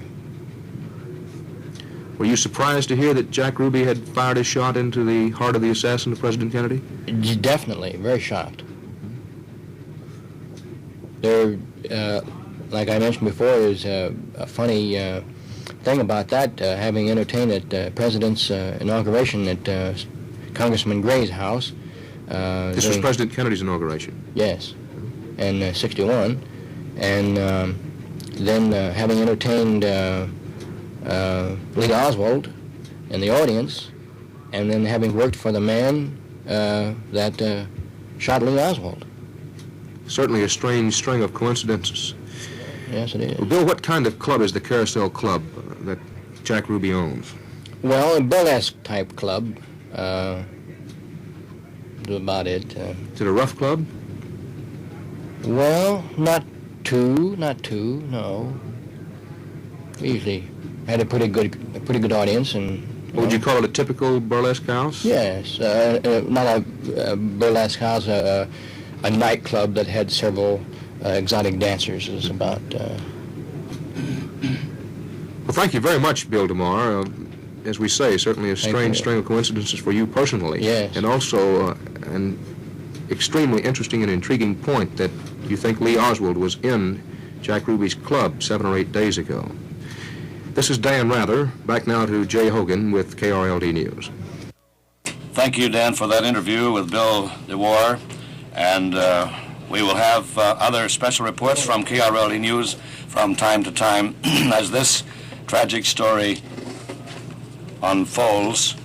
Were you surprised to hear that Jack Ruby had fired a shot into the heart of the assassin of President Kennedy? Definitely, very shocked. There, like I mentioned before, is a funny thing about that, having entertained at the President's inauguration at Congressman Gray's house. This was President Kennedy's inauguration? Yes, in '61. And then having entertained Lee Oswald in the audience, and then having worked for the man that shot Lee Oswald. Certainly a strange string of coincidences. Yes, it is. Well, Bill, what kind of club is the Carousel Club that Jack Ruby owns? Well, a burlesque-type club. That's about it. Is it a rough club? Well, not too, no. We usually had a pretty good audience, and Would you call it a typical burlesque house? Yes, not a burlesque house, a nightclub that had several exotic dancers is about. Well, thank you very much, Bill DeMar. As we say, certainly a strange string of coincidences for you personally. Yes. And also an extremely interesting and intriguing point that you think Lee Oswald was in Jack Ruby's club 7 or 8 days ago. This is Dan Rather. Back now to Jay Hogan with KRLD News. Thank you, Dan, for that interview with Bill DeWar. And we will have other special reports from KRLD News from time to time as this tragic story unfolds.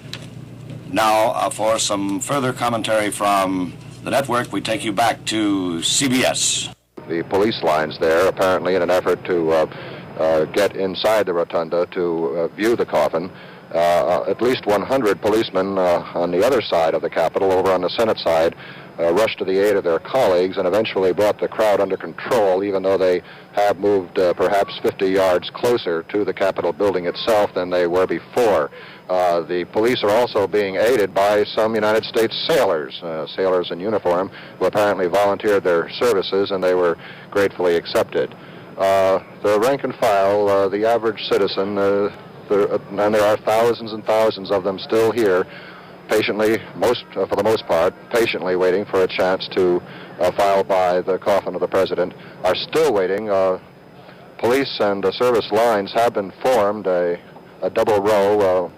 Now, for some further commentary from the network, we take you back to CBS. The police lines there, apparently in an effort to get inside the rotunda to view the coffin. At least 100 policemen on the other side of the Capitol, over on the Senate side, rushed to the aid of their colleagues and eventually brought the crowd under control, even though they have moved perhaps 50 yards closer to the Capitol building itself than they were before. The police are also being aided by some United States sailors, sailors in uniform, who apparently volunteered their services, and they were gratefully accepted. The rank and file, the average citizen, and there are thousands and thousands of them still here, patiently, for the most part, patiently waiting for a chance to file by the coffin of the president, are still waiting. Police and service lines have been formed, a double row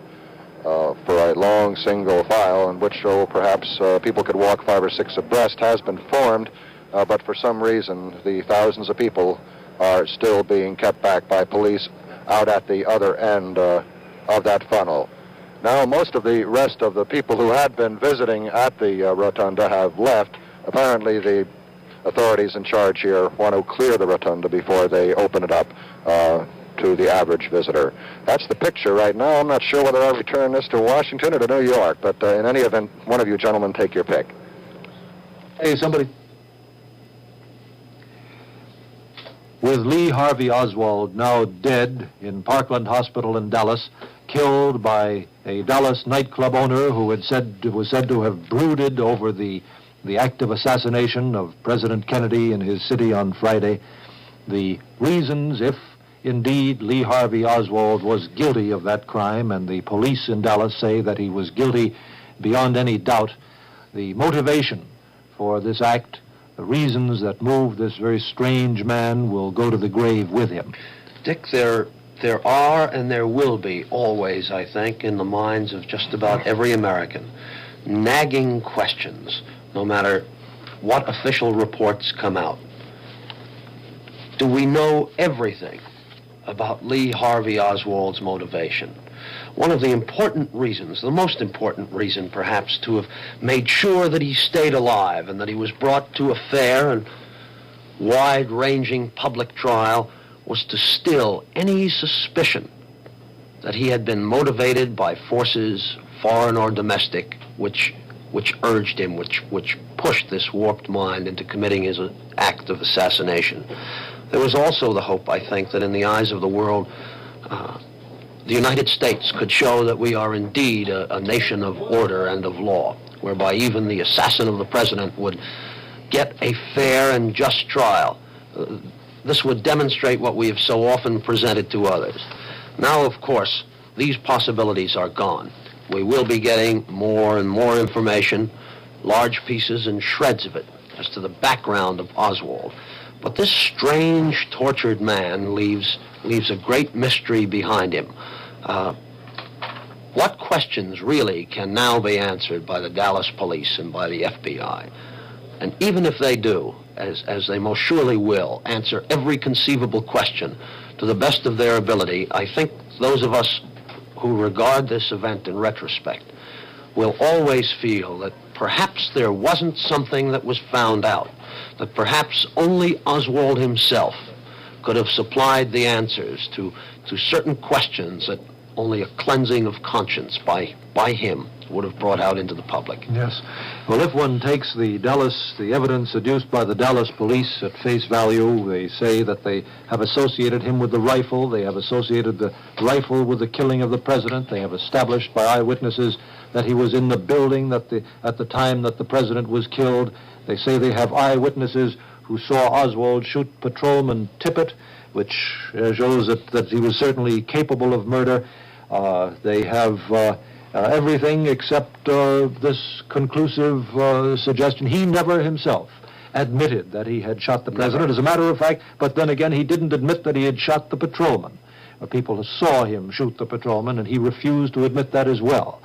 for a long single file in which perhaps people could walk 5 or 6 abreast has been formed, but for some reason the thousands of people are still being kept back by police out at the other end of that funnel. Now, most of the rest of the people who had been visiting at the rotunda have left. Apparently, the authorities in charge here want to clear the rotunda before they open it up to the average visitor. That's the picture right now. I'm not sure whether I'll return this to Washington or to New York, but in any event, one of you gentlemen take your pick. Hey, somebody. With Lee Harvey Oswald now dead in Parkland Hospital in Dallas, killed by a Dallas nightclub owner who was said to have brooded over the active assassination of President Kennedy in his city on Friday, the reasons, if indeed Lee Harvey Oswald was guilty of that crime, and the police in Dallas say that he was guilty beyond any doubt, the motivation for this act, the reasons that moved this very strange man will go to the grave with him. Dick, there are and there will be always, I think, in the minds of just about every American, nagging questions, no matter what official reports come out. Do we know everything about Lee Harvey Oswald's motivation? one of the important reasons, the most important reason perhaps, to have made sure that he stayed alive and that he was brought to a fair and wide-ranging public trial was to still any suspicion that he had been motivated by forces, foreign or domestic, which urged him, which pushed this warped mind into committing his act of assassination. There was also the hope, I think, that in the eyes of the world, the United States could show that we are indeed a nation of order and of law, whereby even the assassin of the president would get a fair and just trial. This would demonstrate what we have so often presented to others. Now, of course, these possibilities are gone. We will be getting more and more information, large pieces and shreds of it, as to the background of Oswald. But this strange, tortured man leaves a great mystery behind him. What questions really can now be answered by the Dallas police and by the FBI? And even if they do, as they most surely will, answer every conceivable question to the best of their ability, I think those of us who regard this event in retrospect will always feel that perhaps there wasn't something that was found out, that perhaps only Oswald himself could have supplied the answers to certain questions that only a cleansing of conscience by him would have brought out into the public. Yes. Well, if one takes the evidence adduced by the Dallas police at face value, they say that they have associated him with the rifle. They have associated the rifle with the killing of the president. They have established by eyewitnesses that he was in the building at the time that the president was killed. They say they have eyewitnesses who saw Oswald shoot Patrolman Tippett, which shows that he was certainly capable of murder. They have everything except this conclusive suggestion. He never himself admitted that he had shot the president, as a matter of fact, but then again, he didn't admit that he had shot the patrolman. People saw him shoot the patrolman, and he refused to admit that as well.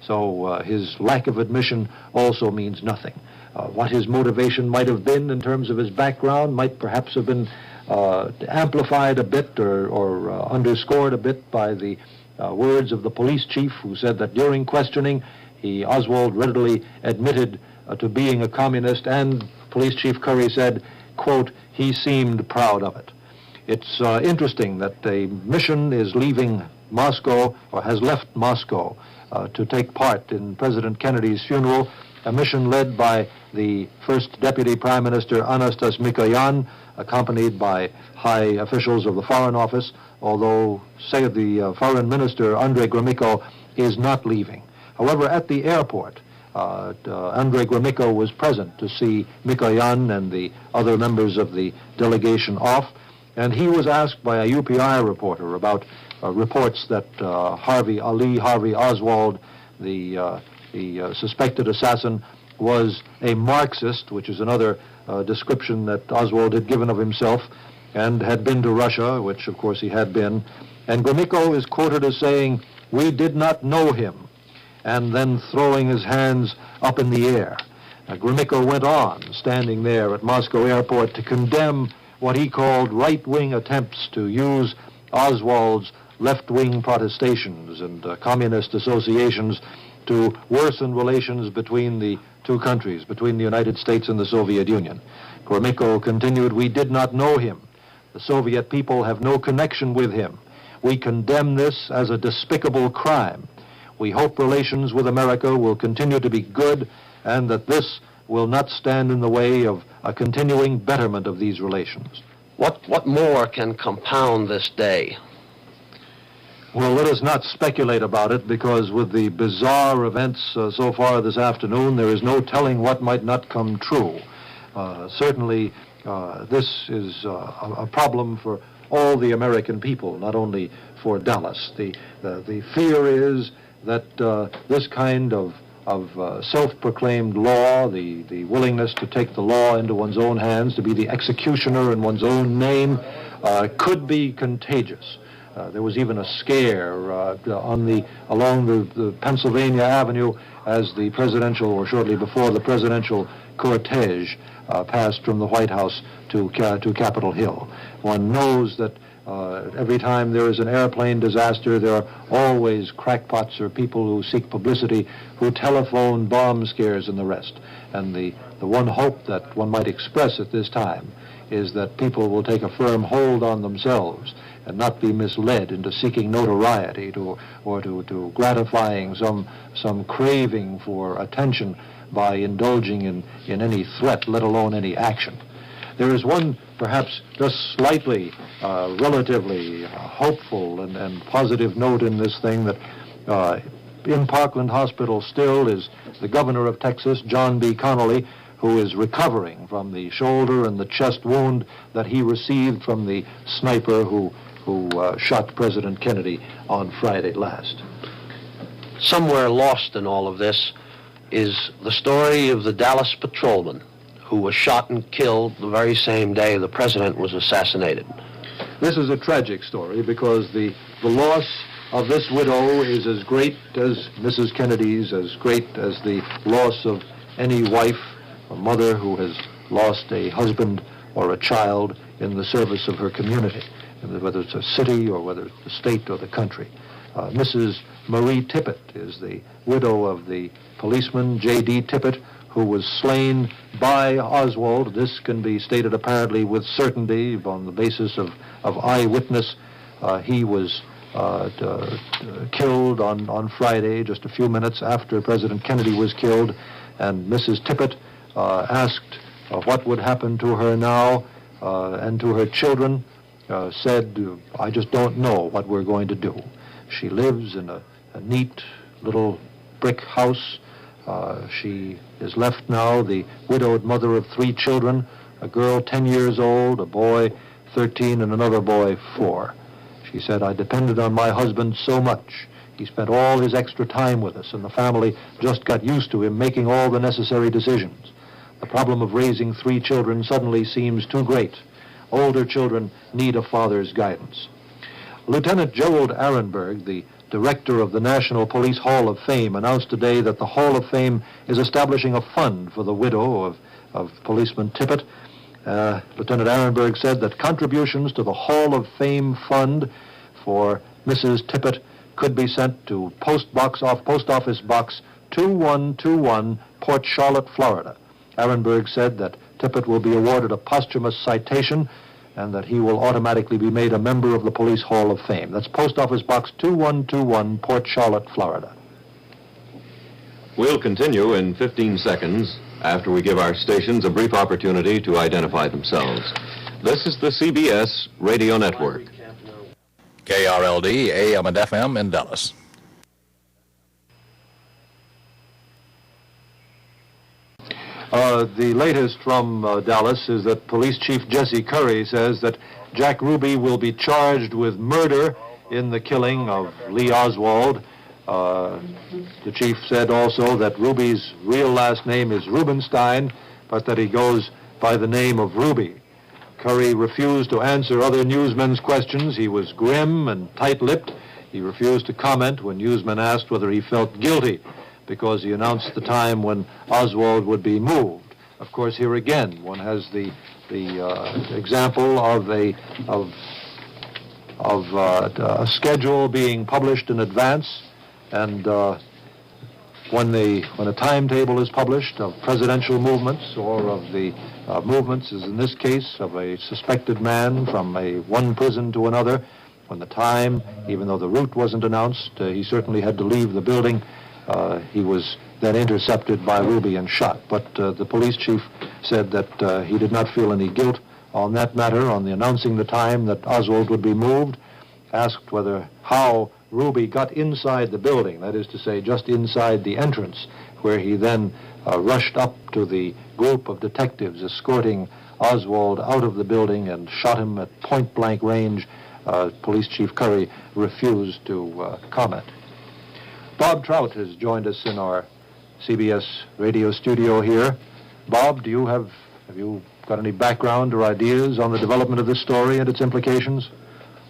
So his lack of admission also means nothing. What his motivation might have been in terms of his background might perhaps have been amplified a bit or underscored a bit by the words of the police chief, who said that during questioning, Oswald readily admitted to being a communist, and Police Chief Curry said, quote, he seemed proud of it. It's interesting that a mission is leaving Moscow, or has left Moscow, to take part in President Kennedy's funeral, a mission led by the first Deputy Prime Minister Anastas Mikoyan, accompanied by high officials of the Foreign Office, although, say, the Foreign Minister, Andrei Gromyko, is not leaving. However, at the airport, Andrei Gromyko was present to see Mikoyan and the other members of the delegation off, and he was asked by a UPI reporter about reports that Harvey Oswald, the suspected assassin, was a Marxist, which is another description that Oswald had given of himself, and had been to Russia, which of course he had been. And Gromyko is quoted as saying, we did not know him, and then throwing his hands up in the air. Gromyko went on, standing there at Moscow airport, to condemn what he called right-wing attempts to use Oswald's left-wing protestations and communist associations to worsen relations between the two countries, between the United States and the Soviet Union. Gromyko continued, we did not know him. The Soviet people have no connection with him. We condemn this as a despicable crime. We hope relations with America will continue to be good, and that this will not stand in the way of a continuing betterment of these relations. What more can compound this day? Well, let us not speculate about it, because with the bizarre events so far this afternoon, there is no telling what might not come true. Certainly, this is a problem for all the American people, not only for Dallas. The fear is that this kind of self-proclaimed law, the willingness to take the law into one's own hands, to be the executioner in one's own name, could be contagious. There was even a scare along the Pennsylvania Avenue as the presidential, or shortly before the presidential cortege passed from the White House to Capitol Hill. One knows that Every time there is an airplane disaster, there are always crackpots or people who seek publicity, who telephone bomb scares and the rest. And the one hope that one might express at this time is that people will take a firm hold on themselves and not be misled into seeking notoriety or to gratifying some craving for attention by indulging in any threat, let alone any action. There is one perhaps just slightly, relatively hopeful and positive note in this thing, that in Parkland Hospital still is the governor of Texas, John B. Connally, who is recovering from the shoulder and the chest wound that he received from the sniper who shot President Kennedy on Friday last. Somewhere lost in all of this is the story of the Dallas patrolman who was shot and killed the very same day the president was assassinated. This is a tragic story because the loss of this widow is as great as Mrs. Kennedy's, as great as the loss of any wife or mother who has lost a husband or a child in the service of her community, whether it's a city or whether it's the state or the country. Mrs. Marie Tippett is the widow of the policeman J.D. Tippett, who was slain by Oswald. This can be stated apparently with certainty on the basis of eyewitness. He was killed on Friday, just a few minutes after President Kennedy was killed, and Mrs. Tippett asked what would happen to her now and to her children, said, "I just don't know what we're going to do." She lives in a neat little brick house. She is left now the widowed mother of 3 children, a girl 10 years old, a boy 13, and another boy 4. She said, "I depended on my husband so much. He spent all his extra time with us, and the family just got used to him making all the necessary decisions. The problem of raising 3 children suddenly seems too great. Older children need a father's guidance." Lieutenant Gerald Arenberg, the director of the National Police Hall of Fame, announced today that the Hall of Fame is establishing a fund for the widow of policeman Tippett. Lieutenant Arenberg said that contributions to the Hall of Fame fund for Mrs. Tippett could be sent to Post Office Box 2121, Port Charlotte, Florida. Arenberg said that Tippett will be awarded a posthumous citation and that he will automatically be made a member of the Police Hall of Fame. That's Post Office Box 2121, Port Charlotte, Florida. We'll continue in 15 seconds after we give our stations a brief opportunity to identify themselves. This is the CBS Radio Network. KRLD, AM and FM in Dallas. The latest from Dallas is that Police Chief Jesse Curry says that Jack Ruby will be charged with murder in the killing of Lee Oswald. The chief said also that Ruby's real last name is Rubenstein, but that he goes by the name of Ruby. Curry refused to answer other newsmen's questions. He was grim and tight-lipped. He refused to comment when newsmen asked whether he felt guilty because he announced the time when Oswald would be moved. Of course, here again, one has the example of a schedule being published in advance, and when a timetable is published of presidential movements or of the movements, as in this case, of a suspected man from one prison to another, when the time, even though the route wasn't announced, he certainly had to leave the building. He was then intercepted by Ruby and shot. But the police chief said that he did not feel any guilt on that matter, on the announcing the time that Oswald would be moved, asked how Ruby got inside the building, that is to say, just inside the entrance, where he then rushed up to the group of detectives escorting Oswald out of the building and shot him at point-blank range. Police Chief Curry refused to comment. Bob Trout has joined us in our CBS radio studio here. Bob, have you got any background or ideas on the development of this story and its implications?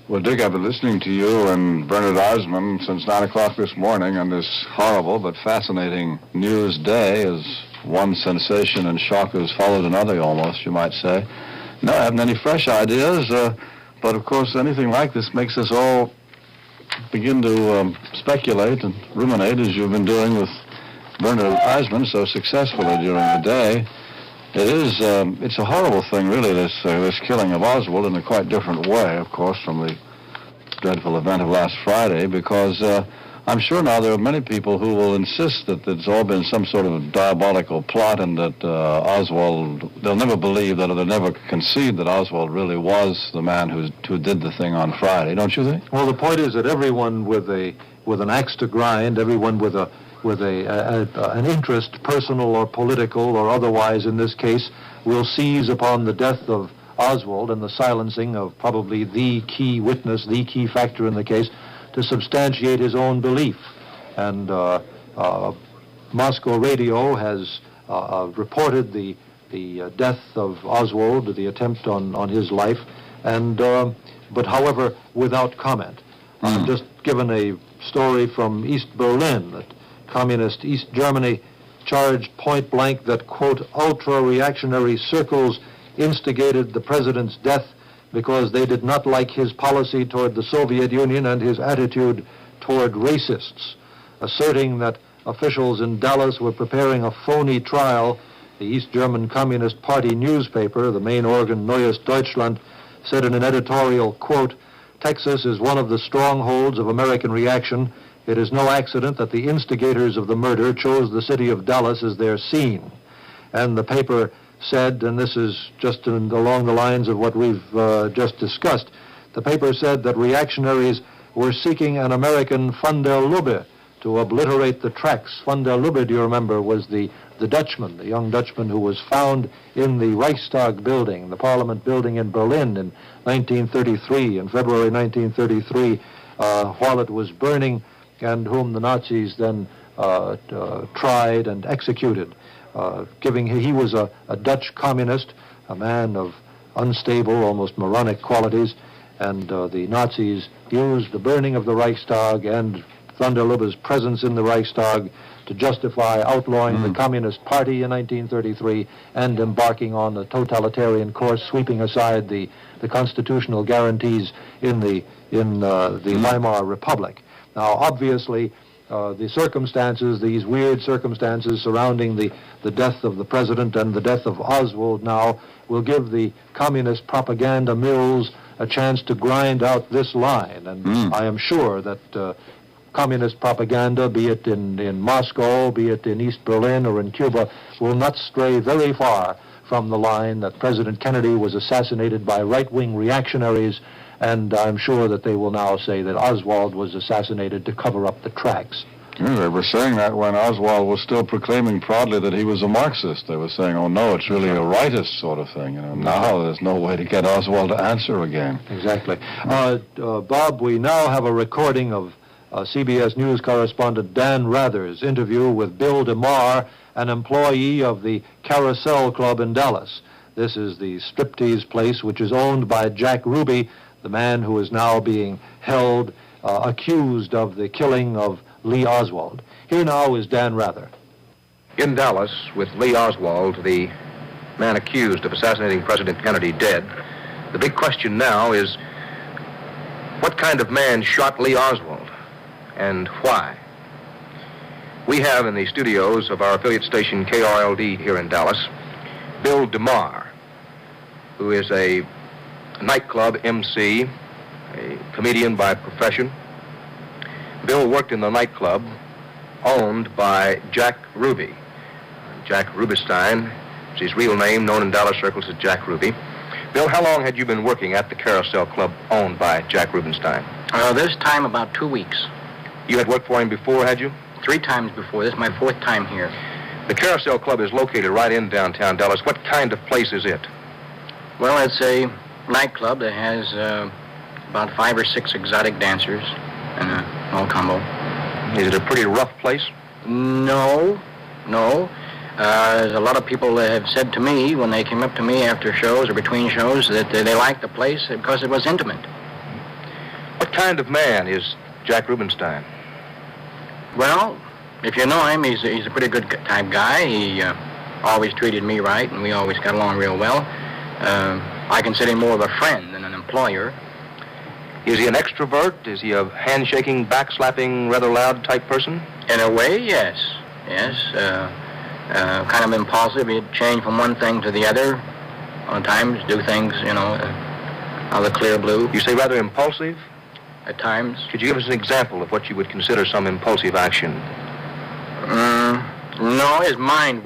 Well, Dick, I've been listening to you and Bernard Eisman since 9 o'clock this morning on this horrible but fascinating news day, as one sensation and shock has followed another, almost, you might say. No, I haven't any fresh ideas. But, of course, anything like this makes us all begin to speculate and ruminate, as you've been doing with Bernard Eisman so successfully during the day. It's a horrible thing, really, this killing of Oswald, in a quite different way, of course, from the dreadful event of last Friday, because I'm sure now there are many people who will insist that it's all been some sort of diabolical plot and that Oswald, they'll never believe that, or they'll never concede that Oswald really was the man who did the thing on Friday, don't you think? Well, the point is that everyone with an axe to grind, everyone with an interest, personal or political or otherwise in this case, will seize upon the death of Oswald and the silencing of probably the key witness, the key factor in the case, to substantiate his own belief. And Moscow Radio has reported the death of Oswald, the attempt on his life, and but however, without comment. I've just given a story from East Berlin that Communist East Germany charged point blank that, quote, ultra-reactionary circles instigated the president's death because they did not like his policy toward the Soviet Union and his attitude toward racists, asserting that officials in Dallas were preparing a phony trial. The East German Communist Party newspaper, the main organ Neues Deutschland, said in an editorial, quote, Texas is one of the strongholds of American reaction. It is no accident that the instigators of the murder chose the city of Dallas as their scene. And the paper said, and this is just along the lines of what we've just discussed, the paper said that reactionaries were seeking an American von der Lubbe to obliterate the tracks. Von der Lubbe, do you remember, was the Dutchman, the young Dutchman who was found in the Reichstag building, the Parliament building in Berlin in 1933, in February 1933, while it was burning, and whom the Nazis then tried and executed. He was a Dutch communist, a man of unstable, almost moronic qualities, and the Nazis used the burning of the Reichstag and von der Lubbe's presence in the Reichstag to justify outlawing the Communist Party in 1933 and embarking on a totalitarian course, sweeping aside the constitutional guarantees in the Weimar Republic. Now, obviously, the circumstances, these weird circumstances surrounding the death of the president and the death of Oswald now will give the communist propaganda mills a chance to grind out this line. And I am sure that communist propaganda, be it in Moscow, be it in East Berlin or in Cuba, will not stray very far from the line that President Kennedy was assassinated by right-wing reactionaries, and I'm sure that they will now say that Oswald was assassinated to cover up the tracks. Yeah, they were saying that when Oswald was still proclaiming proudly that he was a Marxist. They were saying, oh, no, it's really a rightist sort of thing. Now there's no way to get Oswald to answer again. Exactly. Bob, we now have a recording of CBS News correspondent Dan Rather's interview with Bill DeMar, an employee of the Carousel Club in Dallas. This is the striptease place which is owned by Jack Ruby, the man who is now being held accused of the killing of Lee Oswald. Here now is Dan Rather. In Dallas, with Lee Oswald, the man accused of assassinating President Kennedy, dead, the big question now is, what kind of man shot Lee Oswald, and why? We have in the studios of our affiliate station Krld here in Dallas, Bill DeMar, who is a nightclub MC, a comedian by profession. Bill worked in the nightclub owned by Jack Ruby. Jack Rubinstein is his real name, known in Dallas circles as Jack Ruby. Bill, how long had you been working at the Carousel Club owned by Jack Rubinstein? This time about 2 weeks. You had worked for him before, had you? 3 times before. This is my 4th time here. The Carousel Club is located right in downtown Dallas. What kind of place is it? Well, it's a nightclub that has about 5 or 6 exotic dancers and a small combo. Is it a pretty rough place? No. There's a lot of people that have said to me when they came up to me after shows or between shows that they liked the place because it was intimate. What kind of man is Jack Rubinstein? Well, if you know him, he's a pretty good type guy. He always treated me right, and we always got along real well. I consider him more of a friend than an employer. Is he an extrovert? Is he a handshaking, backslapping, rather loud type person? In a way, yes. Yes. Kind of impulsive. He'd change from one thing to the other. On times, do things, out of the clear blue. You say rather impulsive? At times. Could you give us an example of what you would consider some impulsive action? No, his mind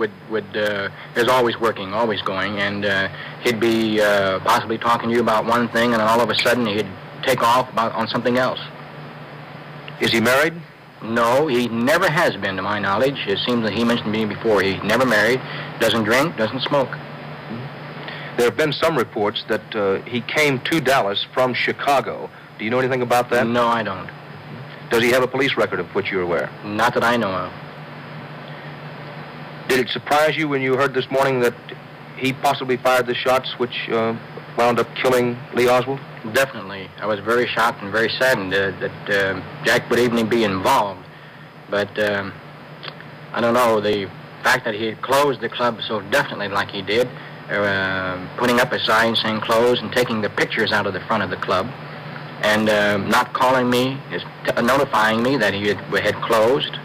is always working, always going, and he'd be possibly talking to you about one thing, and then all of a sudden he'd take off on something else. Is he married? No, he never has been, to my knowledge. It seems that he mentioned to me before. He's never married, doesn't drink, doesn't smoke. There have been some reports that he came to Dallas from Chicago. Do you know anything about that? No, I don't. Does he have a police record of which you're aware? Not that I know of. Did it surprise you when you heard this morning that he possibly fired the shots which wound up killing Lee Oswald? Definitely. I was very shocked and very saddened that Jack would even be involved. But I don't know, the fact that he had closed the club so definitely like he did, putting up a sign saying closed and taking the pictures out of the front of the club, and not calling me, just notifying me that he had closed.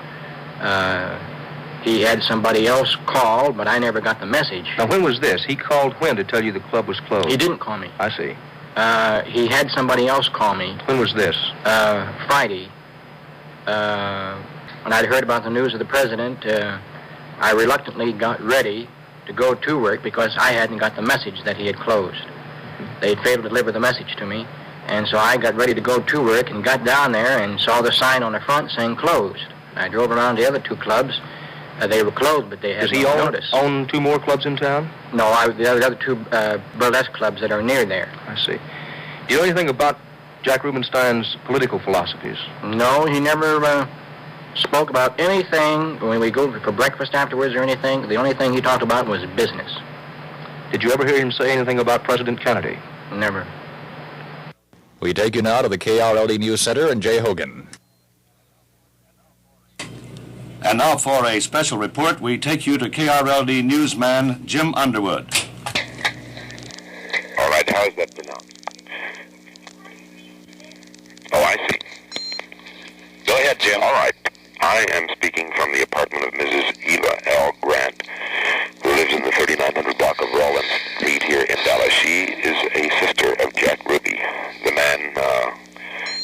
He had somebody else call, but I never got the message. Now, when was this? He called when to tell you the club was closed? He didn't call me. I see. He had somebody else call me. When was this? Friday. When I'd heard about the news of the president, I reluctantly got ready to go to work because I hadn't got the message that he had closed. They had failed to deliver the message to me, and so I got ready to go to work and got down there and saw the sign on the front saying closed. I drove around the other two clubs. They were closed, but they had no notice. Does he own two more clubs in town? No, the other two burlesque clubs that are near there. I see. Do you know anything about Jack Rubenstein's political philosophies? No, he never spoke about anything. When we go for breakfast afterwards or anything, the only thing he talked about was business. Did you ever hear him say anything about President Kennedy? Never. We take you now to the KRLD News Center and Jay Hogan. And now for a special report, we take you to KRLD newsman Jim Underwood. All right, how's that pronounced? Oh, I see. Go ahead, Jim. All right. I am speaking from the apartment of Mrs. Eva L. Grant, who lives in the 3900 block of Roland Street here in Dallas. She is a sister of Jack Ruby, the man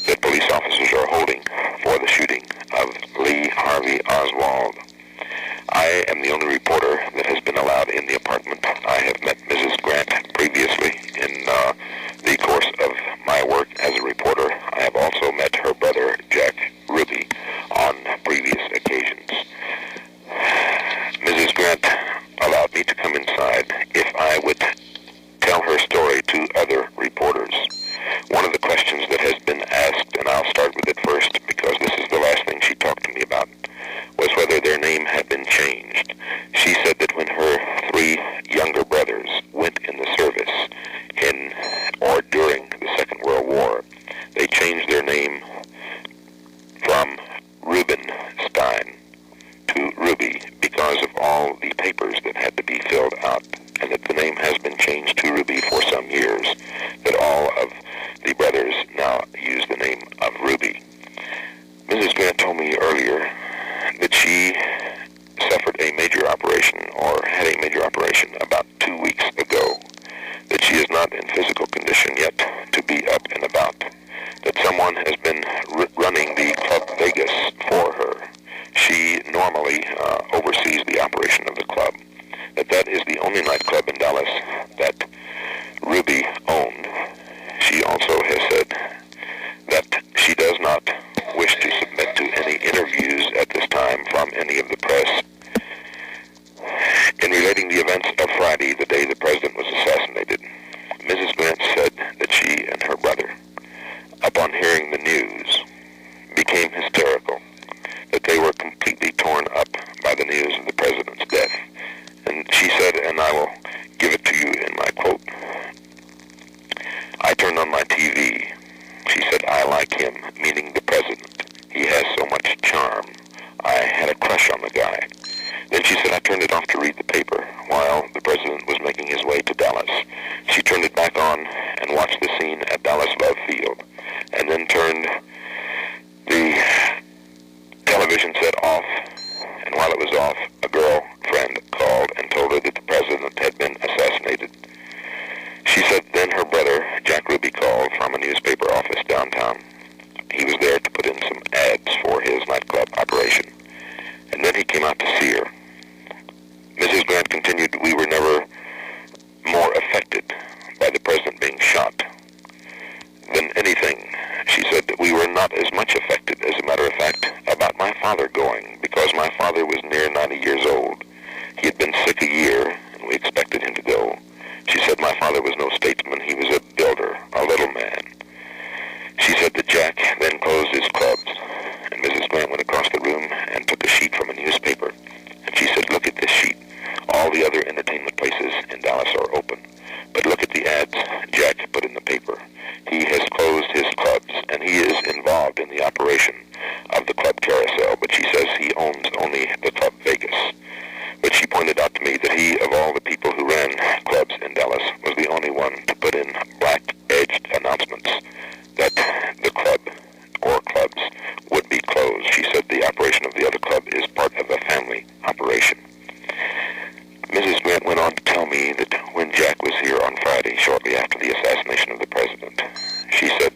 that police officers are holding for the shooting of Lee Harvey Oswald. I am the only reporter that has been allowed in the apartment. I have met Mrs. Grant previously in the course of my work as a reporter. I have also met her brother, Jack Ruby, on previous occasions. Mrs. Grant allowed me to come inside if I would tell her story to other reporters. One of the questions that has been asked, and I'll start with it first because this is the last thing she talked to me about, was whether their name had been changed. She said that when her three younger brothers went in the service in or during the Second World War, they changed their name from Rubenstein to Ruby because of all the papers that had to be filled out, and that the name has been changed to Ruby for some years, that all of the brothers now use the name of Ruby. Mrs. Grant told me earlier that she suffered a major operation, or had a major operation, about 2 weeks ago, that she is not in physical condition yet to be up and about, that someone has been running the Club Vegas for her. She normally oversees the operation of the club, that is the only nightclub in Dallas that Ruby owned. She also has said that she does not wish to submit to any interviews at this time from any of the press. In relating the events of Friday, the day the president was assassinated, Mrs. Grant said that she and her brother, upon hearing the news, became hysterical, that they were completely torn up by the news of the president's death. And she said, and I will give it to you in my quote, "I turned on my TV. She said, I like him," meaning the president. "He has so much charm. I had a crush on the guy." Then she said, "I turned it off to read the paper while the president was making his way to Dallas." She turned it back on and watched the scene at Dallas Love Field. And we expected him to go. She said my father was no statesman. He was a builder, a little man. She said that Jack then closed his clubs, and Mrs. Grant went across the room and took a sheet from a newspaper. And she said, look at this sheet. All the other entertainment places in Dallas are open. But look at the ads Jack put in the paper. He has closed his clubs, and he is involved in the operation of the club carousel, but she says he owns only the Club Vegas. But she pointed out to me that he, of all the people who ran clubs in Dallas, was the only one to put in black-edged announcements that the club or clubs would be closed. She said the operation of the other club is part of a family operation. Mrs. Grant went on to tell me that when Jack was here on Friday, shortly after the assassination of the president, she said,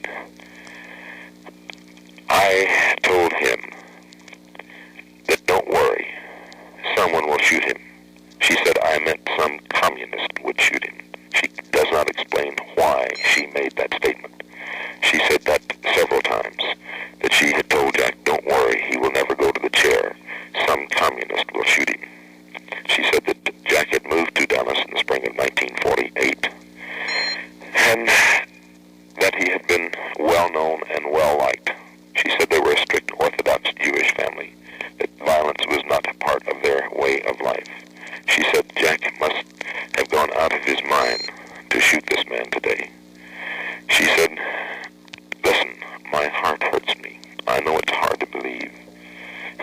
I told him that don't worry, someone will shoot him. She said I meant some communist would shoot him. She does not explain why she made that statement. She said that several times, that she had told Jack, don't worry, he will never go to the chair. Some communist will shoot him. She said that Jack had moved to Dallas in the spring of 1948, and that he had been well-known and well-liked. She said they were a strict Orthodox Jewish family, that violence was not a part of their way of life. She said Jack must have gone out of his mind to shoot this man today. She said, listen, my heart hurts me. I know it's hard to believe.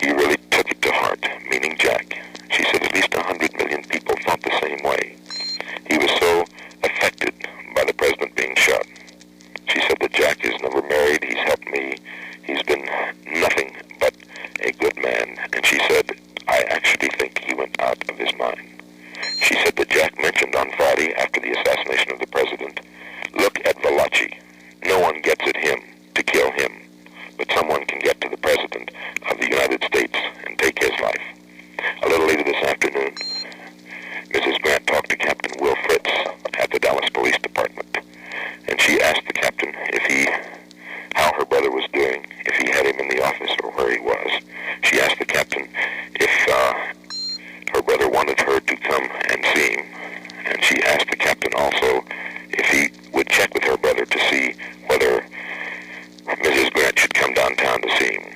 He really took it to heart, meaning Jack. She said at least 100 million people thought the same way. He was so affected by the president being shot. She said that Jack is never married. He's helped me. He's been nothing but a good man. And she said, I actually think he went out of his mind. She said that Jack mentioned on Friday, after the assassination of the president, look at Valachi. No one gets at him to kill him, but someone can get to the president of the United States and take his life. A little later this afternoon, Mrs. Grant talked to Captain Will Fritz at the Dallas Police Department, and she asked the captain how her brother was doing, if he had him in the office or where he was. She asked the captain if her brother wanted her to come and see him, and she asked the captain also if he would check with her brother to see whether Mrs. Grant should come downtown to see him.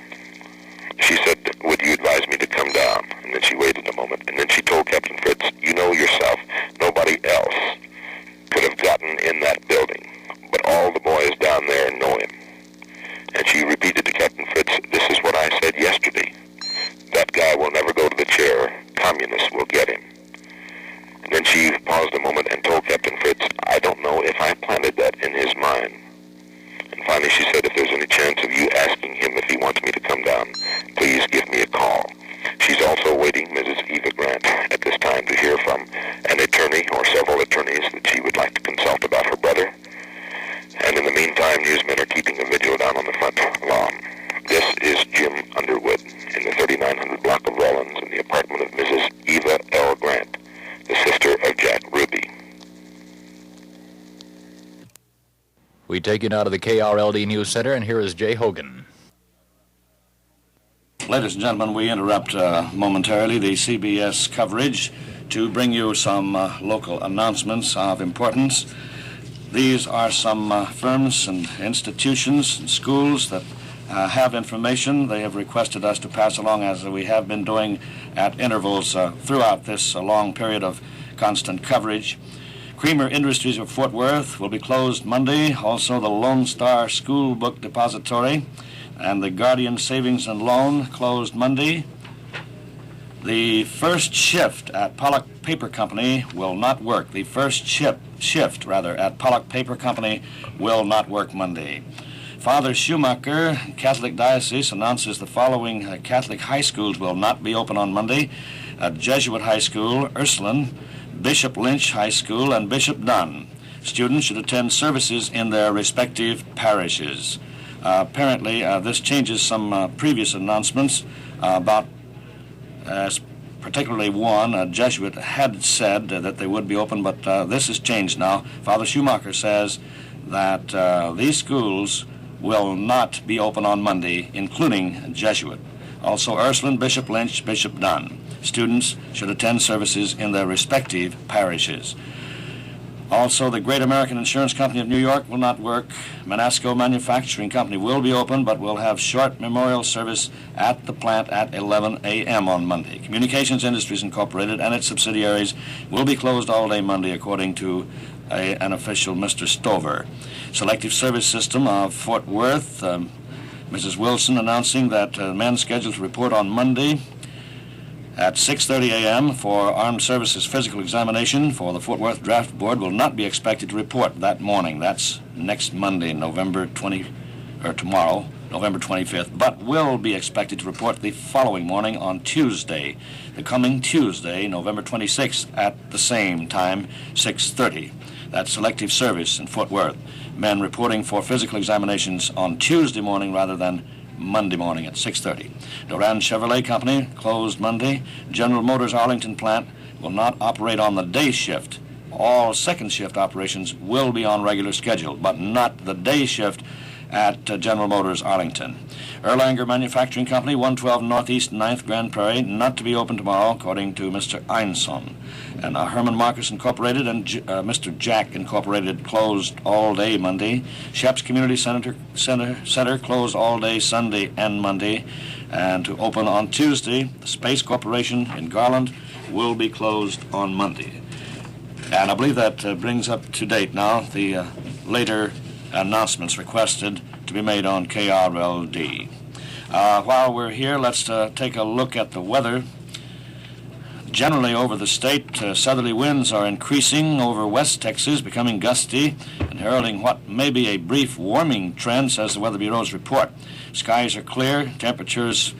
She said, would you advise me to come down? And then she waited a moment, and then she told Captain Fritz, you know yourself, nobody else could have gotten in that building, but all the boys down there know him. And she repeated to Captain Fritz, this is what I said yesterday. That guy will never go to the chair. Communists will get him. And then she paused a moment and told Captain Fritz, I don't know if I planted that in his mind. And finally she said, if there's any chance of you asking him if he wants me to come down, please give me a call. She's also awaiting Mrs. Eva Grant at this time to hear from an attorney or several attorneys that she would like to consult about her brother. And in the meantime, newsmen are keeping a vigil down on the front lawn. This is Jim Underwood in the 3900 block of Rollins in the apartment of Mrs. Eva L. Grant, the sister of Jack Ruby. We take you now to the KRLD News Center, and here is Jay Hogan. Ladies and gentlemen, we interrupt momentarily the CBS coverage to bring you some local announcements of importance. These are some firms and institutions and schools that have information they have requested us to pass along, as we have been doing at intervals throughout this long period of constant coverage. Creamer Industries of Fort Worth will be closed Monday. Also, the Lone Star School Book Depository and the Guardian Savings and Loan closed Monday. The first shift at Pollock Paper Company will not work. The first shift at Pollock Paper Company will not work Monday. Father Schumacher, Catholic Diocese, announces the following Catholic high schools will not be open on Monday: Jesuit High School, Ursuline, Bishop Lynch High School, and Bishop Dunn. Students should attend services in their respective parishes. Apparently, this changes some previous announcements about, particularly one, a Jesuit had said that they would be open, but this has changed now. Father Schumacher says that these schools will not be open on Monday, including Jesuit. Also, Ursuline, Bishop Lynch, Bishop Dunn. students should attend services in their respective parishes. Also, the Great American Insurance Company of New York will not work. Manasco Manufacturing Company will be open, but will have short memorial service at the plant at 11 a.m. on Monday. Communications Industries Incorporated and its subsidiaries will be closed all day Monday, according to an official, Mr. Stover. Selective Service System of Fort Worth, Mrs. Wilson announcing that men scheduled to report on Monday at 6:30 a.m. for Armed Services physical examination for the Fort Worth Draft Board will not be expected to report that morning. That's next Monday, tomorrow, November 25th, but will be expected to report the following morning on Tuesday, the coming Tuesday, November 26th, at the same time, 6:30. That's Selective Service in Fort Worth. Men reporting for physical examinations on Tuesday morning rather than Monday morning at 6:30. Duran Chevrolet Company closed Monday. General Motors Arlington plant will not operate on the day shift. All second shift operations will be on regular schedule, but not the day shift at General Motors Arlington. Erlanger Manufacturing Company, 112 Northeast 9th Grand Prairie, not to be open tomorrow, according to Mr. Einson. And Herman Marcus Incorporated and Mr. Jack Incorporated closed all day Monday. Sheps Community Center closed all day Sunday and Monday. And to open on Tuesday, the Space Corporation in Garland will be closed on Monday. And I believe that brings up to date now the later announcements requested to be made on KRLD. While we're here, let's take a look at the weather. Generally over the state, southerly winds are increasing over West Texas, becoming gusty and heralding what may be a brief warming trend, says the Weather Bureau's report. Skies are clear. Temperatures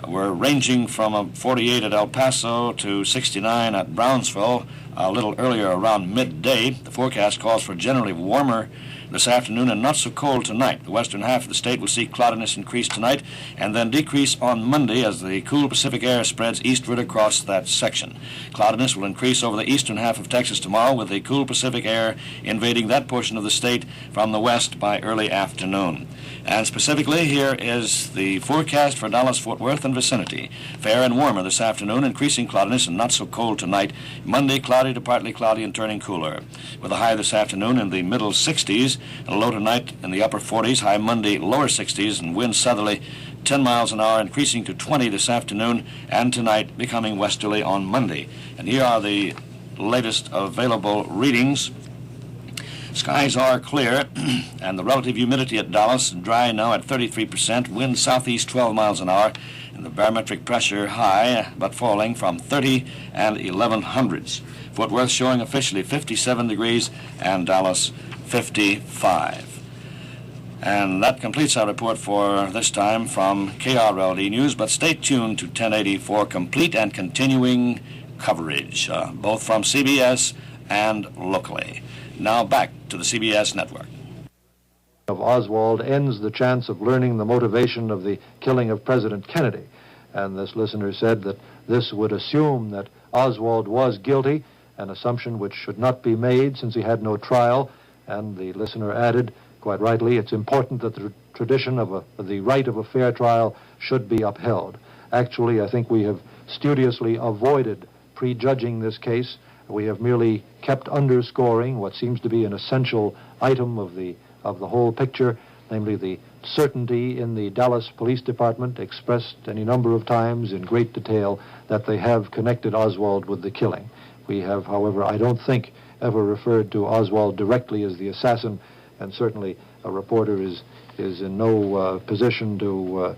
were ranging from 48 at El Paso to 69 at Brownsville a little earlier around midday. The forecast calls for generally warmer this afternoon and not so cold tonight. The western half of the state will see cloudiness increase tonight and then decrease on Monday as the cool Pacific air spreads eastward across that section. Cloudiness will increase over the eastern half of Texas tomorrow, with the cool Pacific air invading that portion of the state from the west by early afternoon. And specifically, here is the forecast for Dallas, Fort Worth, and vicinity. Fair and warmer this afternoon, increasing cloudiness and not so cold tonight. Monday, cloudy to partly cloudy and turning cooler. With a high this afternoon in the middle 60s, and a low tonight in the upper 40s, high Monday, lower 60s, and wind southerly 10 miles an hour, increasing to 20 this afternoon, and tonight becoming westerly on Monday. And here are the latest available readings. Skies are clear, and the relative humidity at Dallas dry now at 33%, wind southeast 12 miles an hour, and the barometric pressure high but falling from 30 and 1100s. Fort Worth showing officially 57 degrees, and Dallas 55. And that completes our report for this time from KRLD News, but stay tuned to 1080 for complete and continuing coverage, both from CBS and locally. Now back to the CBS network. Of Oswald ends the chance of learning the motivation of the killing of President Kennedy. And this listener said that this would assume that Oswald was guilty, an assumption which should not be made since he had no trial. And the listener added, quite rightly, it's important that the tradition of the right of a fair trial should be upheld. Actually, I think we have studiously avoided prejudging this case. We have merely kept underscoring what seems to be an essential item of the whole picture, namely the certainty in the Dallas Police Department, expressed any number of times in great detail, that they have connected Oswald with the killing. We have, however, I don't think, ever referred to Oswald directly as the assassin, and certainly a reporter is in no position to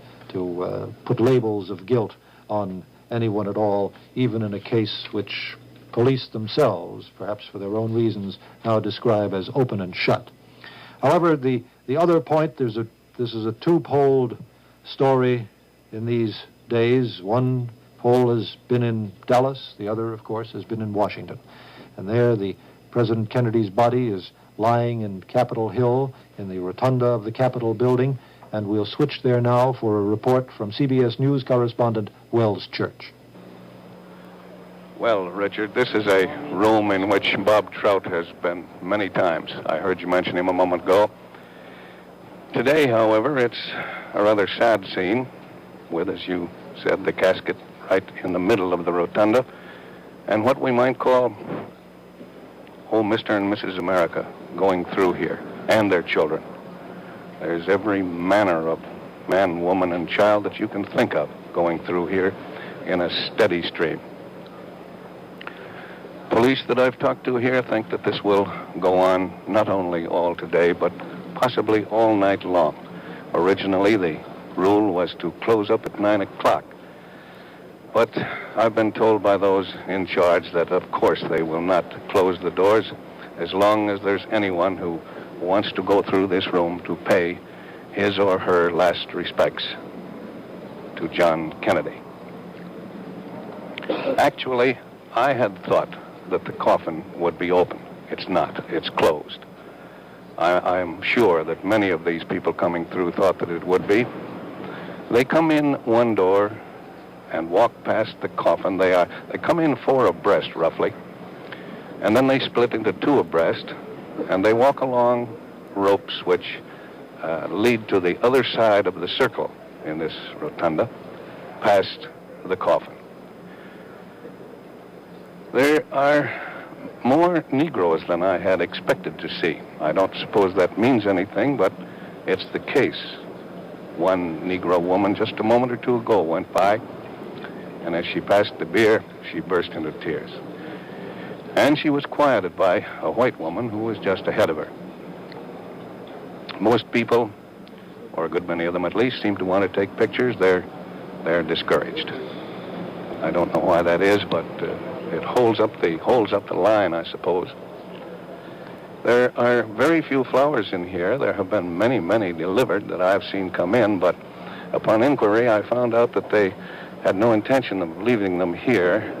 put labels of guilt on anyone at all, even in a case which police themselves, perhaps for their own reasons, now describe as open and shut. However, the other point, this is a two-poled story in these days. One poll has been in Dallas, the other, of course, has been in Washington. And there, the President Kennedy's body is lying in Capitol Hill in the rotunda of the Capitol building, and we'll switch there now for a report from CBS News correspondent Wells Church. Well, Richard, this is a room in which Bob Trout has been many times. I heard you mention him a moment ago. Today, however, it's a rather sad scene with, as you said, the casket right in the middle of the rotunda, and what we might call, Mr. and Mrs. America going through here, and their children. There's every manner of man, woman, and child that you can think of going through here in a steady stream. Police that I've talked to here think that this will go on not only all today, but possibly all night long. Originally, the rule was to close up at 9 o'clock. But I've been told by those in charge that, of course, they will not close the doors as long as there's anyone who wants to go through this room to pay his or her last respects to John Kennedy. Actually, I had thought that the coffin would be open. It's not. It's closed. I'm sure that many of these people coming through thought that it would be. They come in one door and walk past the coffin. They come in 4 abreast, roughly, and then they split into 2 abreast, and they walk along ropes which lead to the other side of the circle in this rotunda, past the coffin. There are more Negroes than I had expected to see. I don't suppose that means anything, but it's the case. One Negro woman just a moment or two ago went by, and as she passed the bier, she burst into tears. And she was quieted by a white woman who was just ahead of her. Most people, or a good many of them at least, seem to want to take pictures. They're discouraged. I don't know why that is, but it holds up the line, I suppose. There are very few flowers in here. There have been many, many delivered that I've seen come in, but upon inquiry, I found out that they had no intention of leaving them here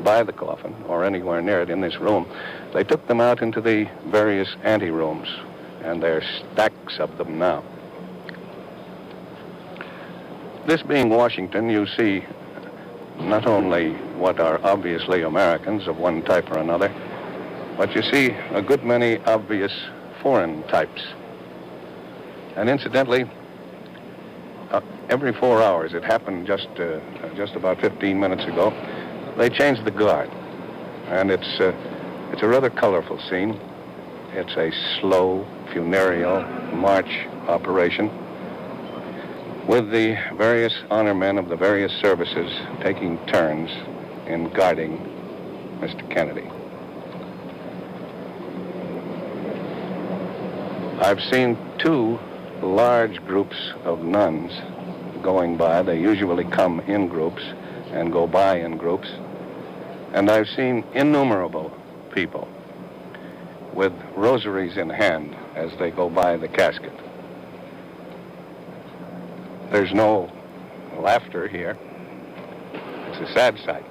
by the coffin or anywhere near it in this room. They took them out into the various anterooms, and there are stacks of them now. This being Washington, you see not only what are obviously Americans of one type or another, but you see a good many obvious foreign types. And incidentally, every 4 hours, it happened just about 15 minutes ago, they changed the guard. And it's a rather colorful scene. It's a slow, funereal march operation with the various honor men of the various services taking turns in guarding Mr. Kennedy. I've seen 2 large groups of nuns going by. They usually come in groups and go by in groups. And I've seen innumerable people with rosaries in hand as they go by the casket. There's no laughter here. It's a sad sight.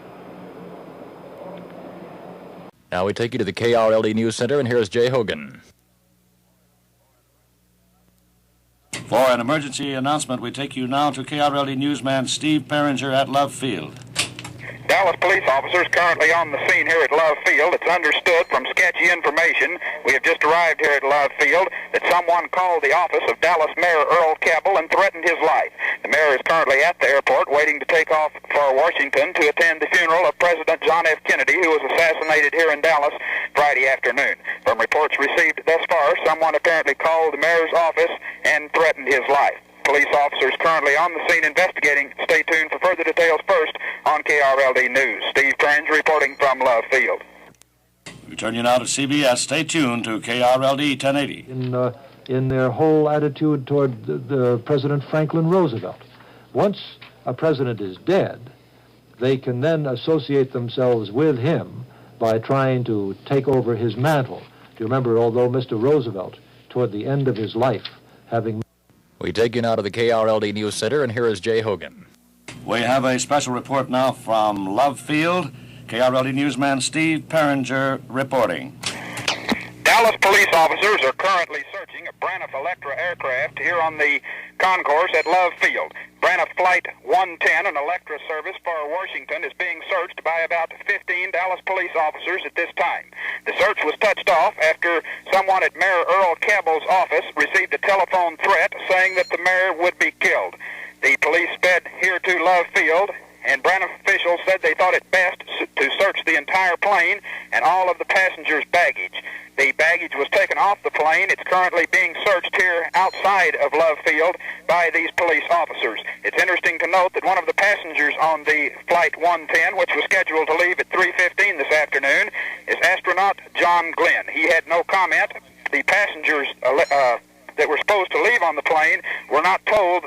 Now we take you to the KRLD News Center, and here's Jay Hogan. For an emergency announcement, we take you now to KRLD newsman Steve Perringer at Love Field. Dallas police officers currently on the scene here at Love Field. It's understood from sketchy information, we have just arrived here at Love Field, that someone called the office of Dallas Mayor Earl Cabell and threatened his life. The mayor is currently at the airport waiting to take off for Washington to attend the funeral of President John F. Kennedy, who was assassinated here in Dallas Friday afternoon. From reports received thus far, someone apparently called the mayor's office and threatened his life. Police officers currently on the scene investigating. Stay tuned for further details first on KRLD News. Steve Trench reporting from Love Field. We turn you now to CBS. Stay tuned to KRLD 1080. In their whole attitude toward the President Franklin Roosevelt. Once a president is dead, they can then associate themselves with him by trying to take over his mantle. Do you remember, although Mr. Roosevelt, toward the end of his life, having... We take you now to the KRLD News Center, and here is Jay Hogan. We have a special report now from Love Field. KRLD newsman Steve Perringer reporting. Dallas police officers are currently searching a Braniff Electra aircraft here on the concourse at Love Field. Braniff Flight 110, an Electra service for Washington, is being searched by about 15 Dallas police officers at this time. The search was touched off after someone at Mayor Earl Cabell's office received a telephone threat saying that the mayor would be killed. The police sped here to Love Field and Branham officials said they thought it best to search the entire plane and all of the passengers' baggage. The baggage was taken off the plane. It's currently being searched here outside of Love Field by these police officers. It's interesting to note that one of the passengers on the Flight 110, which was scheduled to leave at 3:15 this afternoon, is astronaut John Glenn. He had no comment. The passengers that were supposed to leave on the plane were not told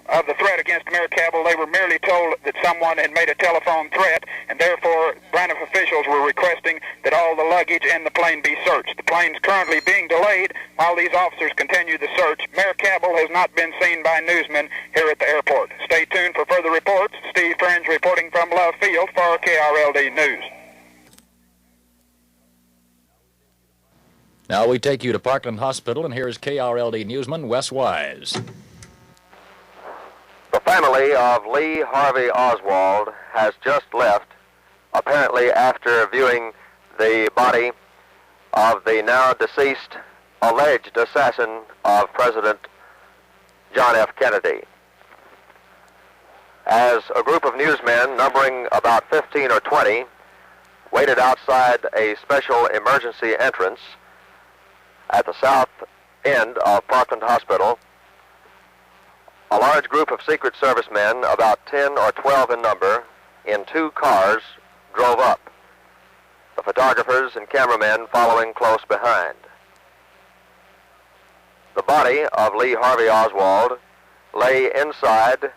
of the threat against Mayor Cabell. They were merely told that someone had made a telephone threat, and therefore Braniff officials were requesting that all the luggage and the plane be searched. The plane's currently being delayed while these officers continue the search. Mayor Cabell has not been seen by newsmen here at the airport. Stay tuned for further reports. Steve Fringe reporting from Love Field for KRLD News. Now we take you to Parkland Hospital, and here's KRLD newsman Wes Wise. The family of Lee Harvey Oswald has just left, apparently after viewing the body of the now deceased alleged assassin of President John F. Kennedy. As a group of newsmen numbering about 15 or 20 waited outside a special emergency entrance at the south end of Parkland Hospital, a large group of Secret Service men, about 10 or 12 in number, in 2 cars, drove up, the photographers and cameramen following close behind. The body of Lee Harvey Oswald lay inside,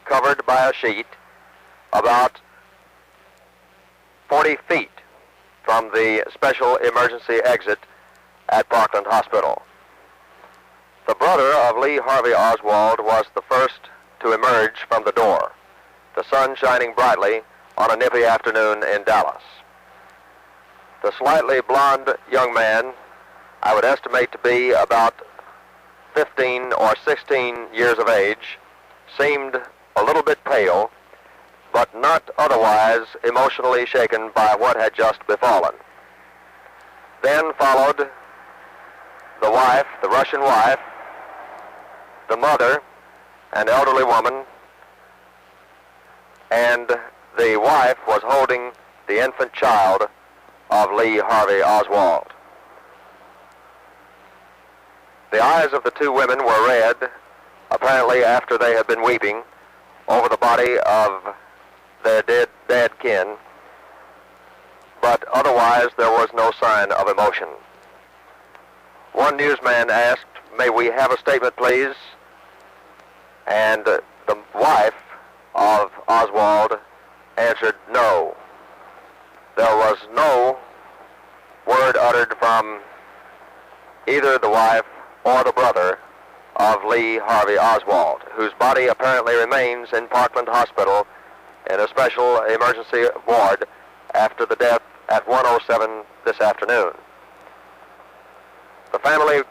covered by a sheet, about 40 feet from the special emergency exit at Parkland Hospital. The brother of Lee Harvey Oswald was the first to emerge from the door, the sun shining brightly on a nippy afternoon in Dallas. The slightly blond young man, I would estimate to be about 15 or 16 years of age, seemed a little bit pale, but not otherwise emotionally shaken by what had just befallen. Then followed the wife, the Russian wife, the mother, an elderly woman, and the wife was holding the infant child of Lee Harvey Oswald. The eyes of the 2 women were red, apparently after they had been weeping over the body of their dead kin, but otherwise there was no sign of emotion. One newsman asked, "May we have a statement, please?" And the wife of Oswald answered, "No." There was no word uttered from either the wife or the brother of Lee Harvey Oswald, whose body apparently remains in Parkland Hospital in a special emergency ward after the death at 1:07 this afternoon. The family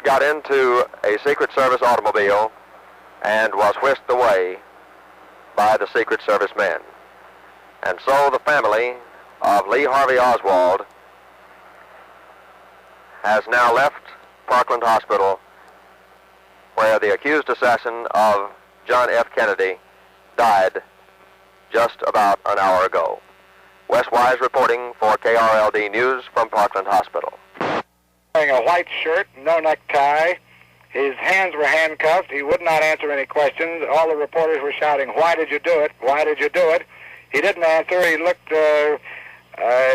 got into a Secret Service automobile and was whisked away by the Secret Service men. And so the family of Lee Harvey Oswald has now left Parkland Hospital, where the accused assassin of John F. Kennedy died just about an hour ago. Wes Wise reporting for KRLD News from Parkland Hospital. Wearing a white shirt, no necktie. His hands were handcuffed. He would not answer any questions. All the reporters were shouting, "Why did you do it? Why did you do it?" He didn't answer. He looked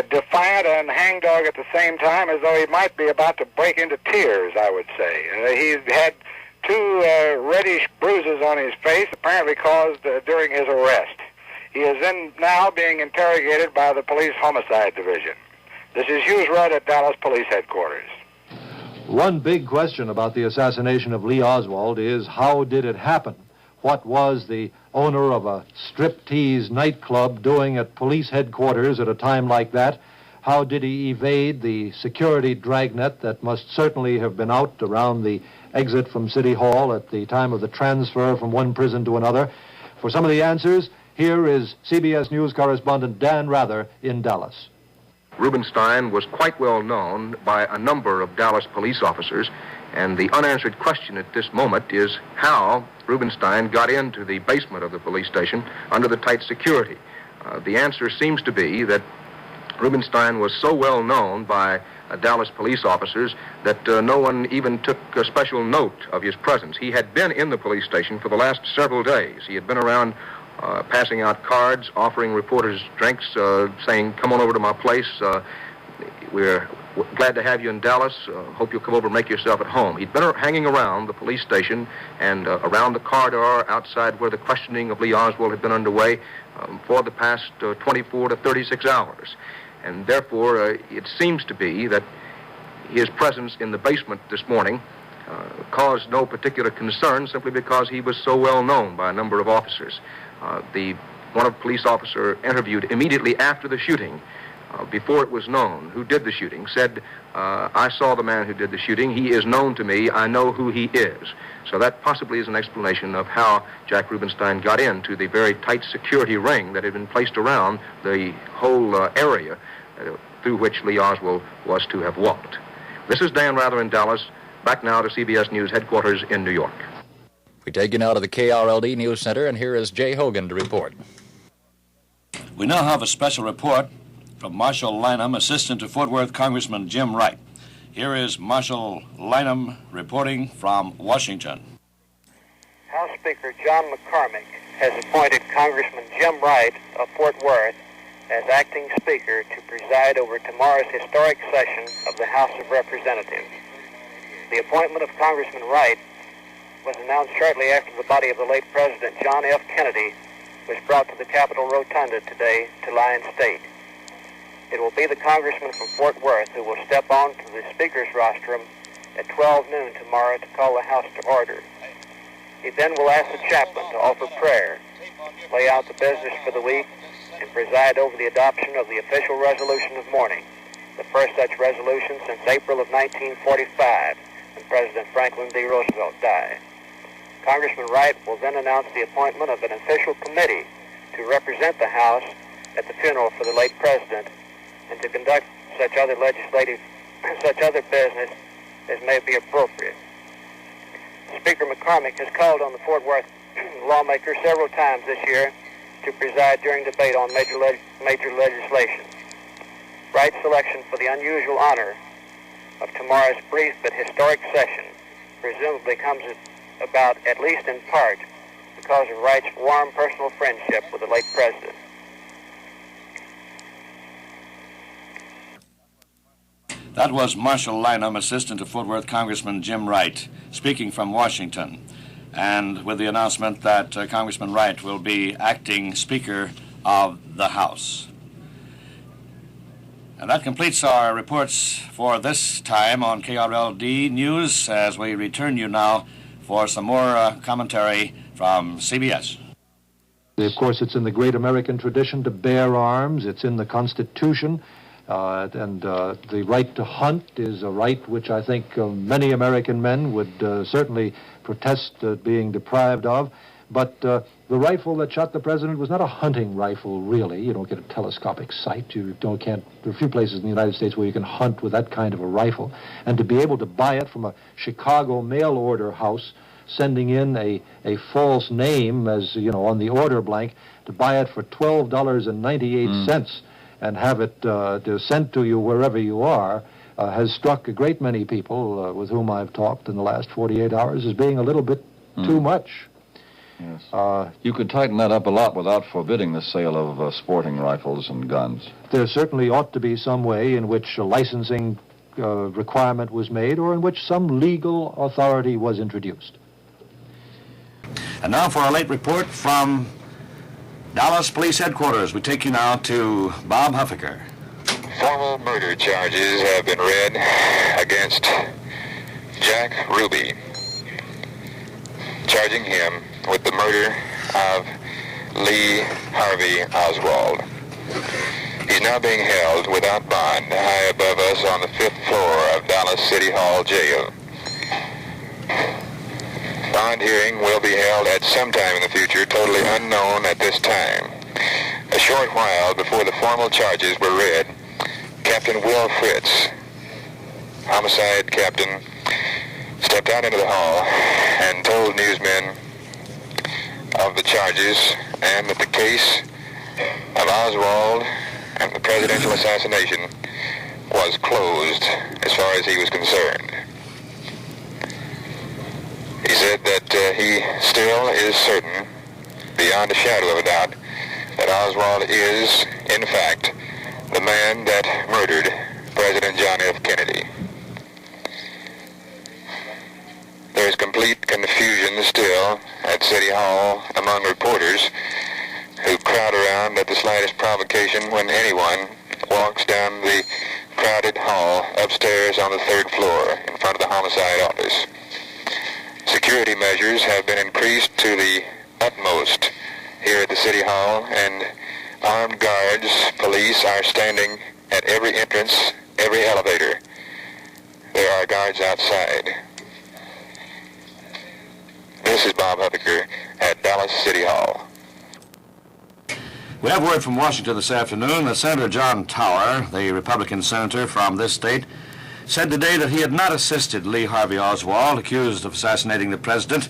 defiant and hangdog at the same time, as though he might be about to break into tears, I would say. He had 2 reddish bruises on his face, apparently caused during his arrest. He is now being interrogated by the Police Homicide Division. This is Hughes Rudd at Dallas Police Headquarters. One big question about the assassination of Lee Oswald is, how did it happen? What was the owner of a striptease nightclub doing at police headquarters at a time like that? How did he evade the security dragnet that must certainly have been out around the exit from City Hall at the time of the transfer from one prison to another? For some of the answers, here is CBS News correspondent Dan Rather in Dallas. Rubenstein was quite well known by a number of Dallas police officers. And the unanswered question at this moment is how Rubenstein got into the basement of the police station under the tight security. The answer seems to be that Rubenstein was so well known by Dallas police officers that no one even took a special note of his presence. He had been in the police station for the last several days. He had been around passing out cards, offering reporters drinks, saying, "Come on over to my place. We're glad to have you in Dallas. Hope you'll come over and make yourself at home." He'd been hanging around the police station and around the corridor outside where the questioning of Lee Oswald had been underway for the past 24 to 36 hours. And therefore, it seems to be that his presence in the basement this morning caused no particular concern simply because he was so well known by a number of officers. One of the police officer interviewed immediately after the shooting, before it was known who did the shooting, said, "I saw the man who did the shooting. He is known to me. I know who he is." So that possibly is an explanation of how Jack Rubenstein got into the very tight security ring that had been placed around the whole area through which Lee Oswald was to have walked. This is Dan Rather in Dallas. Back now to CBS News headquarters in New York. We take you now to the KRLD News Center, and here is Jay Hogan to report. We now have a special report from Marshall Lynham, assistant to Fort Worth Congressman Jim Wright. Here is Marshall Lynham reporting from Washington. House Speaker John McCormick has appointed Congressman Jim Wright of Fort Worth as acting Speaker to preside over tomorrow's historic session of the House of Representatives. The appointment of Congressman Wright was announced shortly after the body of the late President John F. Kennedy was brought to the Capitol Rotunda today to lie in state. It will be the congressman from Fort Worth who will step on to the Speaker's rostrum at 12 noon tomorrow to call the House to order. He then will ask the chaplain to offer prayer, lay out the business for the week, and preside over the adoption of the official resolution of mourning, the first such resolution since April of 1945, when President Franklin D. Roosevelt died. Congressman Wright will then announce the appointment of an official committee to represent the House at the funeral for the late President and to conduct such other business as may be appropriate. Speaker McCormick has called on the Fort Worth lawmakers several times this year to preside during debate on major legislation. Wright's selection for the unusual honor of tomorrow's brief but historic session presumably comes about, at least in part, because of Wright's warm personal friendship with the late President. That was Marshall Lynham, assistant to Fort Worth Congressman Jim Wright, speaking from Washington, and with the announcement that Congressman Wright will be acting Speaker of the House. And that completes our reports for this time on KRLD News, as we return you now for some more commentary from CBS. Of course, it's in the great American tradition to bear arms. It's in the Constitution. And the right to hunt is a right which I think many American men would certainly protest being deprived of. But the rifle that shot the president was not a hunting rifle, really. You don't get a telescopic sight. There are a few places in the United States where you can hunt with that kind of a rifle. And to be able to buy it from a Chicago mail order house, sending in a false name as, on the order blank, to buy it for $12.98 and have it sent to you wherever you are, has struck a great many people with whom I've talked in the last 48 hours as being a little bit too much. Yes. You could tighten that up a lot without forbidding the sale of sporting rifles and guns. There certainly ought to be some way in which a licensing requirement was made or in which some legal authority was introduced. And now for a late report from Dallas Police Headquarters. We take you now to Bob Huffaker. Formal murder charges have been read against Jack Ruby, charging him with the murder of Lee Harvey Oswald. He's now being held without bond high above us on the 5th floor of Dallas City Hall Jail. Bond hearing will be held at some time in the future, totally unknown at this time. A short while before the formal charges were read, Captain Will Fritz, homicide captain, stepped out into the hall and told newsmen of the charges and that the case of Oswald and the presidential assassination was closed as far as he was concerned. He said that he still is certain, beyond a shadow of a doubt, that Oswald is, in fact, the man that murdered President John F. Kennedy. There's complete confusion still at City Hall among reporters who crowd around at the slightest provocation when anyone walks down the crowded hall upstairs on the 3rd floor in front of the homicide office. Security measures have been increased to the utmost here at the City Hall, and armed guards, police are standing at every entrance, every elevator. There are guards outside. This is Bob Huppiker at Dallas City Hall. We have word from Washington this afternoon that Senator John Tower, the Republican senator from this state, said today that he had not assisted Lee Harvey Oswald, accused of assassinating the president,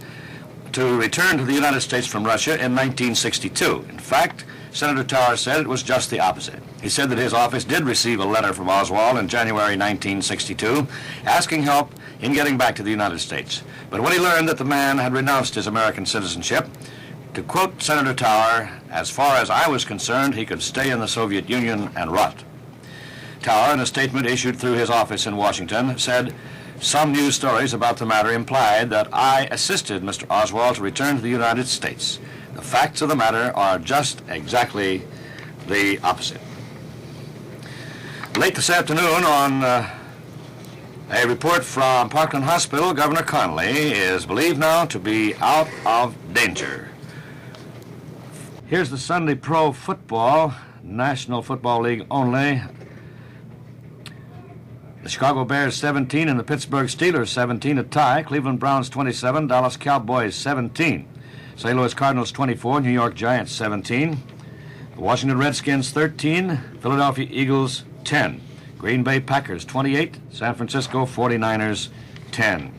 to return to the United States from Russia in 1962. In fact, Senator Tower said it was just the opposite. He said that his office did receive a letter from Oswald in January 1962 asking help in getting back to the United States. But when he learned that the man had renounced his American citizenship, to quote Senator Tower, "As far as I was concerned, he could stay in the Soviet Union and rot." Tower, in a statement issued through his office in Washington, said, "Some news stories about the matter implied that I assisted Mr. Oswald to return to the United States. The facts of the matter are just exactly the opposite." Late this afternoon on a report from Parkland Hospital, Governor Connolly is believed now to be out of danger. Here's the Sunday Pro Football, National Football League only. The Chicago Bears 17 and the Pittsburgh Steelers 17 a tie. Cleveland Browns 27, Dallas Cowboys 17. St. Louis Cardinals 24, New York Giants 17. The Washington Redskins 13, Philadelphia Eagles 10. Green Bay Packers 28, San Francisco 49ers 10.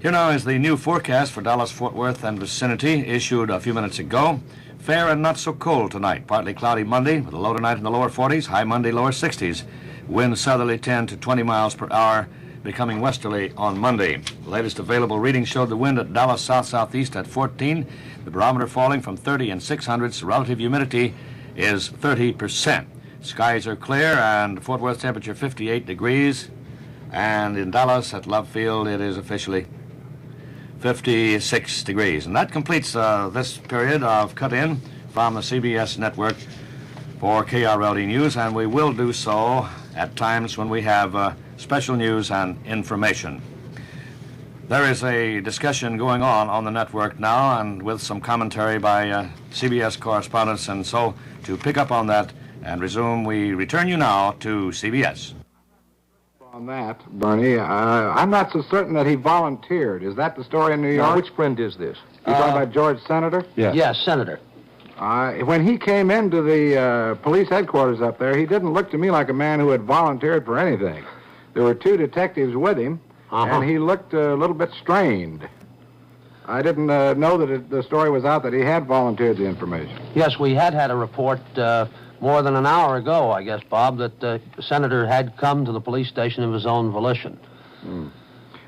Here now is the new forecast for Dallas, Fort Worth, and vicinity, issued a few minutes ago. Fair and not so cold tonight. Partly cloudy Monday, with a low tonight in the lower 40s, high Monday, lower 60s. Wind southerly 10 to 20 miles per hour, becoming westerly on Monday. The latest available reading showed the wind at Dallas south-southeast at 14, the barometer falling from 30 and 600ths. Relative humidity is 30%. Skies are clear, and Fort Worth temperature 58 degrees. And in Dallas at Love Field, it is officially 56 degrees. And that completes this period of cut-in from the CBS network for KRLD News, and we will do so at times when we have special news and information. There is a discussion going on the network now, and with some commentary by CBS correspondents, and so to pick up on that and resume, we return you now to CBS. On that, Bernie, I'm not so certain that he volunteered. Is that the story in New York? Now, which friend is this? You talking about George Senator? Yes. Yes, Senator. When he came into the police headquarters up there, he didn't look to me like a man who had volunteered for anything. There were two detectives with him, and he looked a little bit strained. I didn't know that the story was out that he had volunteered the information. Yes, we had a report more than an hour ago, I guess, Bob, that the senator had come to the police station of his own volition.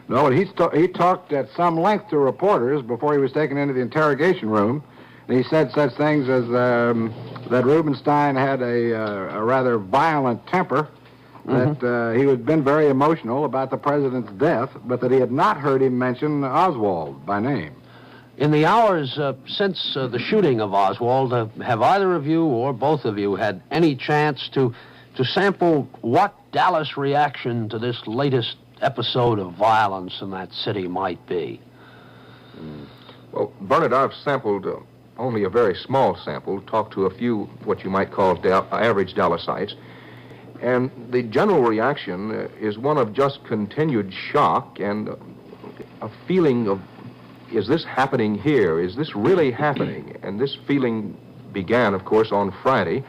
No, he talked at some length to reporters before he was taken into the interrogation room. And he said such things as that Rubenstein had a rather violent temper, that he had been very emotional about the president's death, but that he had not heard him mention Oswald by name. In the hours since the shooting of Oswald, have either of you or both of you had any chance to sample what Dallas' reaction to this latest episode of violence in that city might be? Well, Bernard, I've sampled only a very small sample, talked to a few what you might call average Dallasites, and the general reaction is one of just continued shock and a feeling of, is this happening here? Is this really happening? And this feeling began, of course, on Friday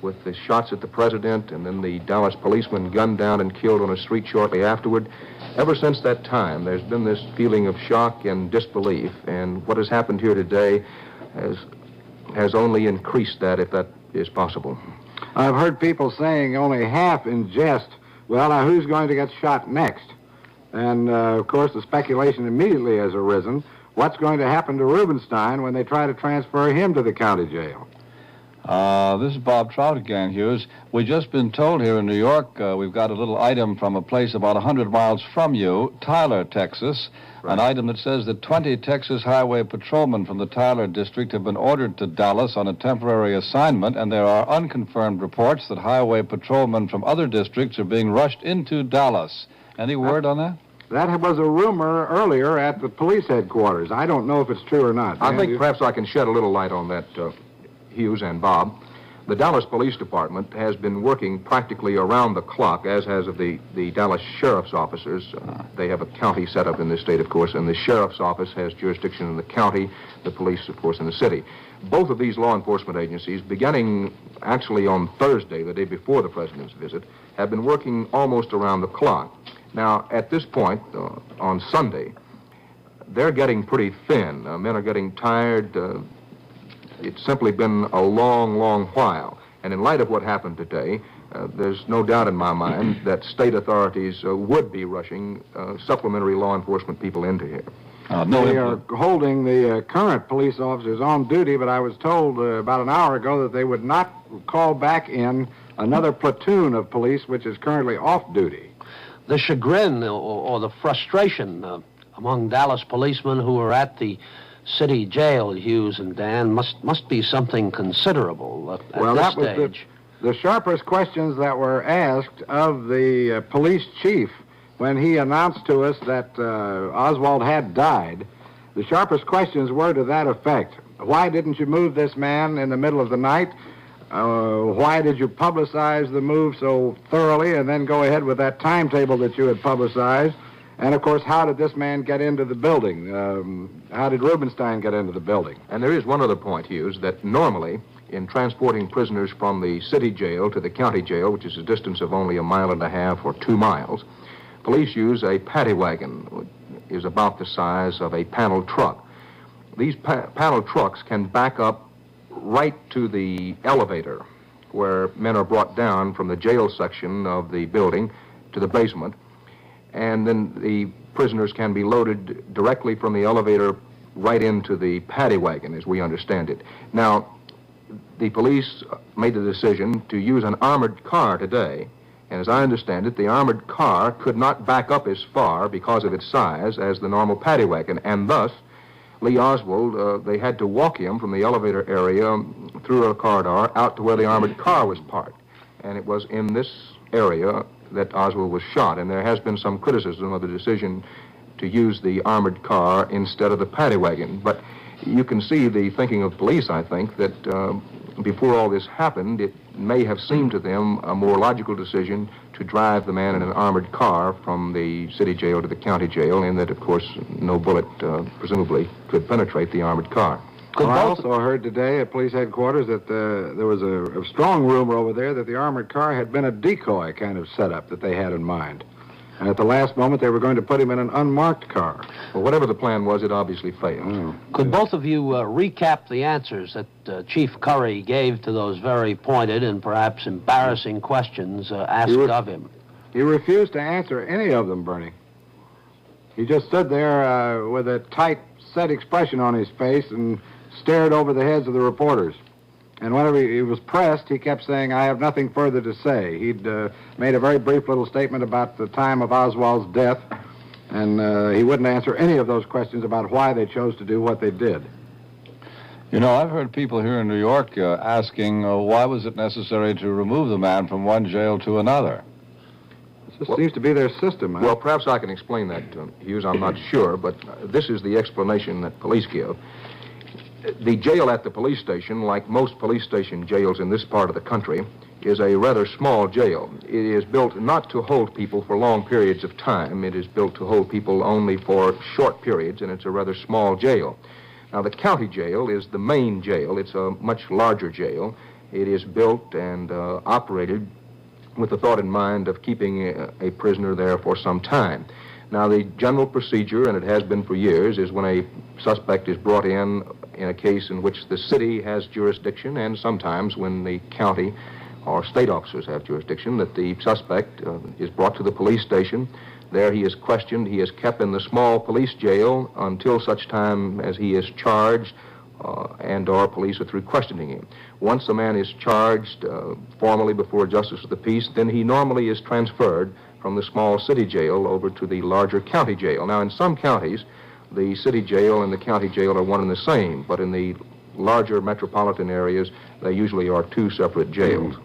with the shots at the president and then the Dallas policeman gunned down and killed on a street shortly afterward. Ever since that time, there's been this feeling of shock and disbelief, and what has happened here today has only increased that, if that is possible. I've heard people saying only half in jest, well, now who's going to get shot next? And, of course, the speculation immediately has arisen, what's going to happen to Rubenstein when they try to transfer him to the county jail? This is Bob Trout again, Hughes. We've just been told here in New York, we've got a little item from a place about 100 miles from you, Tyler, Texas, an item that says that 20 Texas highway patrolmen from the Tyler district have been ordered to Dallas on a temporary assignment, and there are unconfirmed reports that highway patrolmen from other districts are being rushed into Dallas. Any word on that? That was a rumor earlier at the police headquarters. I don't know if it's true or not. I think perhaps I can shed a little light on that, Hughes and Bob. The Dallas Police Department has been working practically around the clock, as has the Dallas Sheriff's officers. They have a county set up in this state, of course, and the Sheriff's office has jurisdiction in the county, the police, of course, in the city. Both of these law enforcement agencies, beginning actually on Thursday, the day before the president's visit, have been working almost around the clock. Now, at this point, on Sunday, they're getting pretty thin. Men are getting tired. It's simply been a long, long while. And in light of what happened today, there's no doubt in my mind that state authorities would be rushing supplementary law enforcement people into here. They are holding the current police officers on duty, but I was told about an hour ago that they would not call back in another platoon of police, which is currently off duty. The chagrin or the frustration among Dallas policemen who are at the city jail, Hughes and Dan, must be something considerable at this stage. Was the sharpest questions that were asked of the police chief when he announced to us that Oswald had died. The sharpest questions were to that effect. Why didn't you move this man in the middle of the night? Why did you publicize the move so thoroughly and then go ahead with that timetable that you had publicized? And, of course, how did this man get into the building? How did Rubenstein get into the building? And there is one other point, Hughes, that normally in transporting prisoners from the city jail to the county jail, which is a distance of only 1.5 miles or 2 miles, police use a paddy wagon, which is about the size of a panel truck. These panel trucks can back up right to the elevator where men are brought down from the jail section of the building to the basement, and then the prisoners can be loaded directly from the elevator right into the paddy wagon, as we understand it. Now, the police made the decision to use an armored car today, and as I understand it, the armored car could not back up as far because of its size as the normal paddy wagon, and thus Lee Oswald, they had to walk him from the elevator area through a corridor out to where the armored car was parked. And it was in this area that Oswald was shot, and there has been some criticism of the decision to use the armored car instead of the paddy wagon. But you can see the thinking of police, I think, that before all this happened, it may have seemed to them a more logical decision to drive the man in an armored car from the city jail to the county jail, in that, of course, no bullet, presumably, could penetrate the armored car. Well, I also heard today at police headquarters that there was a strong rumor over there that the armored car had been a decoy kind of setup that they had in mind. And at the last moment, they were going to put him in an unmarked car. Well, whatever the plan was, it obviously failed. Could both of you recap the answers that Chief Curry gave to those very pointed and perhaps embarrassing questions asked of him? He refused to answer any of them, Bernie. He just stood there with a tight, set expression on his face and stared over the heads of the reporters. And whenever he was pressed, he kept saying, I have nothing further to say. He'd made a very brief little statement about the time of Oswald's death, and he wouldn't answer any of those questions about why they chose to do what they did. You know, I've heard people here in New York asking, why was it necessary to remove the man from one jail to another? This seems to be their system. Well, perhaps I can explain that, Hughes. I'm not sure, but this is the explanation that police give. The jail at the police station, like most police station jails in this part of the country, is a rather small jail. It is built not to hold people for long periods of time. It is built to hold people only for short periods, and it's a rather small jail. Now, the county jail is the main jail. It's a much larger jail, It is built and operated with the thought in mind of keeping a prisoner there for some time. Now, the general procedure, and it has been for years, is when a suspect is brought in a case in which the city has jurisdiction, and sometimes when the county or state officers have jurisdiction, that the suspect is brought to the police station. There he is questioned. He is kept in the small police jail until such time as he is charged and or police are through questioning him. Once a man is charged formally before a justice of the peace, then he normally is transferred from the small city jail over to the larger county jail. Now, in some counties, the city jail and the county jail are one and the same, but in the larger metropolitan areas, they usually are two separate jails.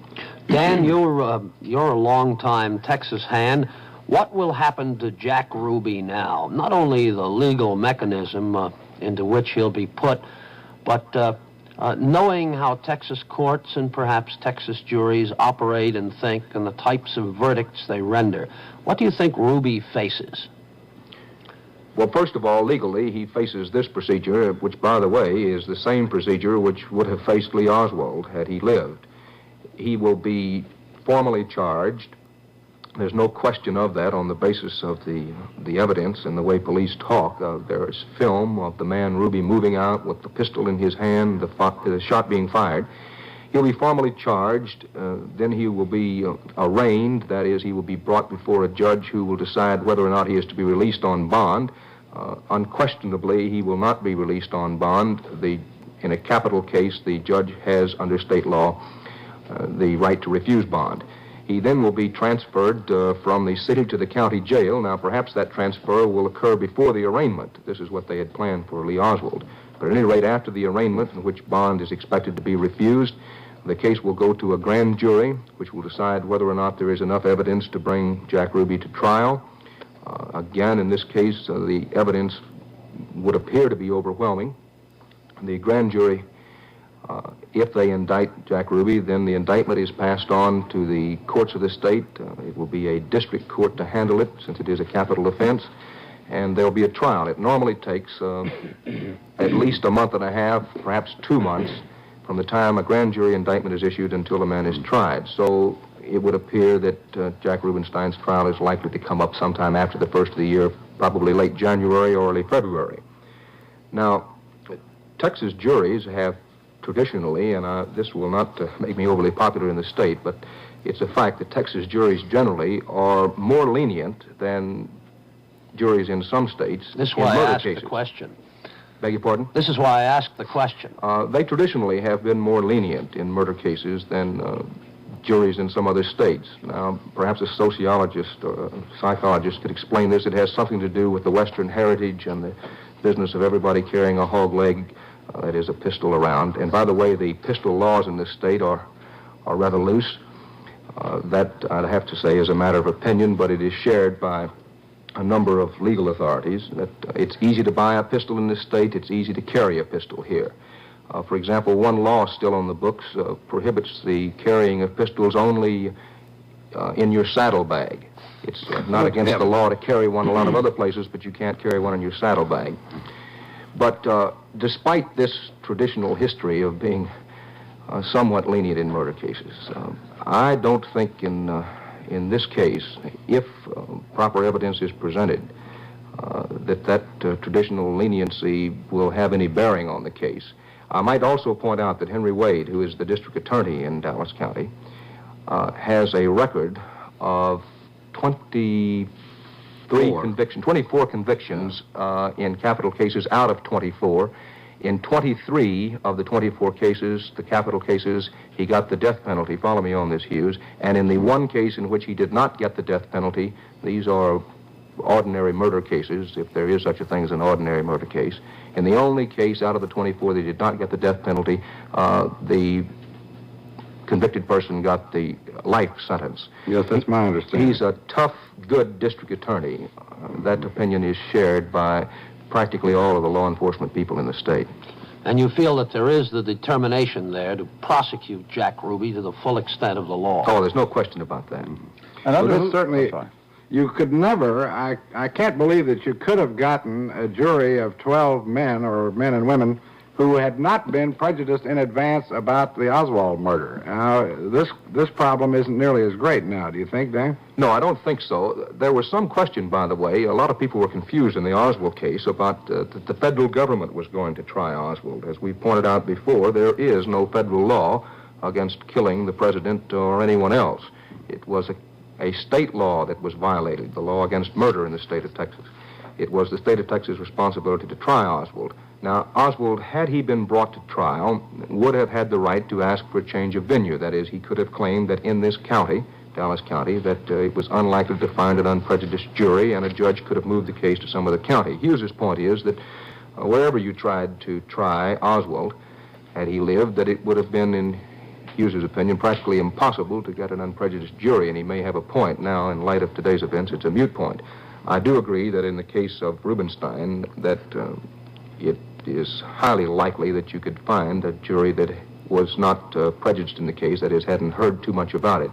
Dan, you're a long-time Texas hand. What will happen to Jack Ruby now? Not only the legal mechanism into which he'll be put, but knowing how Texas courts and perhaps Texas juries operate and think and the types of verdicts they render, what do you think Ruby faces? Well, first of all, legally, he faces this procedure, which, by the way, is the same procedure which would have faced Lee Oswald had he lived. He will be formally charged. There's no question of that on the basis of the evidence and the way police talk. There is film of the man Ruby moving out with the pistol in his hand, the shot being fired. He'll be formally charged. Then he will be arraigned. That is, he will be brought before a judge who will decide whether or not he is to be released on bond. Unquestionably, he will not be released on bond. In a capital case, the judge has, under state law, the right to refuse bond. He then will be transferred from the city to the county jail. Now, perhaps that transfer will occur before the arraignment. This is what they had planned for Lee Oswald. But at any rate, after the arraignment, in which bond is expected to be refused, the case will go to a grand jury, which will decide whether or not there is enough evidence to bring Jack Ruby to trial. Again, in this case, the evidence would appear to be overwhelming. The grand jury, if they indict Jack Ruby, then the indictment is passed on to the courts of the state. It will be a district court to handle it, since it is a capital offense, and there will be a trial. It normally takes at least a month and a half, perhaps 2 months, from the time a grand jury indictment is issued until a man is tried. So it would appear that Jack Rubenstein's trial is likely to come up sometime after the first of the year, probably late January or early February. Now, Texas juries have traditionally, and this will not make me overly popular in the state, but it's a fact that Texas juries generally are more lenient than juries in some states. This is why I asked the question. Beg your pardon? This is why I asked the question. They traditionally have been more lenient in murder cases than juries in some other states. Now, perhaps a sociologist or a psychologist could explain this. It has something to do with the Western heritage and the business of everybody carrying a hog leg, that is, a pistol around. And by the way, the pistol laws in this state are rather loose. That, I'd have to say, is a matter of opinion, but it is shared by a number of legal authorities, that it's easy to buy a pistol in this state, it's easy to carry a pistol here. For example, one law still on the books prohibits the carrying of pistols only in your saddlebag. It's not against the law to carry one a lot of other places, but you can't carry one in your saddlebag. But despite this traditional history of being somewhat lenient in murder cases, I don't think in this case, if proper evidence is presented, that traditional leniency will have any bearing on the case. I might also point out that Henry Wade, who is the district attorney in Dallas County, has a record of 24 convictions in capital cases out of 24. In 23 of the 24 cases, the capital cases, he got the death penalty. Follow me on this, Hughes. And in the one case in which he did not get the death penalty, these are ordinary murder cases, if there is such a thing as an ordinary murder case. In the only case out of the 24 that he did not get the death penalty, the convicted person got the life sentence. Yes, that's my understanding. He's a tough, good district attorney. That opinion is shared by practically all of the law enforcement people in the state. And you feel that there is the determination there to prosecute Jack Ruby to the full extent of the law? Oh, there's no question about that. And well, certainly, you could never, I can't believe that you could have gotten a jury of 12 men or men and women who had not been prejudiced in advance about the Oswald murder. Now, this problem isn't nearly as great now, do you think, Dan? No, I don't think so. There was some question, by the way. A lot of people were confused in the Oswald case about that the federal government was going to try Oswald. As we pointed out before, there is no federal law against killing the president or anyone else. It was a state law that was violated, the law against murder in the state of Texas. It was the state of Texas' responsibility to try Oswald. Now, Oswald, had he been brought to trial, would have had the right to ask for a change of venue. That is, he could have claimed that in this county, Dallas County, that it was unlikely to find an unprejudiced jury, and a judge could have moved the case to some other county. Hughes's point is that wherever you tried to try Oswald, had he lived, that it would have been, in Hughes's opinion, practically impossible to get an unprejudiced jury, and he may have a point. Now, in light of today's events, it's a moot point. I do agree that in the case of Rubenstein, that it is highly likely that you could find a jury that was not prejudiced in the case, that is, hadn't heard too much about it.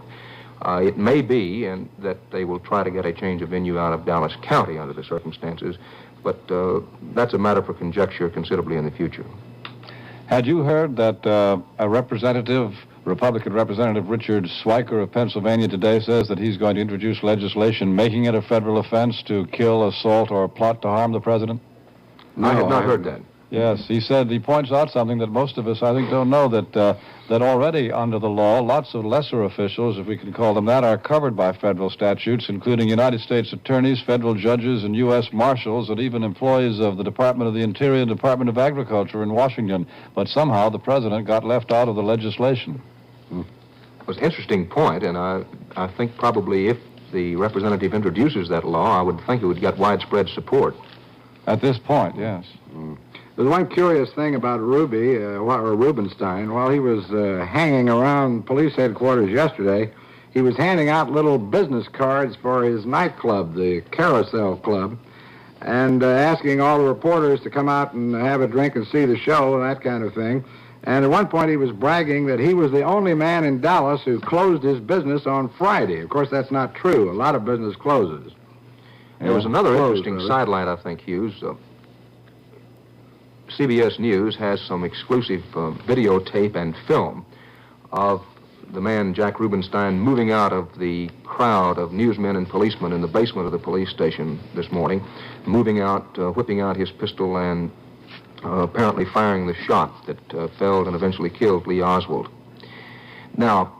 It may be and that they will try to get a change of venue out of Dallas County under the circumstances, but that's a matter for conjecture considerably in the future. Had you heard that a Republican Representative Richard Swiker of Pennsylvania today says that he's going to introduce legislation making it a federal offense to kill, assault, or plot to harm the president? No, I have not heard that. Yes, he points out something that most of us, I think, don't know, that already under the law, lots of lesser officials, if we can call them that, are covered by federal statutes, including United States attorneys, federal judges, and U.S. marshals, and even employees of the Department of the Interior and Department of Agriculture in Washington. But somehow the president got left out of the legislation. It was an interesting point, and I think probably if the representative introduces that law, I would think it would get widespread support. At this point, yes. There's one curious thing about Rubenstein. While he was hanging around police headquarters yesterday, he was handing out little business cards for his nightclub, the Carousel Club, and asking all the reporters to come out and have a drink and see the show and that kind of thing. And at one point he was bragging that he was the only man in Dallas who closed his business on Friday. Of course, that's not true. A lot of business closes. There was another interesting sidelight, I think, Hughes. CBS News has some exclusive videotape and film of the man, Jack Rubenstein, moving out of the crowd of newsmen and policemen in the basement of the police station this morning, moving out, whipping out his pistol and apparently firing the shot that felled and eventually killed Lee Oswald. Now,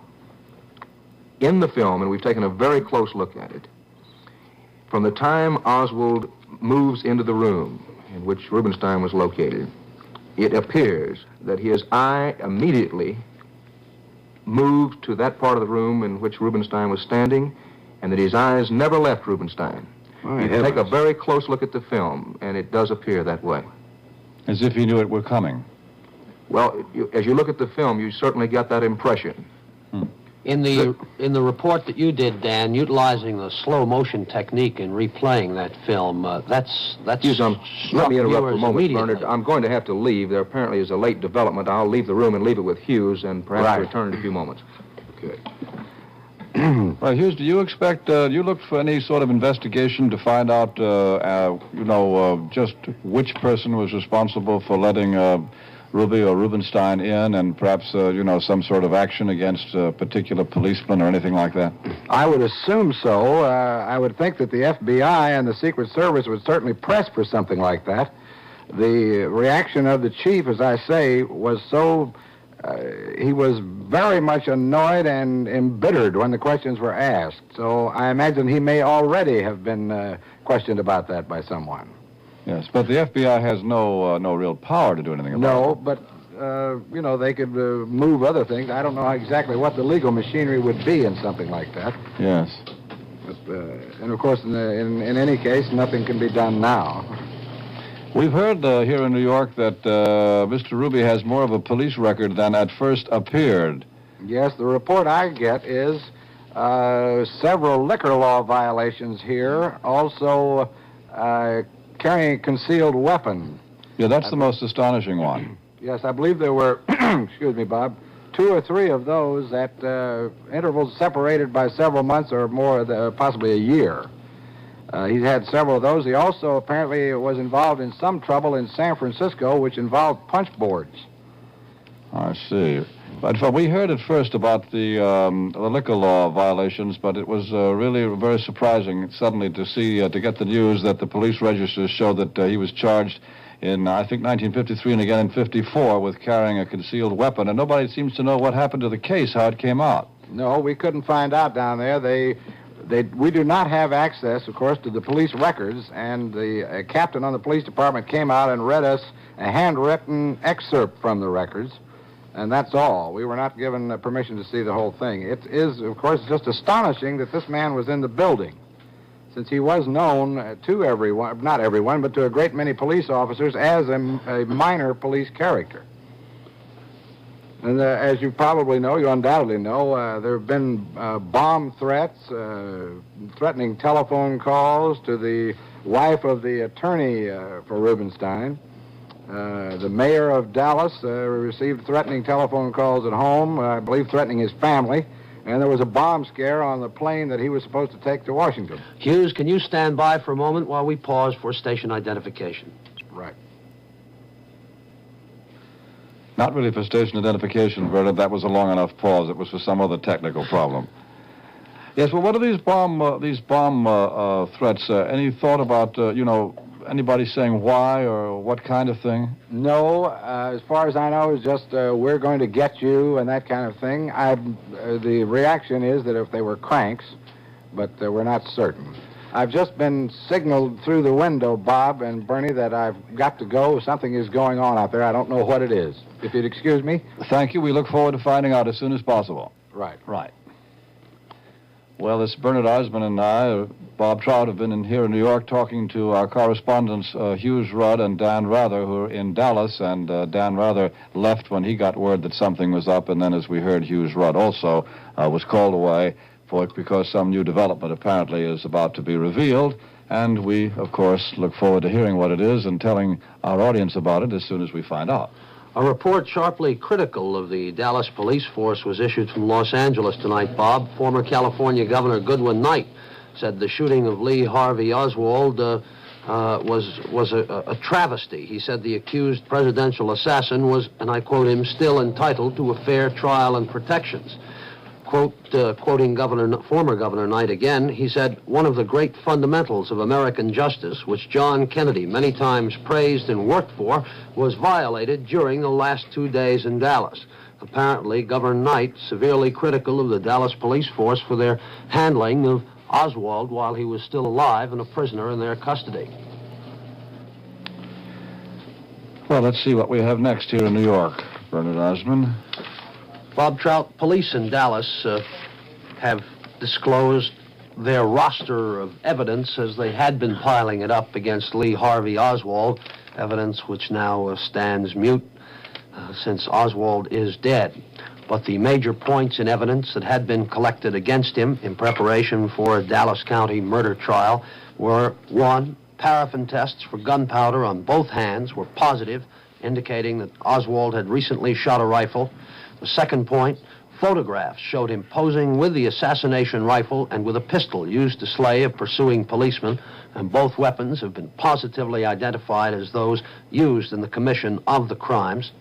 in the film, and we've taken a very close look at it, from the time Oswald moves into the room in which Rubenstein was located, it appears that his eye immediately moved to that part of the room in which Rubenstein was standing, and that his eyes never left Rubenstein. You take a very close look at the film, and it does appear that way. As if he knew it were coming. Well, as you look at the film, you certainly get that impression. In the report that you did, Dan, utilizing the slow motion technique in replaying that film, that's Hughes, let me interrupt for a moment, Bernard. I'm going to have to leave. There apparently is a late development. I'll leave the room and leave it with Hughes, and perhaps return in a few moments. Good. Well, Hughes, do you expect, you looked for any sort of investigation to find out, just which person was responsible for letting Ruby or Rubenstein in, and perhaps, some sort of action against a particular policeman or anything like that? I would assume so. I would think that the FBI and the Secret Service would certainly press for something like that. The reaction of the chief, as I say, was so... he was very much annoyed and embittered when the questions were asked. So I imagine he may already have been questioned about that by someone. Yes, but the FBI has no real power to do anything about it. No, but, they could move other things. I don't know exactly what the legal machinery would be in something like that. Yes. But, and, of course, in any case, nothing can be done now. We've heard here in New York that Mr. Ruby has more of a police record than at first appeared. Yes, the report I get is several liquor law violations here, also carrying a concealed weapon. Yeah, that's the most astonishing one. Yes, I believe there were, excuse me, Bob, 2 or 3 of those at intervals separated by several months or more, possibly a year. He's had several of those. He also apparently was involved in some trouble in San Francisco, which involved punch boards. I see. But we heard at first about the liquor law violations, but it was really very surprising suddenly to see, to get the news that the police registers show that he was charged in, I think, 1953 and again in 54 with carrying a concealed weapon, and nobody seems to know what happened to the case, how it came out. No, we couldn't find out down there. We do not have access, of course, to the police records, and the captain on the police department came out and read us a handwritten excerpt from the records, and that's all. We were not given permission to see the whole thing. It is, of course, just astonishing that this man was in the building, since he was known to everyone, not everyone, but to a great many police officers as a minor police character. And as you probably know, you undoubtedly know, there have been bomb threats, threatening telephone calls to the wife of the attorney for Rubenstein. The mayor of Dallas received threatening telephone calls at home, I believe threatening his family. And there was a bomb scare on the plane that he was supposed to take to Washington. Hughes, can you stand by for a moment while we pause for station identification? Right. Not really for station identification, Bernard. That was a long enough pause. It was for some other technical problem. Yes, well, what are these bomb threats? Any thought about, anybody saying why or what kind of thing? No, as far as I know, it's just we're going to get you and that kind of thing. The reaction is that if they were cranks, but we're not certain. I've just been signaled through the window, Bob and Bernie, that I've got to go. Something is going on out there. I don't know what it is. If you'd excuse me. Thank you. We look forward to finding out as soon as possible. Right. Right. Well, it's Bernard Eisman and I, Bob Trout, have been here in New York talking to our correspondents, Hughes Rudd and Dan Rather, who are in Dallas, and Dan Rather left when he got word that something was up, and then, as we heard, Hughes Rudd also was called away because some new development apparently is about to be revealed, and we, of course, look forward to hearing what it is and telling our audience about it as soon as we find out. A report sharply critical of the Dallas police force was issued from Los Angeles tonight, Bob. Former California Governor Goodwin Knight said the shooting of Lee Harvey Oswald was a travesty. He said the accused presidential assassin was, and I quote him, still entitled to a fair trial and protections. Quoting former Governor Knight again, he said, one of the great fundamentals of American justice, which John Kennedy many times praised and worked for, was violated during the last 2 days in Dallas. Apparently, Governor Knight severely critical of the Dallas police force for their handling of Oswald while he was still alive and a prisoner in their custody. Well, let's see what we have next here in New York. Bernard Osmond. Bob Trout, police in Dallas have disclosed their roster of evidence as they had been piling it up against Lee Harvey Oswald, evidence which now stands mute since Oswald is dead. But the major points in evidence that had been collected against him in preparation for a Dallas County murder trial were, 1, paraffin tests for gunpowder on both hands were positive, indicating that Oswald had recently shot a rifle. The second point, photographs showed him posing with the assassination rifle and with a pistol used to slay a pursuing policeman, and both weapons have been positively identified as those used in the commission of the crimes.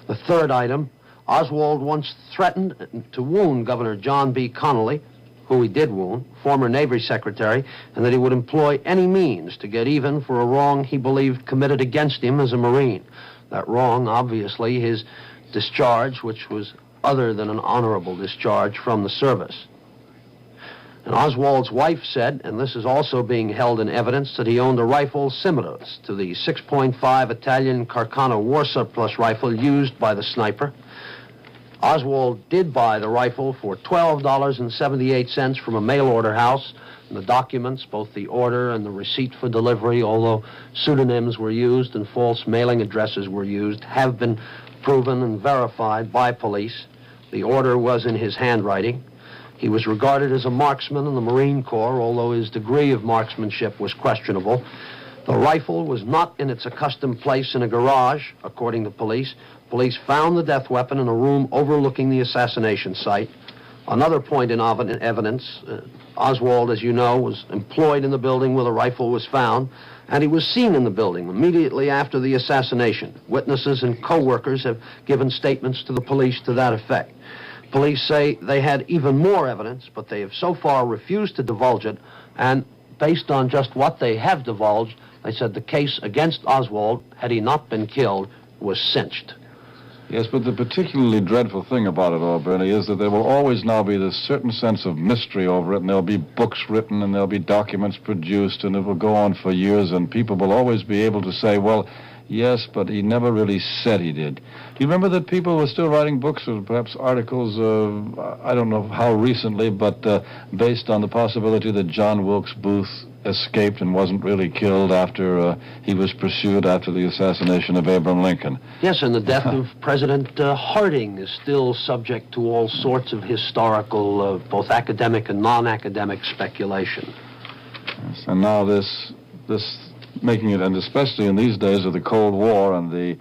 The third item, Oswald once threatened to wound Governor John B. Connally, who he did wound, former Navy Secretary, and that he would employ any means to get even for a wrong he believed committed against him as a Marine. That wrong, obviously, his discharge, which was other than an honorable discharge from the service. And Oswald's wife said, and this is also being held in evidence, that he owned a rifle similar to the 6.5 Italian Carcano war surplus rifle used by the sniper. Oswald did buy the rifle for $12.78 from a mail-order house. And the documents, both the order and the receipt for delivery, although pseudonyms were used and false mailing addresses were used, have been proven and verified by police. The order was in his handwriting. He was regarded as a marksman in the Marine Corps, although his degree of marksmanship was questionable. The rifle was not in its accustomed place in a garage, according to police. Police found the death weapon in a room overlooking the assassination site. Another point in evidence, Oswald, as you know, was employed in the building where the rifle was found, and he was seen in the building immediately after the assassination. Witnesses and co-workers have given statements to the police to that effect. Police say they had even more evidence, but they have so far refused to divulge it, and based on just what they have divulged, they said the case against Oswald, had he not been killed, was cinched. Yes, but the particularly dreadful thing about it all, Bernie, is that there will always now be this certain sense of mystery over it, and there'll be books written, and there'll be documents produced, and it will go on for years, and people will always be able to say, well, yes, but he never really said he did. Do you remember that people were still writing books or perhaps articles, I don't know how recently, but based on the possibility that John Wilkes Booth escaped and wasn't really killed after he was pursued after the assassination of Abraham Lincoln? Yes, and the death of President Harding is still subject to all sorts of historical, both academic and non-academic speculation. Yes, and now this making it, and especially in these days of the Cold War and the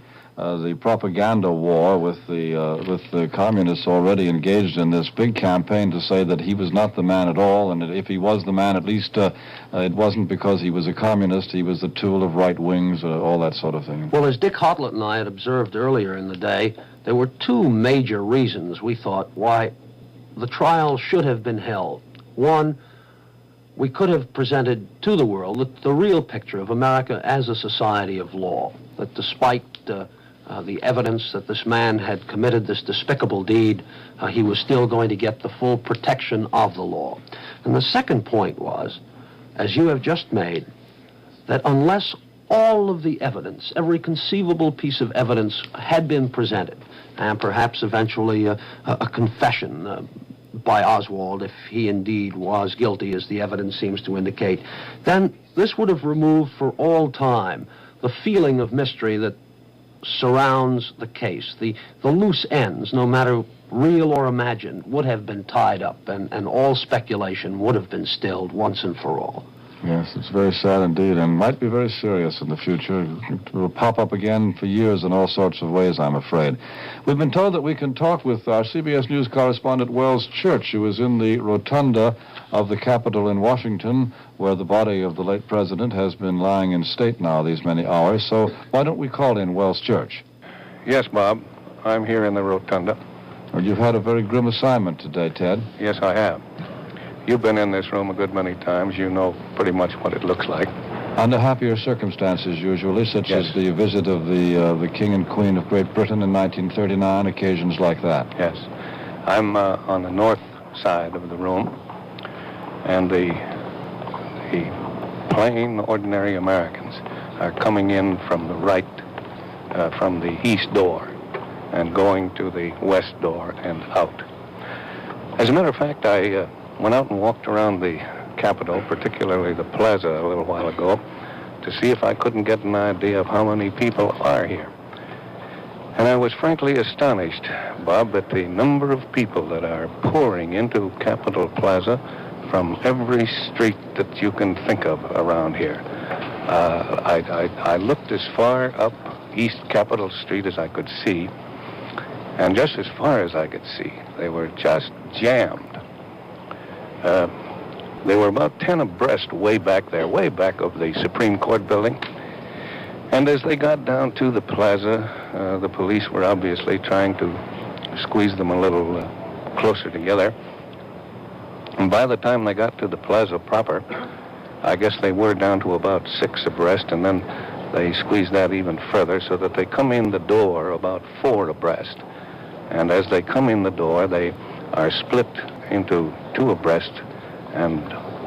propaganda war with the communists already engaged in this big campaign to say that he was not the man at all, and that if he was the man, at least it wasn't because he was a communist, he was the tool of right wings, all that sort of thing. Well, as Dick Hotlett and I had observed earlier in the day, there were two major reasons, we thought, why the trial should have been held. One, we could have presented to the world the real picture of America as a society of law, that despite the evidence that this man had committed this despicable deed, he was still going to get the full protection of the law. And the second point was, as you have just made, that unless all of the evidence, every conceivable piece of evidence had been presented, and perhaps eventually a confession by Oswald, if he indeed was guilty, as the evidence seems to indicate, then this would have removed for all time the feeling of mystery that surrounds the case. The loose ends, no matter real or imagined, would have been tied up, and all speculation would have been stilled once and for all. Yes, it's very sad indeed, and might be very serious in the future. It will pop up again for years in all sorts of ways, I'm afraid. We've been told that we can talk with our CBS News correspondent, Wells Church, who is in the rotunda of the Capitol in Washington, where the body of the late president has been lying in state now these many hours. So why don't we call in Wells Church? Yes, Bob. I'm here in the rotunda. Well, you've had a very grim assignment today, Ted. Yes, I have. You've been in this room a good many times. You know pretty much what it looks like. Under happier circumstances, usually, such as the visit of the King and Queen of Great Britain in 1939, occasions like that. Yes. I'm on the north side of the room, and the plain, ordinary Americans are coming in from the right, from the east door, and going to the west door and out. As a matter of fact, I went out and walked around the Capitol, particularly the plaza, a little while ago, to see if I couldn't get an idea of how many people are here. And I was frankly astonished, Bob, at the number of people that are pouring into Capitol Plaza from every street that you can think of around here. I looked as far up East Capitol Street as I could see, and just as far as I could see, they were just jammed. They were about 10 abreast way back there, way back of the Supreme Court building. And as they got down to the plaza, the police were obviously trying to squeeze them a little closer together. And by the time they got to the plaza proper, I guess they were down to about 6 abreast, and then they squeezed that even further so that they come in the door about 4 abreast. And as they come in the door, they are split into 2 abreast, and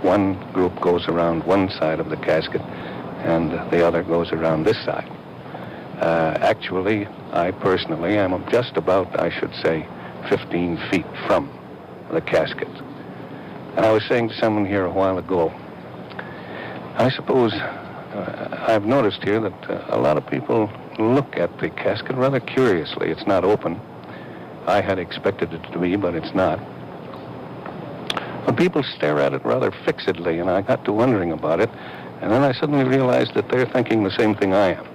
one group goes around one side of the casket and the other goes around this side. Actually, I personally am just about, I should say, 15 feet from the casket. And I was saying to someone here a while ago, I suppose I've noticed here that a lot of people look at the casket rather curiously. It's not open. I had expected it to be, but it's not. But people stare at it rather fixedly, and I got to wondering about it, and then I suddenly realized that they're thinking the same thing I am.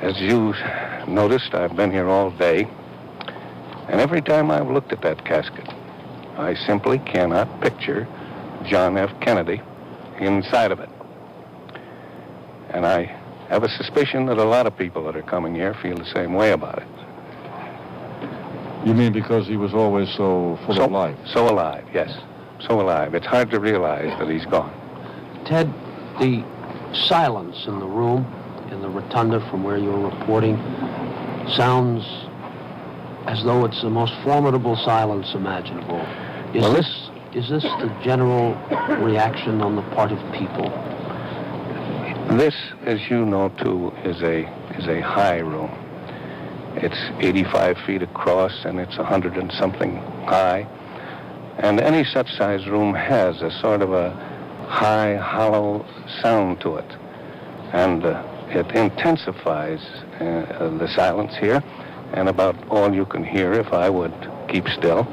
As you noticed, I've been here all day, And every time I've looked at that casket, I simply cannot picture John F. Kennedy inside of it. And I have a suspicion that a lot of people that are coming here feel the same way about it. You mean because he was always so full of life? So alive, yes. So alive. It's hard to realize that he's gone. Ted, the silence in the room, in the rotunda from where you're reporting, sounds as though it's the most formidable silence imaginable. Is this the general reaction on the part of people? This, as you know, too, is a high room. It's 85 feet across, and it's 100 and something high. And any such size room has a sort of a high, hollow sound to it. And it intensifies the silence here. And about all you can hear, if I would keep still,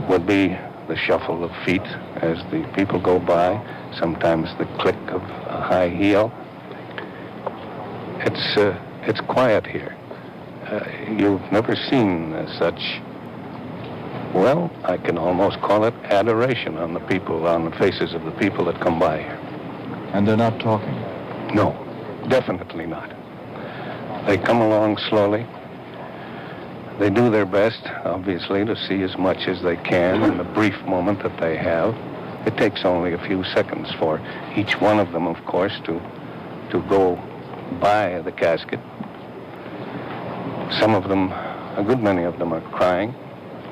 would be the shuffle of feet as the people go by, sometimes the click of a high heel. It's quiet here. You've never seen such, well, I can almost call it adoration on the people, on the faces of the people that come by here. And they're not talking? No, definitely not. They come along slowly. They do their best, obviously, to see as much as they can in the brief moment that they have. It takes only a few seconds for each one of them, of course, to go by the casket. Some of them, a good many of them, are crying,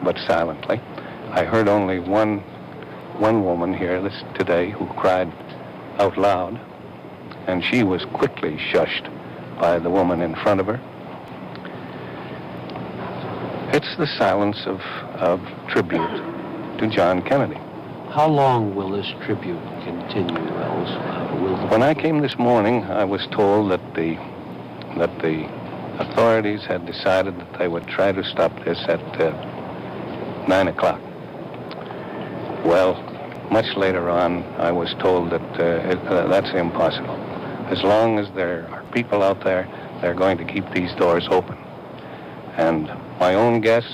but silently. I heard only one woman here today who cried out loud, and she was quickly shushed by the woman in front of her. It's the silence of tribute to John Kennedy. How long will this tribute continue, Wells? When I came this morning, I was told that the authorities had decided that they would try to stop this at 9 o'clock. Well, much later on, I was told that that's impossible. As long as there are people out there, they're going to keep these doors open. And my own guess,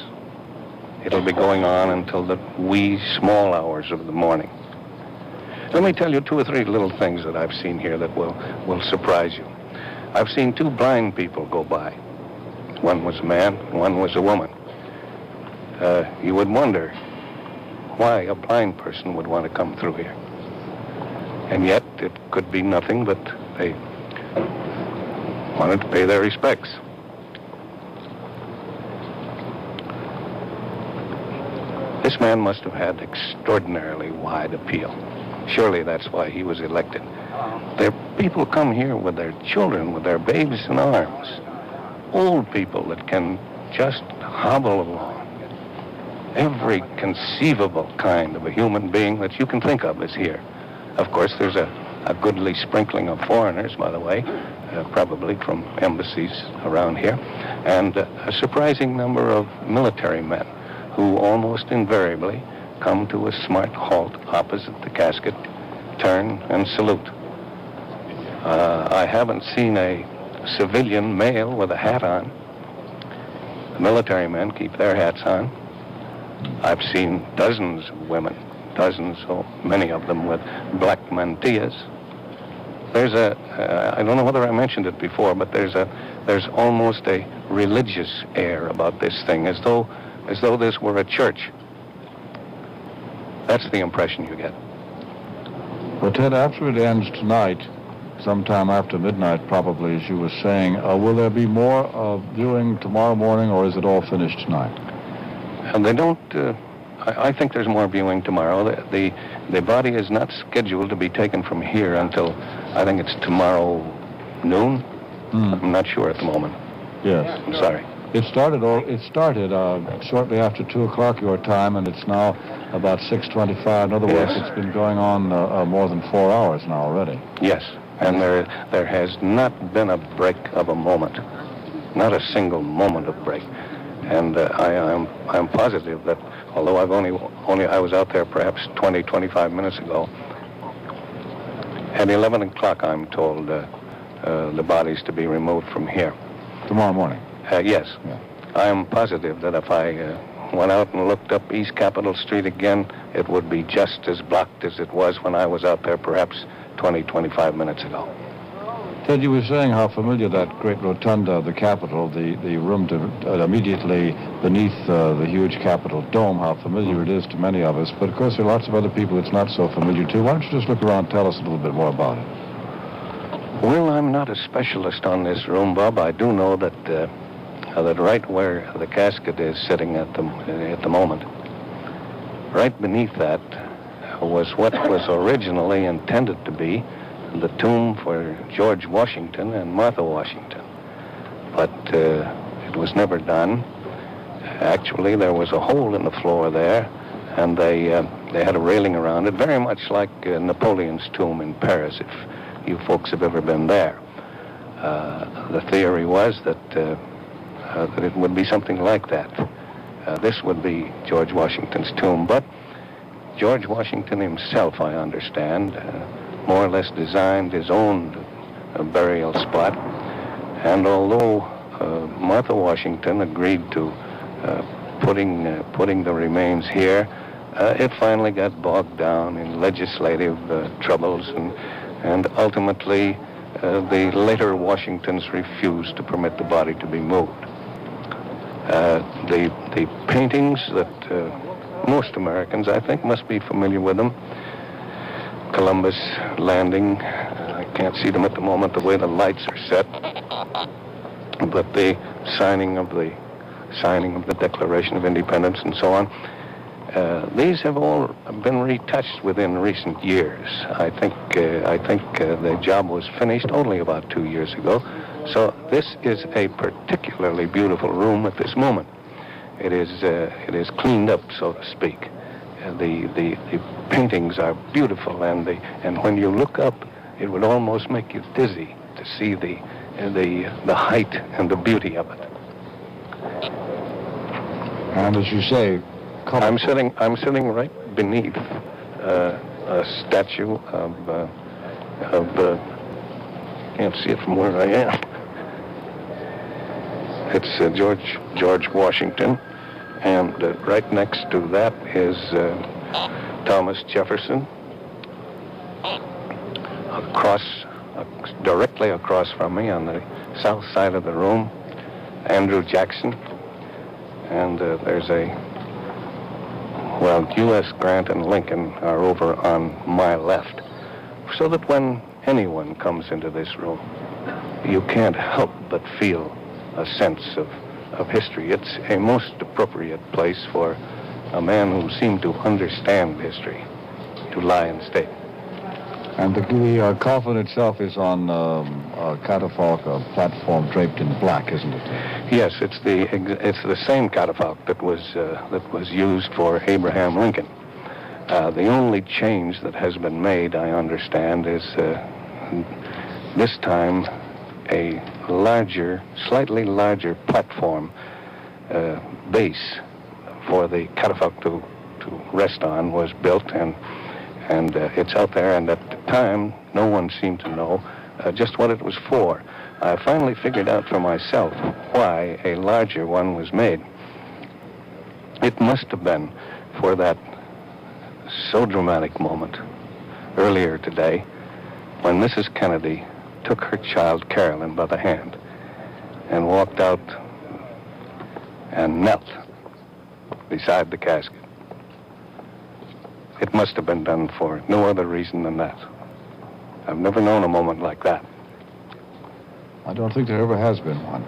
it'll be going on until the wee small hours of the morning. Let me tell you 2 or 3 little things that I've seen here that will surprise you. I've seen 2 blind people go by. One was a man, one was a woman. You would wonder why a blind person would want to come through here. And yet, it could be nothing but they wanted to pay their respects. This man must have had extraordinarily wide appeal. Surely that's why he was elected. People come here with their children, with their babies in arms. Old people that can just hobble along. Every conceivable kind of a human being that you can think of is here. Of course, there's a goodly sprinkling of foreigners, by the way, probably from embassies around here, and a surprising number of military men who almost invariably come to a smart halt opposite the casket, turn, and salute. I haven't seen a civilian male with a hat on. The military men keep their hats on. I've seen dozens of women, so many of them with black mantillas. There's I don't know whether I mentioned it before, but there's almost a religious air about this thing, as though this were a church. That's the impression you get. Well, Ted, after it ends tonight, sometime after midnight probably, as you were saying, will there be more viewing tomorrow morning, or is it all finished tonight? And they don't, I think there's more viewing tomorrow. The body is not scheduled to be taken from here until, I think it's tomorrow noon. I'm not sure at the moment. Yes. I'm sorry. It started shortly after 2 o'clock your time, and it's now about 6:25. In other words, it's been going on more than 4 hours now already. Yes, and there has not been a break of a moment, not a single moment of break. And I'm positive that although I was out there perhaps 25 minutes ago, at 11 o'clock I'm told the body's to be removed from here. Tomorrow morning? Yes. Yeah. I am positive that if I went out and looked up East Capitol Street again, it would be just as blocked as it was when I was out there perhaps 20, 25 minutes ago. Ted, you were saying how familiar that great rotunda of the Capitol, the room immediately beneath the huge Capitol dome, how familiar it is to many of us. But, of course, there are lots of other people it's not so familiar to. Why don't you just look around and tell us a little bit more about it? Well, I'm not a specialist on this room, Bob. I do know that that right where the casket is sitting at the moment, right beneath that was what was originally intended to be the tomb for George Washington and Martha Washington. But it was never done. Actually, there was a hole in the floor there, and they had a railing around it, very much like Napoleon's tomb in Paris, if you folks have ever been there. The theory was that it would be something like that. This would be George Washington's tomb, but George Washington himself, I understand, more or less designed his own burial spot. And although Martha Washington agreed to putting the remains here, it finally got bogged down in legislative troubles, and ultimately the later Washingtons refused to permit the body to be moved. The paintings that most Americans, I think, must be familiar with them. Columbus landing. I can't see them at the moment, the way the lights are set. But the signing of the Declaration of Independence and so on. These have all been retouched within recent years. I think the job was finished only about 2 years ago. So this is a particularly beautiful room at this moment. It is cleaned up, so to speak. The paintings are beautiful, and when you look up, it would almost make you dizzy to see the height and the beauty of it. And as you say, I'm sitting right beneath a statue of can't see it from where I am. It's George Washington. And right next to that is Thomas Jefferson. Directly across from me on the south side of the room, Andrew Jackson. And there's U.S. Grant and Lincoln are over on my left. So that when anyone comes into this room, you can't help but feel a sense of history. It's a most appropriate place for a man who seemed to understand history to lie and state. And the coffin itself is on a catafalque, a platform draped in black, isn't it? Yes, it's the same catafalque that was used for Abraham Lincoln. The only change that has been made, I understand, is this time a slightly larger platform base for the catafalque to rest on was built, and it's out there. And at the time, no one seemed to know just what it was for. I finally figured out for myself why a larger one was made. It must have been for that so dramatic moment earlier today when Mrs. Kennedy took her child Carolyn by the hand and walked out and knelt beside the casket. It must have been done for no other reason than that. I've never known a moment like that. I don't think there ever has been one.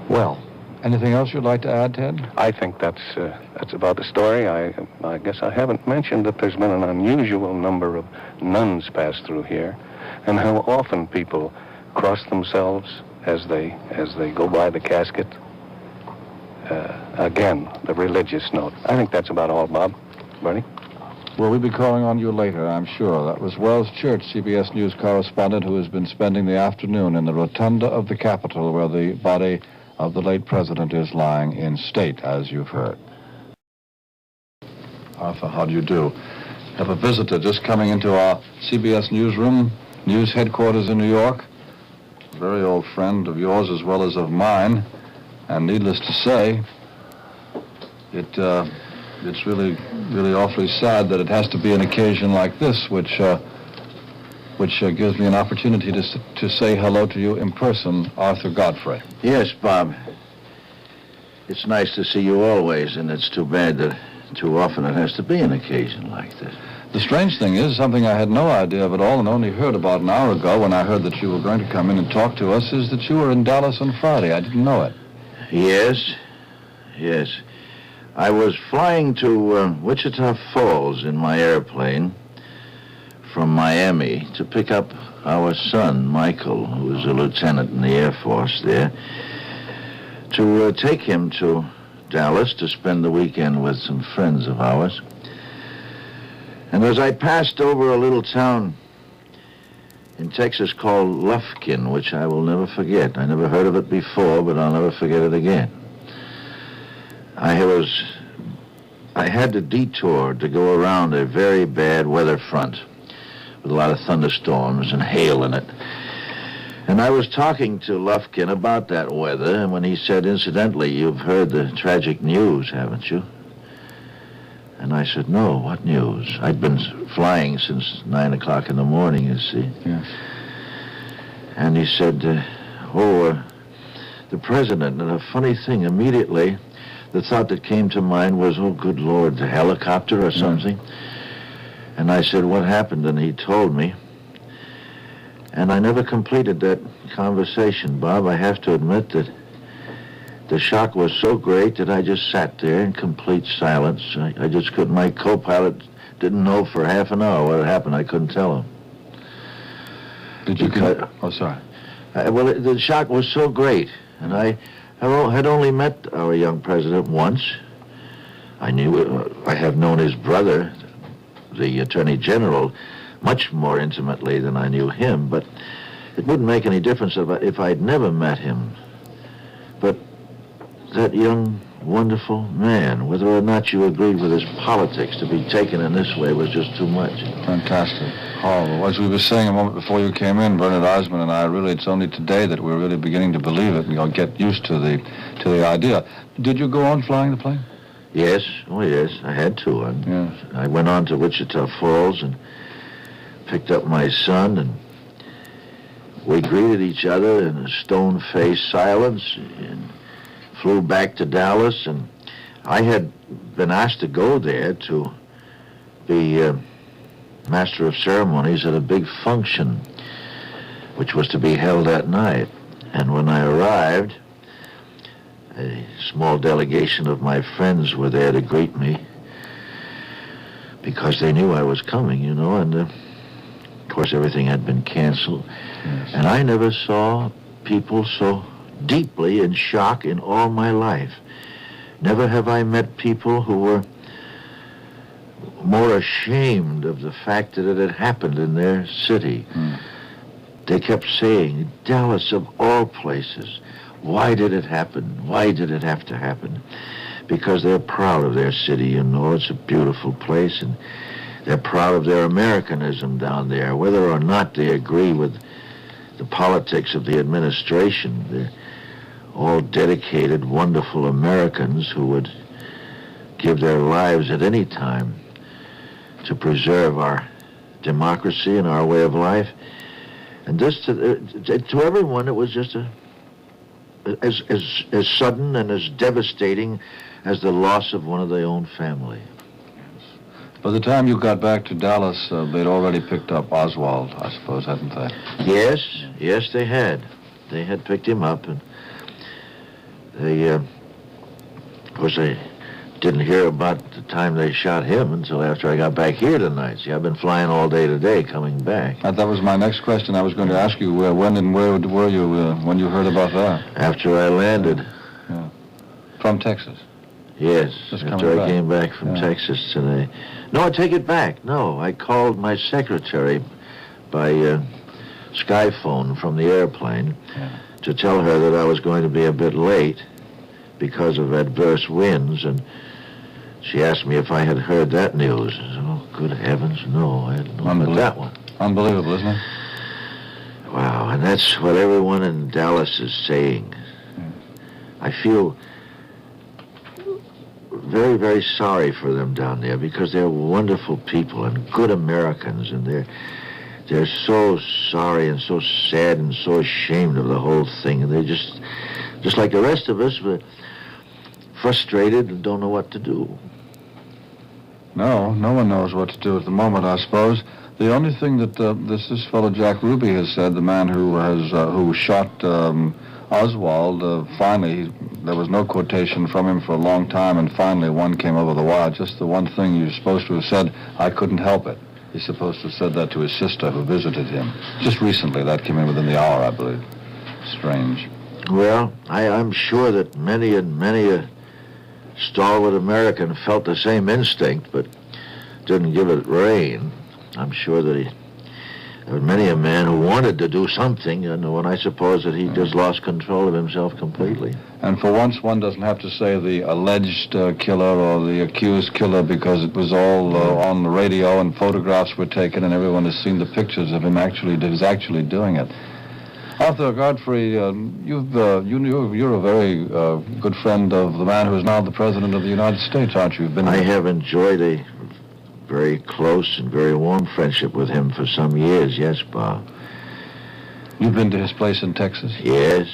Well, anything else you'd like to add, Ted? I think that's about the story. I guess I haven't mentioned that there's been an unusual number of nuns pass through here, and how often people cross themselves as they go by the casket. Again, the religious note. I think that's about all, Bob. Bernie? Well, we'll be calling on you later, I'm sure. That was Wells Church, CBS News correspondent, who has been spending the afternoon in the rotunda of the Capitol, where the body of the late president is lying in state, as you've heard. Arthur, how do you do? Have a visitor just coming into our CBS newsroom, news headquarters in New York. A very old friend of yours as well as of mine. And needless to say, it's really awfully sad that it has to be an occasion like this, which gives me an opportunity to say hello to you in person, Arthur Godfrey. Yes, Bob. It's nice to see you always, and it's too bad that too often it has to be an occasion like this. The strange thing is, something I had no idea of at all and only heard about an hour ago when I heard that you were going to come in and talk to us, is that you were in Dallas on Friday. I didn't know it. Yes. I was flying to Wichita Falls in my airplane from Miami to pick up our son, Michael, who was a lieutenant in the Air Force there, to take him to Dallas to spend the weekend with some friends of ours. And as I passed over a little town in Texas called Lufkin, which I will never forget. I never heard of it before, but I'll never forget it again. I had to detour to go around a very bad weather front with a lot of thunderstorms and hail in it. And I was talking to Lufkin about that weather, and when he said, incidentally, you've heard the tragic news, haven't you? And I said, no, what news? I'd been flying since 9 o'clock in the morning, you see. Yes. And he said, the president. And a funny thing, immediately, the thought that came to mind was, oh, good Lord, the helicopter or something. And I said, what happened? And he told me. And I never completed that conversation, Bob. I have to admit that the shock was so great that I just sat there in complete silence. I just couldn't. My co-pilot didn't know for half an hour what had happened. I couldn't tell him. Did you? Oh, sorry. The shock was so great, and I had only met our young president once. I have known his brother, the Attorney General, much more intimately than I knew him, but it wouldn't make any difference if I'd never met him. But that young, wonderful man, whether or not you agreed with his politics, to be taken in this way was just too much. Fantastic. Horrible. As we were saying a moment before you came in, Bernard Eisman and I, really, it's only today that we're really beginning to believe it and get used to the idea. Did you go on flying the plane? Yes. Oh, yes. I had to. I went on to Wichita Falls and picked up my son, and we greeted each other in a stone-faced silence and flew back to Dallas. And I had been asked to go there to be master of ceremonies at a big function which was to be held that night. And when I arrived, a small delegation of my friends were there to greet me because they knew I was coming, and of course everything had been canceled. Yes. And I never saw people so deeply in shock in all my life. Never have I met people who were more ashamed of the fact that it had happened in their city. They kept saying, Dallas of all places, why did it happen? Why did it have to happen? Because they're proud of their city, it's a beautiful place, and they're proud of their Americanism down there, whether or not they agree with the politics of the administration. They're all dedicated, wonderful Americans who would give their lives at any time to preserve our democracy and our way of life. And this, to everyone, it was just as sudden and as devastating as the loss of one of their own family. By the time you got back to Dallas, they'd already picked up Oswald, I suppose, hadn't they? Yes, they had. They had picked him up, and they, of course, they didn't hear about the time they shot him until after I got back here tonight. See, I've been flying all day today, coming back. That was my next question. I was going to ask you, when and where were you when you heard about that? After I landed. Yeah. From Texas? Yes, after I came back from Texas today. No, I take it back. No, I called my secretary by Skyphone from the airplane to tell her that I was going to be a bit late because of adverse winds, and she asked me if I had heard that news. I said, oh, good heavens, no, I hadn't known about that one. Unbelievable, isn't it? Wow, and that's what everyone in Dallas is saying. I feel very, very sorry for them down there because they're wonderful people and good Americans, and they're so sorry and so sad and so ashamed of the whole thing, and they're just like the rest of us, but frustrated and don't know what to do. No one knows what to do at the moment, I suppose. The only thing that this fellow Jack Ruby has said, the man who shot Oswald, finally, there was no quotation from him for a long time, and finally one came over the wire. Just the one thing you're supposed to have said, I couldn't help it. He's supposed to have said that to his sister who visited him. Just recently, that came in within the hour, I believe. Strange. Well, I'm sure that many a stalwart American felt the same instinct, but didn't give it rein. I'm sure that there was many a man who wanted to do something, and I suppose that he just lost control of himself completely. And for once, one doesn't have to say the alleged killer or the accused killer, because it was all on the radio and photographs were taken, and everyone has seen the pictures of him who's actually doing it. Arthur Godfrey, you're a very good friend of the man who is now the President of the United States, aren't you? I have enjoyed a very close and very warm friendship with him for some years, yes, Bob. You've been to his place in Texas? Yes.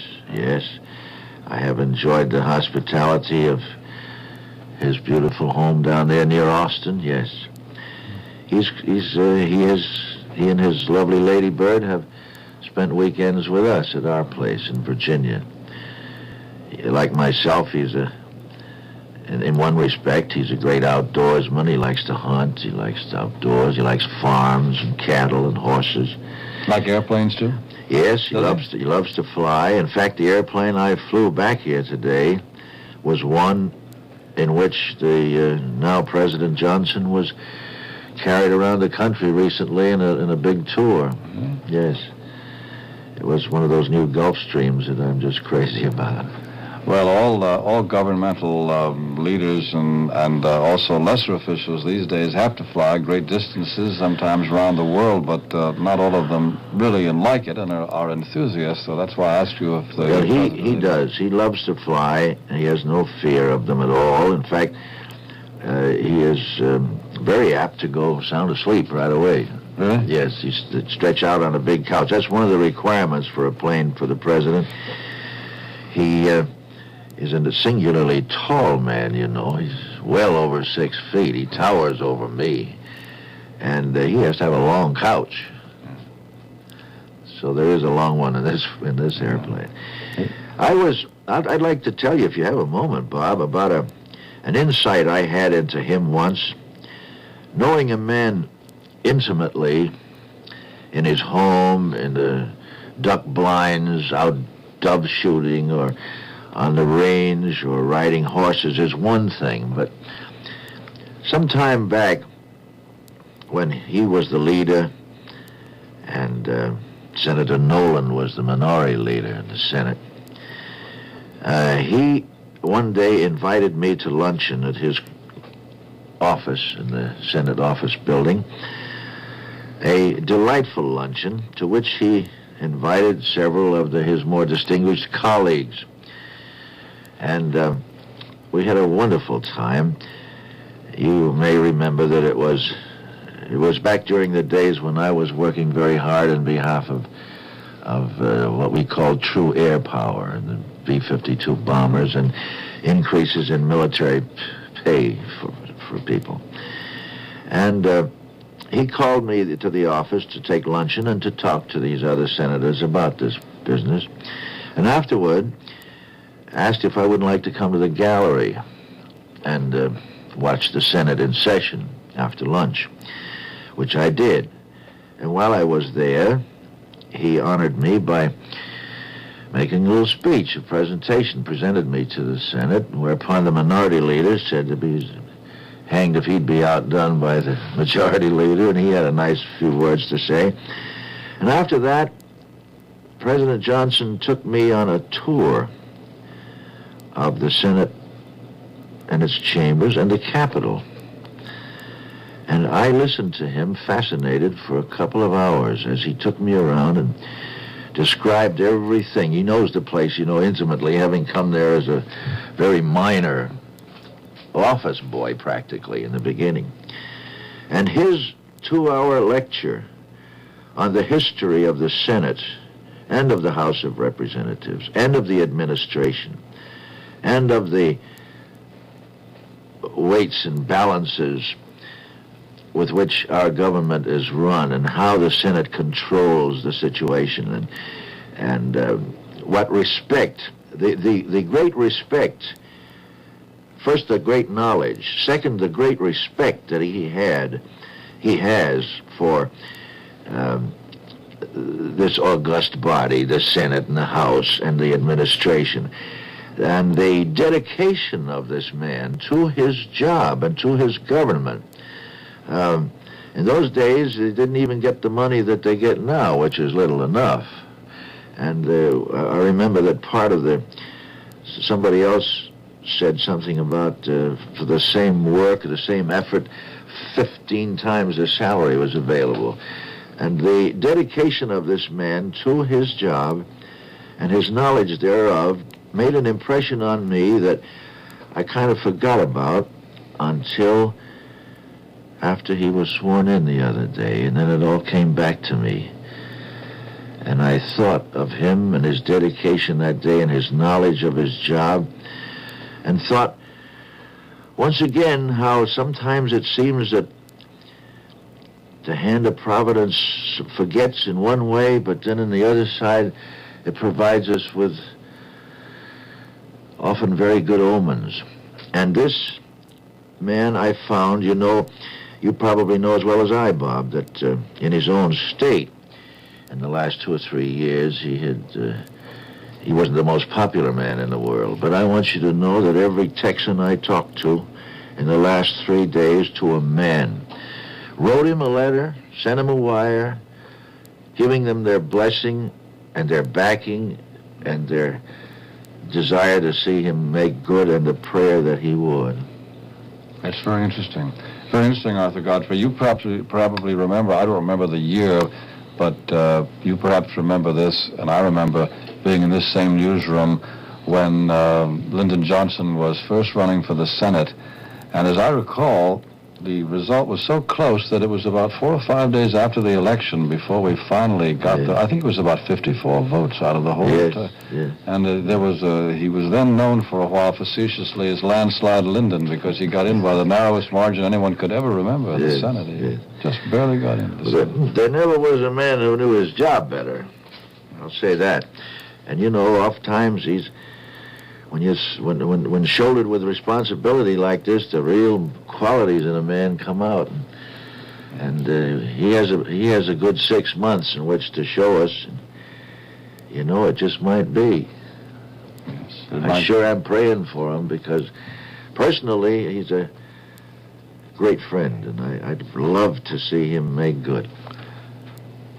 I have enjoyed the hospitality of his beautiful home down there near Austin, yes. He and his lovely Lady Bird have spent weekends with us at our place in Virginia. Like myself, in one respect, he's a great outdoorsman. He likes to hunt, he likes the outdoors, he likes farms and cattle and horses. Like airplanes, too? Yes, he loves to fly. In fact, the airplane I flew back here today was one in which the now President Johnson was carried around the country recently in a big tour. Mm-hmm. Yes. It was one of those new Gulfstreams that I'm just crazy about. Well, all governmental leaders and also lesser officials these days have to fly great distances, sometimes around the world, but not all of them really like it and are enthusiasts. So that's why I asked you if they... Well, he does. He loves to fly, and he has no fear of them at all. In fact, he is very apt to go sound asleep right away. Really? Yes, he stretch out on a big couch. That's one of the requirements for a plane for the president. He is a singularly tall man, you know. He's well over 6 feet. He towers over me. And he has to have a long couch. So there is a long one in this airplane. I'd like to tell you, if you have a moment, Bob, about an insight I had into him once. Knowing a man intimately in his home, in the duck blinds, out dove shooting, or on the range, or riding horses is one thing, but some time back, when he was the leader and Senator Nolan was the minority leader in the Senate, he one day invited me to luncheon at his office in the Senate office building, a delightful luncheon to which he invited several of his more distinguished colleagues. And we had a wonderful time. You may remember that it was back during the days when I was working very hard on behalf of what we called true air power, and the B-52 bombers, and increases in military pay for people. And he called me to the office to take luncheon and to talk to these other senators about this business. And afterward, asked if I wouldn't like to come to the gallery and watch the Senate in session after lunch, which I did. And while I was there, he honored me by making a little speech, a presentation, presented me to the Senate, whereupon the minority leader said to be hanged if he'd be outdone by the majority leader, and he had a nice few words to say. And after that, President Johnson took me on a tour of the Senate and its chambers and the Capitol. And I listened to him, fascinated, for a couple of hours as he took me around and described everything. He knows the place, intimately, having come there as a very minor office boy, practically, in the beginning. And his 2-hour lecture on the history of the Senate and of the House of Representatives and of the administration and of the weights and balances with which our government is run and how the Senate controls the situation and what respect, the great respect, first the great knowledge, second the great respect that he has for this august body, the Senate and the House and the administration, and the dedication of this man to his job and to his government. In those days, they didn't even get the money that they get now, which is little enough. And I remember that somebody else said something about for the same work, the same effort, 15 times the salary was available. And the dedication of this man to his job and his knowledge thereof made an impression on me that I kind of forgot about until after he was sworn in the other day, and then it all came back to me. And I thought of him and his dedication that day and his knowledge of his job, and thought once again how sometimes it seems that the hand of Providence forgets in one way, but then on the other side it provides us with often very good omens. And this man I found, you probably know as well as I, Bob, that in his own state, in the last 2 or 3 years, he wasn't the most popular man in the world. But I want you to know that every Texan I talked to in the last 3 days, to a man, wrote him a letter, sent him a wire, giving them their blessing and their backing and their desire to see him make good and the prayer that he would. That's very interesting. Very interesting, Arthur Godfrey. You probably remember, I don't remember the year, but you perhaps remember this, and I remember being in this same newsroom when Lyndon Johnson was first running for the Senate. And as I recall, the result was so close that it was about 4 or 5 days after the election before we finally got I think it was about 54 votes out of the whole. Yes. And he was then known for a while facetiously as Landslide Lyndon, because he got in by the narrowest margin anyone could ever remember in the Senate. He just barely got in. There never was a man who knew his job better. I'll say that. And oftentimes when shouldered with responsibility like this, the real qualities in a man come out, and he has a good 6 months in which to show us. It just might be. Yes, I sure am praying for him, because personally he's a great friend, and I'd love to see him make good.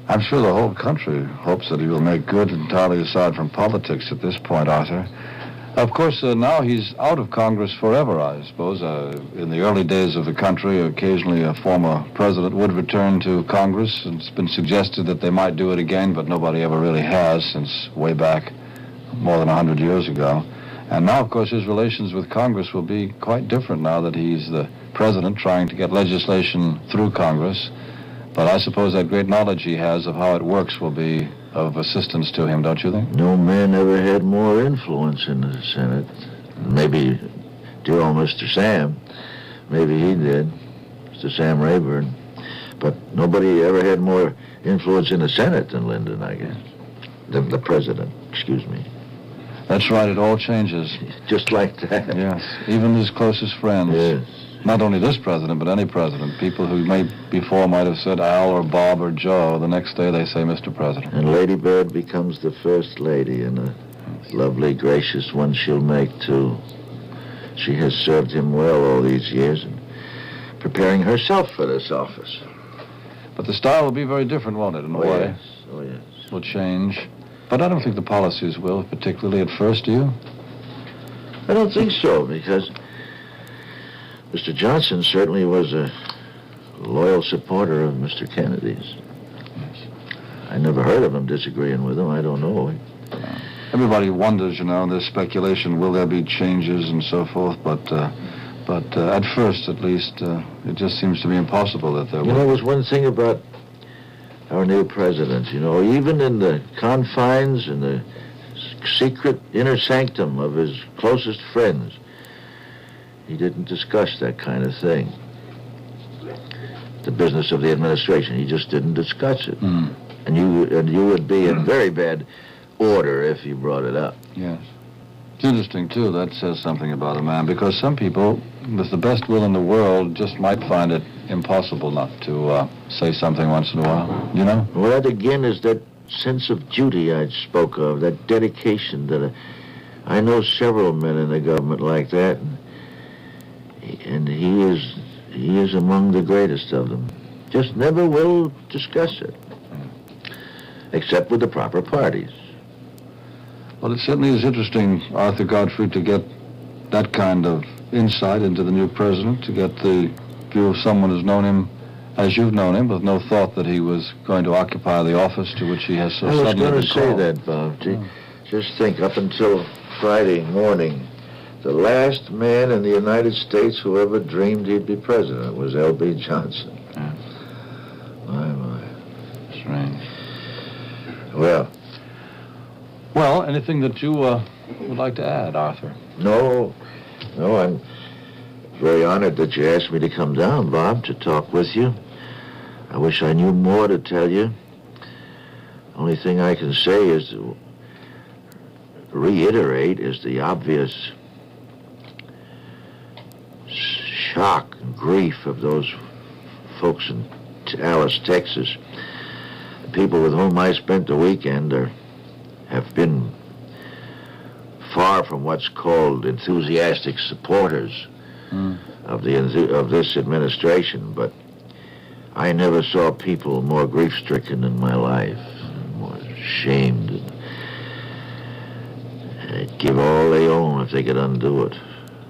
I'm sure the whole country hopes that he will make good, entirely aside from politics at this point, Arthur. Of course, now he's out of Congress forever, I suppose. In the early days of the country, occasionally a former president would return to Congress, and it's been suggested that they might do it again, but nobody ever really has since way back more than 100 years ago. And now, of course, his relations with Congress will be quite different now that he's the president trying to get legislation through Congress. But I suppose that great knowledge he has of how it works will be of assistance to him, don't you think? No man ever had more influence in the Senate. Maybe dear old Mr. Sam. Maybe he did. Mr. Sam Rayburn. But nobody ever had more influence in the Senate than Lyndon, I guess. Than the president, excuse me. That's right, it all changes. Just like that. Yes, even his closest friends. Yes. Not only this president, but any president. People who before might have said Al or Bob or Joe, the next day they say Mr. President. And Lady Bird becomes the first lady, and a lovely, gracious one she'll make, too. She has served him well all these years, and preparing herself for this office. But the style will be very different, won't it, in a way? Yes. Oh, yes. It will change. But I don't think the policies will, particularly at first, do you? I don't think so, because Mr. Johnson certainly was a loyal supporter of Mr. Kennedy's. Yes. I never heard of him disagreeing with him. I don't know. Everybody wonders, there's speculation, will there be changes and so forth, but at first, at least, it just seems to be impossible that there will. There's one thing about our new president, even in the confines and the secret inner sanctum of his closest friends, he didn't discuss that kind of thing. The business of the administration, he just didn't discuss it. And you would be in very bad order if you brought it up. Yes. It's interesting, too. That says something about a man, because some people, with the best will in the world, just might find it impossible not to say something once in a while, Well, that, again, is that sense of duty I spoke of, that dedication that I know several men in the government like that, and he is among the greatest of them. Just never will discuss it, except with the proper parties. Well, it certainly is interesting, Arthur Godfrey, to get that kind of insight into the new president, to get the view of someone who's known him as you've known him, with no thought that he was going to occupy the office to which he has so suddenly been called. I was going to say that, Bob. Just think, up until Friday morning, the last man in the United States who ever dreamed he'd be president was L.B. Johnson. Yeah. My. Strange. Well, anything that you would like to add, Arthur? No, I'm very honored that you asked me to come down, Bob, to talk with you. I wish I knew more to tell you. Only thing I can say is to reiterate is the obvious shock and grief of those folks in Dallas, Texas. The people with whom I spent the weekend have been far from what's called enthusiastic supporters of this administration, but I never saw people more grief-stricken in my life, more ashamed. They'd give all they own if they could undo it.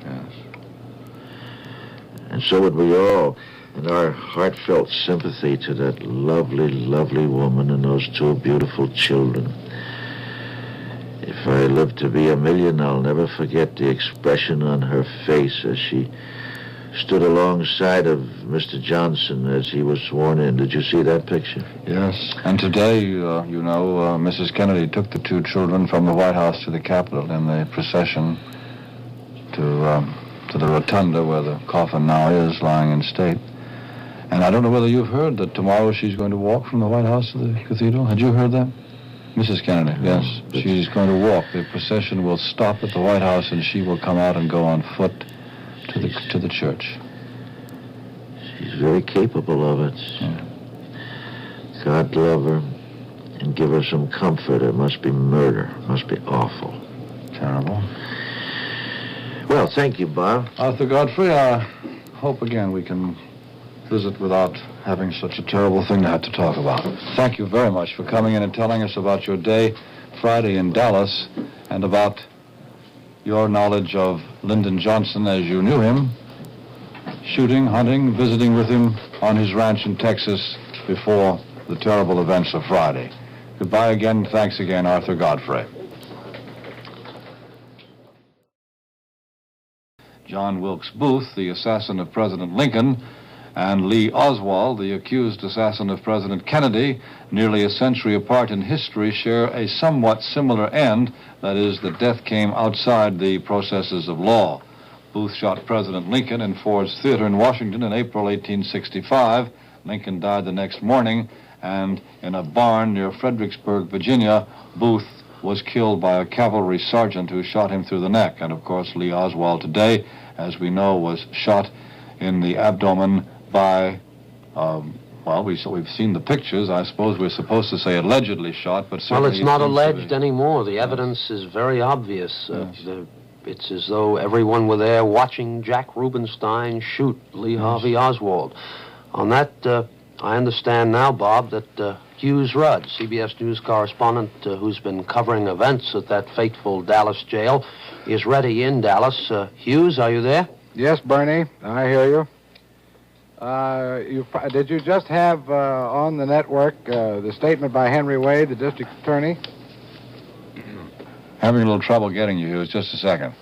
Yes. And so would we all. And our heartfelt sympathy to that lovely, lovely woman and those two beautiful children. If I live to be 1,000,000, I'll never forget the expression on her face as she stood alongside of Mr. Johnson as he was sworn in. Did you see that picture? Yes. And today, Mrs. Kennedy took the two children from the White House to the Capitol in the procession to the rotunda where the coffin now is, lying in state. And I don't know whether you've heard that tomorrow she's going to walk from the White House to the cathedral. Had you heard that? Mrs. Kennedy, yes. She's going to walk. The procession will stop at the White House and she will come out and go on foot to the church. She's very capable of it. Yeah. God love her and give her some comfort. It must be murder. It must be awful. Terrible. Well, thank you, Bob. Arthur Godfrey, I hope again we can visit without having such a terrible thing to have to talk about. Thank you very much for coming in and telling us about your day Friday in Dallas and about your knowledge of Lyndon Johnson as you knew him, shooting, hunting, visiting with him on his ranch in Texas before the terrible events of Friday. Goodbye again. Thanks again, Arthur Godfrey. John Wilkes Booth, the assassin of President Lincoln, and Lee Oswald, the accused assassin of President Kennedy, nearly a century apart in history, share a somewhat similar end. That is, that death came outside the processes of law. Booth shot President Lincoln in Ford's Theater in Washington in April 1865. Lincoln died the next morning, and in a barn near Fredericksburg, Virginia, Booth was killed by a cavalry sergeant who shot him through the neck. And, of course, Lee Oswald today, as we know, was shot in the abdomen by, we've seen the pictures. I suppose we're supposed to say allegedly shot, but certainly... Well, it's not alleged anymore. The evidence is very obvious. It's as though everyone were there watching Jack Rubenstein shoot Lee Harvey Oswald. On that, I understand now, Bob, that Hughes Rudd, CBS News correspondent who's been covering events at that fateful Dallas jail, is ready in Dallas. Hughes, are you there? Yes, Bernie, I hear you. Did you just have on the network the statement by Henry Wade, the district attorney? Having a little trouble getting you, Hughes. Just a second.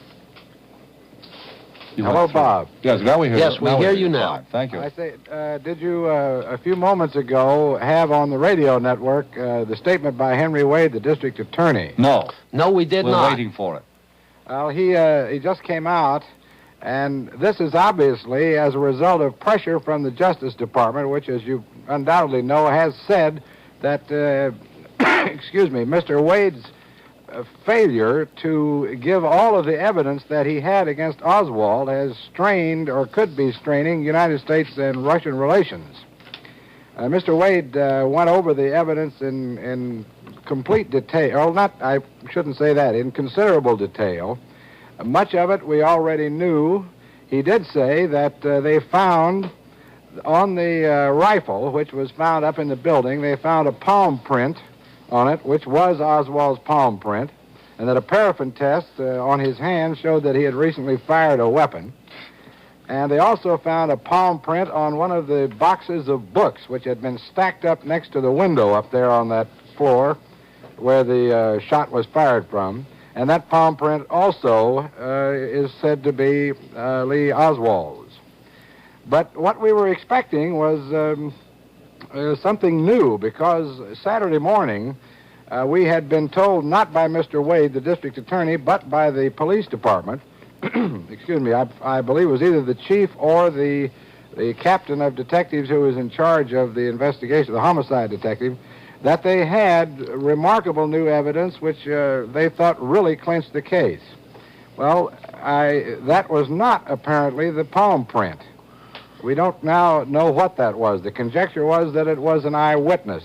Hello, Bob. Yes, now we hear you. Yes, we hear you now. Fine. Thank you. I say, did you, a few moments ago, have on the radio network the statement by Henry Wade, the district attorney? No. No, we did not. We're waiting for it. Well, he just came out, and this is obviously as a result of pressure from the Justice Department, which, as you undoubtedly know, has said that, excuse me, Mr. Wade's failure to give all of the evidence that he had against Oswald has strained or could be straining United States and Russian relations. Mr. Wade went over the evidence in complete detail. I shouldn't say that, in considerable detail. Much of it we already knew. He did say that they found on the rifle, which was found up in the building, they found a palm print on it, which was Oswald's palm print, and that a paraffin test on his hand showed that he had recently fired a weapon. And they also found a palm print on one of the boxes of books, which had been stacked up next to the window up there on that floor where the shot was fired from. And that palm print also is said to be Lee Oswald's. But what we were expecting was something new, because Saturday morning we had been told, not by Mr. Wade, the district attorney, but by the police department, excuse me, I believe it was either the chief or the captain of detectives who was in charge of the investigation, the homicide detective, that they had remarkable new evidence which they thought really clinched the case. Well, that was not apparently the palm print. We don't now know what that was. The conjecture was that it was an eyewitness.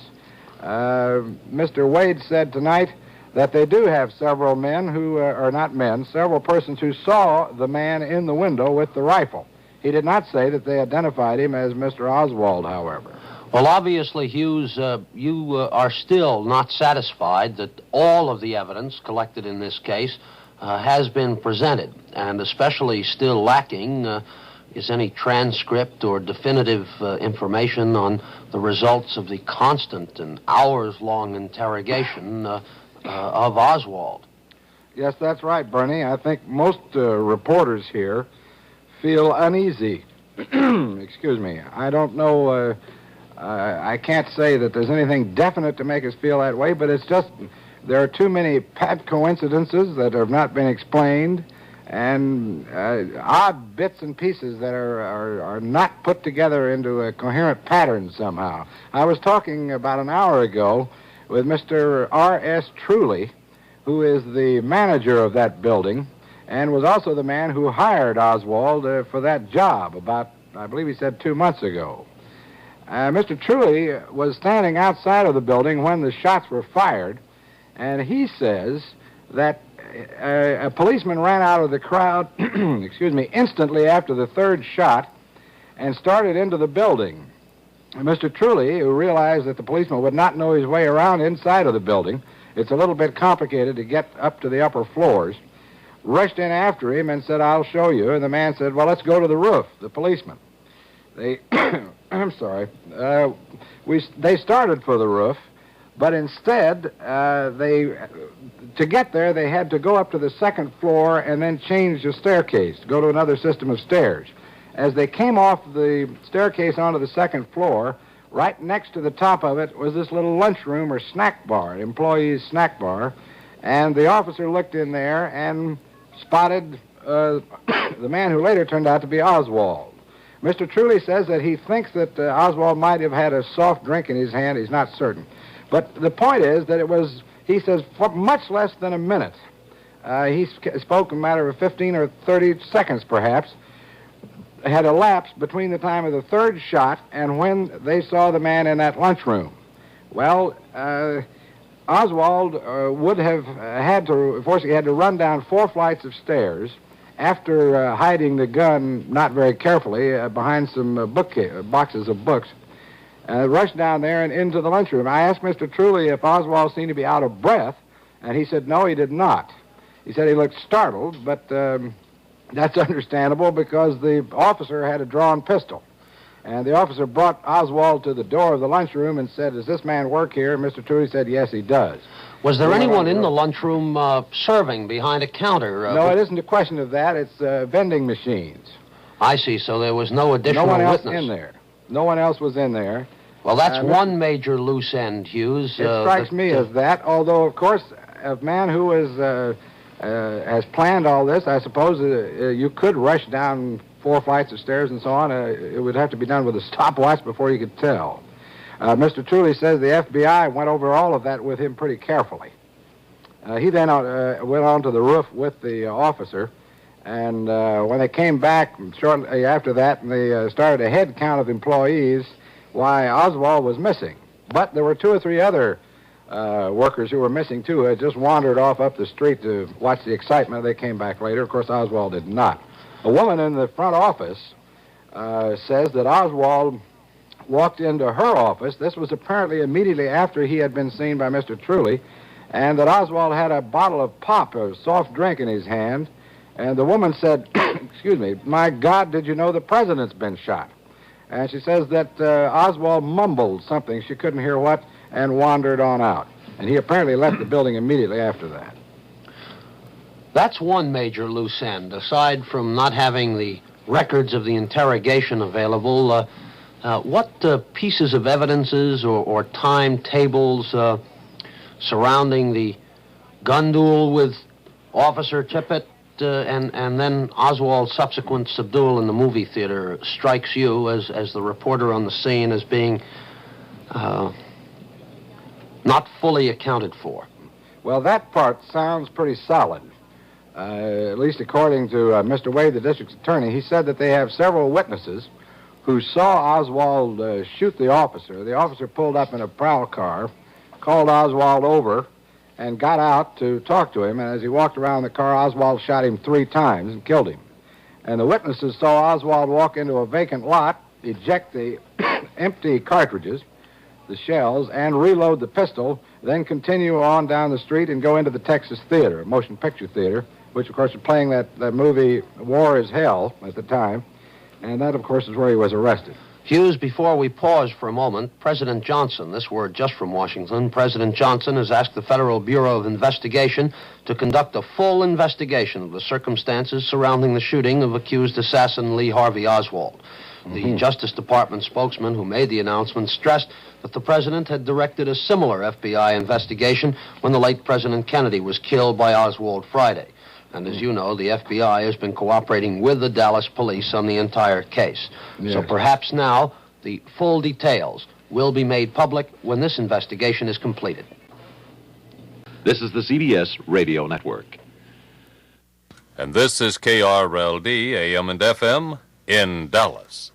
Mr. Wade said tonight that they do have several men who, or not men, several persons who saw the man in the window with the rifle. He did not say that they identified him as Mr. Oswald, however. Well, obviously, Hughes, you are still not satisfied that all of the evidence collected in this case has been presented, and especially still lacking is any transcript or definitive information on the results of the constant and hours-long interrogation of Oswald. Yes, that's right, Bernie. I think most reporters here feel uneasy. Excuse me. I don't know... I can't say that there's anything definite to make us feel that way, but it's just there are too many pat coincidences that have not been explained, and odd bits and pieces that are not put together into a coherent pattern somehow. I was talking about an hour ago with Mr. R.S. Truly, who is the manager of that building and was also the man who hired Oswald for that job about, I believe he said, 2 months ago. Mr. Truly was standing outside of the building when the shots were fired, and he says that a policeman ran out of the crowd, excuse me, instantly after the third shot and started into the building. Mr. Truly, who realized that the policeman would not know his way around inside of the building, it's a little bit complicated to get up to the upper floors, rushed in after him and said, "I'll show you." And the man said, "Well, let's go to the roof," the policeman. They, I'm sorry, they started for the roof, but instead, to get there, they had to go up to the second floor and then change the staircase, go to another system of stairs. As they came off the staircase onto the second floor, right next to the top of it was this little lunchroom or snack bar, employee's snack bar, and the officer looked in there and spotted the man who later turned out to be Oswald. Mr. Truly says that he thinks that Oswald might have had a soft drink in his hand. He's not certain. But the point is that it was, he says, for much less than a minute. He spoke in a matter of 15 or 30 seconds, perhaps, had elapsed between the time of the third shot and when they saw the man in that lunchroom. Well, Oswald would have had to, of course, he had to run down 4 flights of stairs after hiding the gun, not very carefully, behind some boxes of books, rushed down there and into the lunchroom. I asked Mr. Truly if Oswald seemed to be out of breath, and he said no, he did not. He said he looked startled, but that's understandable because the officer had a drawn pistol. And the officer brought Oswald to the door of the lunchroom and said, "Does this man work here?" And Mr. Truly said, "Yes, he does." Was there anyone in the lunchroom serving behind a counter? No, it isn't a question of that. It's vending machines. I see. So there was no additional No one else witness in there. No one else was in there. Well, that's one major loose end, Hughes. It strikes me as that, although, of course, a man who has planned all this, I suppose you could rush down 4 flights of stairs and so on. It would have to be done with a stopwatch before you could tell. Mr. Truly says the FBI went over all of that with him pretty carefully. He then went on to the roof with the officer, and when they came back shortly after that and they started a head count of employees, why, Oswald was missing. But there were 2 or 3 other workers who were missing, too, who had just wandered off up the street to watch the excitement. They came back later. Of course, Oswald did not. A woman in the front office says that Oswald walked into her office. This was apparently immediately after he had been seen by Mr. Truly, and that Oswald had a bottle of pop, a soft drink, in his hand. And the woman said, excuse me, "My God, did you know the president's been shot?" And she says that Oswald mumbled something, she couldn't hear what, and wandered on out. And he apparently left the building immediately after that. That's one major loose end. Aside from not having the records of the interrogation available, what pieces of evidences or timetables surrounding the gun duel with Officer Tippett and then Oswald's subsequent subdual in the movie theater strikes you as the reporter on the scene as being not fully accounted for? Well, that part sounds pretty solid, at least according to Mr. Wade, the district's attorney. He said that they have several witnesses who saw Oswald shoot the officer. The officer pulled up in a prowl car, called Oswald over, and got out to talk to him. And as he walked around the car, Oswald shot him 3 times and killed him. And the witnesses saw Oswald walk into a vacant lot, eject the empty cartridges, the shells, and reload the pistol, then continue on down the street and go into the Texas Theater, a motion picture theater, which, of course, was playing that movie War is Hell at the time. And that, of course, is where he was arrested. Hughes, before we pause for a moment, President Johnson, this word just from Washington, President Johnson has asked the Federal Bureau of Investigation to conduct a full investigation of the circumstances surrounding the shooting of accused assassin Lee Harvey Oswald. The Justice Department spokesman who made the announcement stressed that the president had directed a similar FBI investigation when the late President Kennedy was killed by Oswald Friday. And as you know, the FBI has been cooperating with the Dallas police on the entire case. Yes. So perhaps now the full details will be made public when this investigation is completed. This is the CBS Radio Network. And this is KRLD, AM and FM, in Dallas.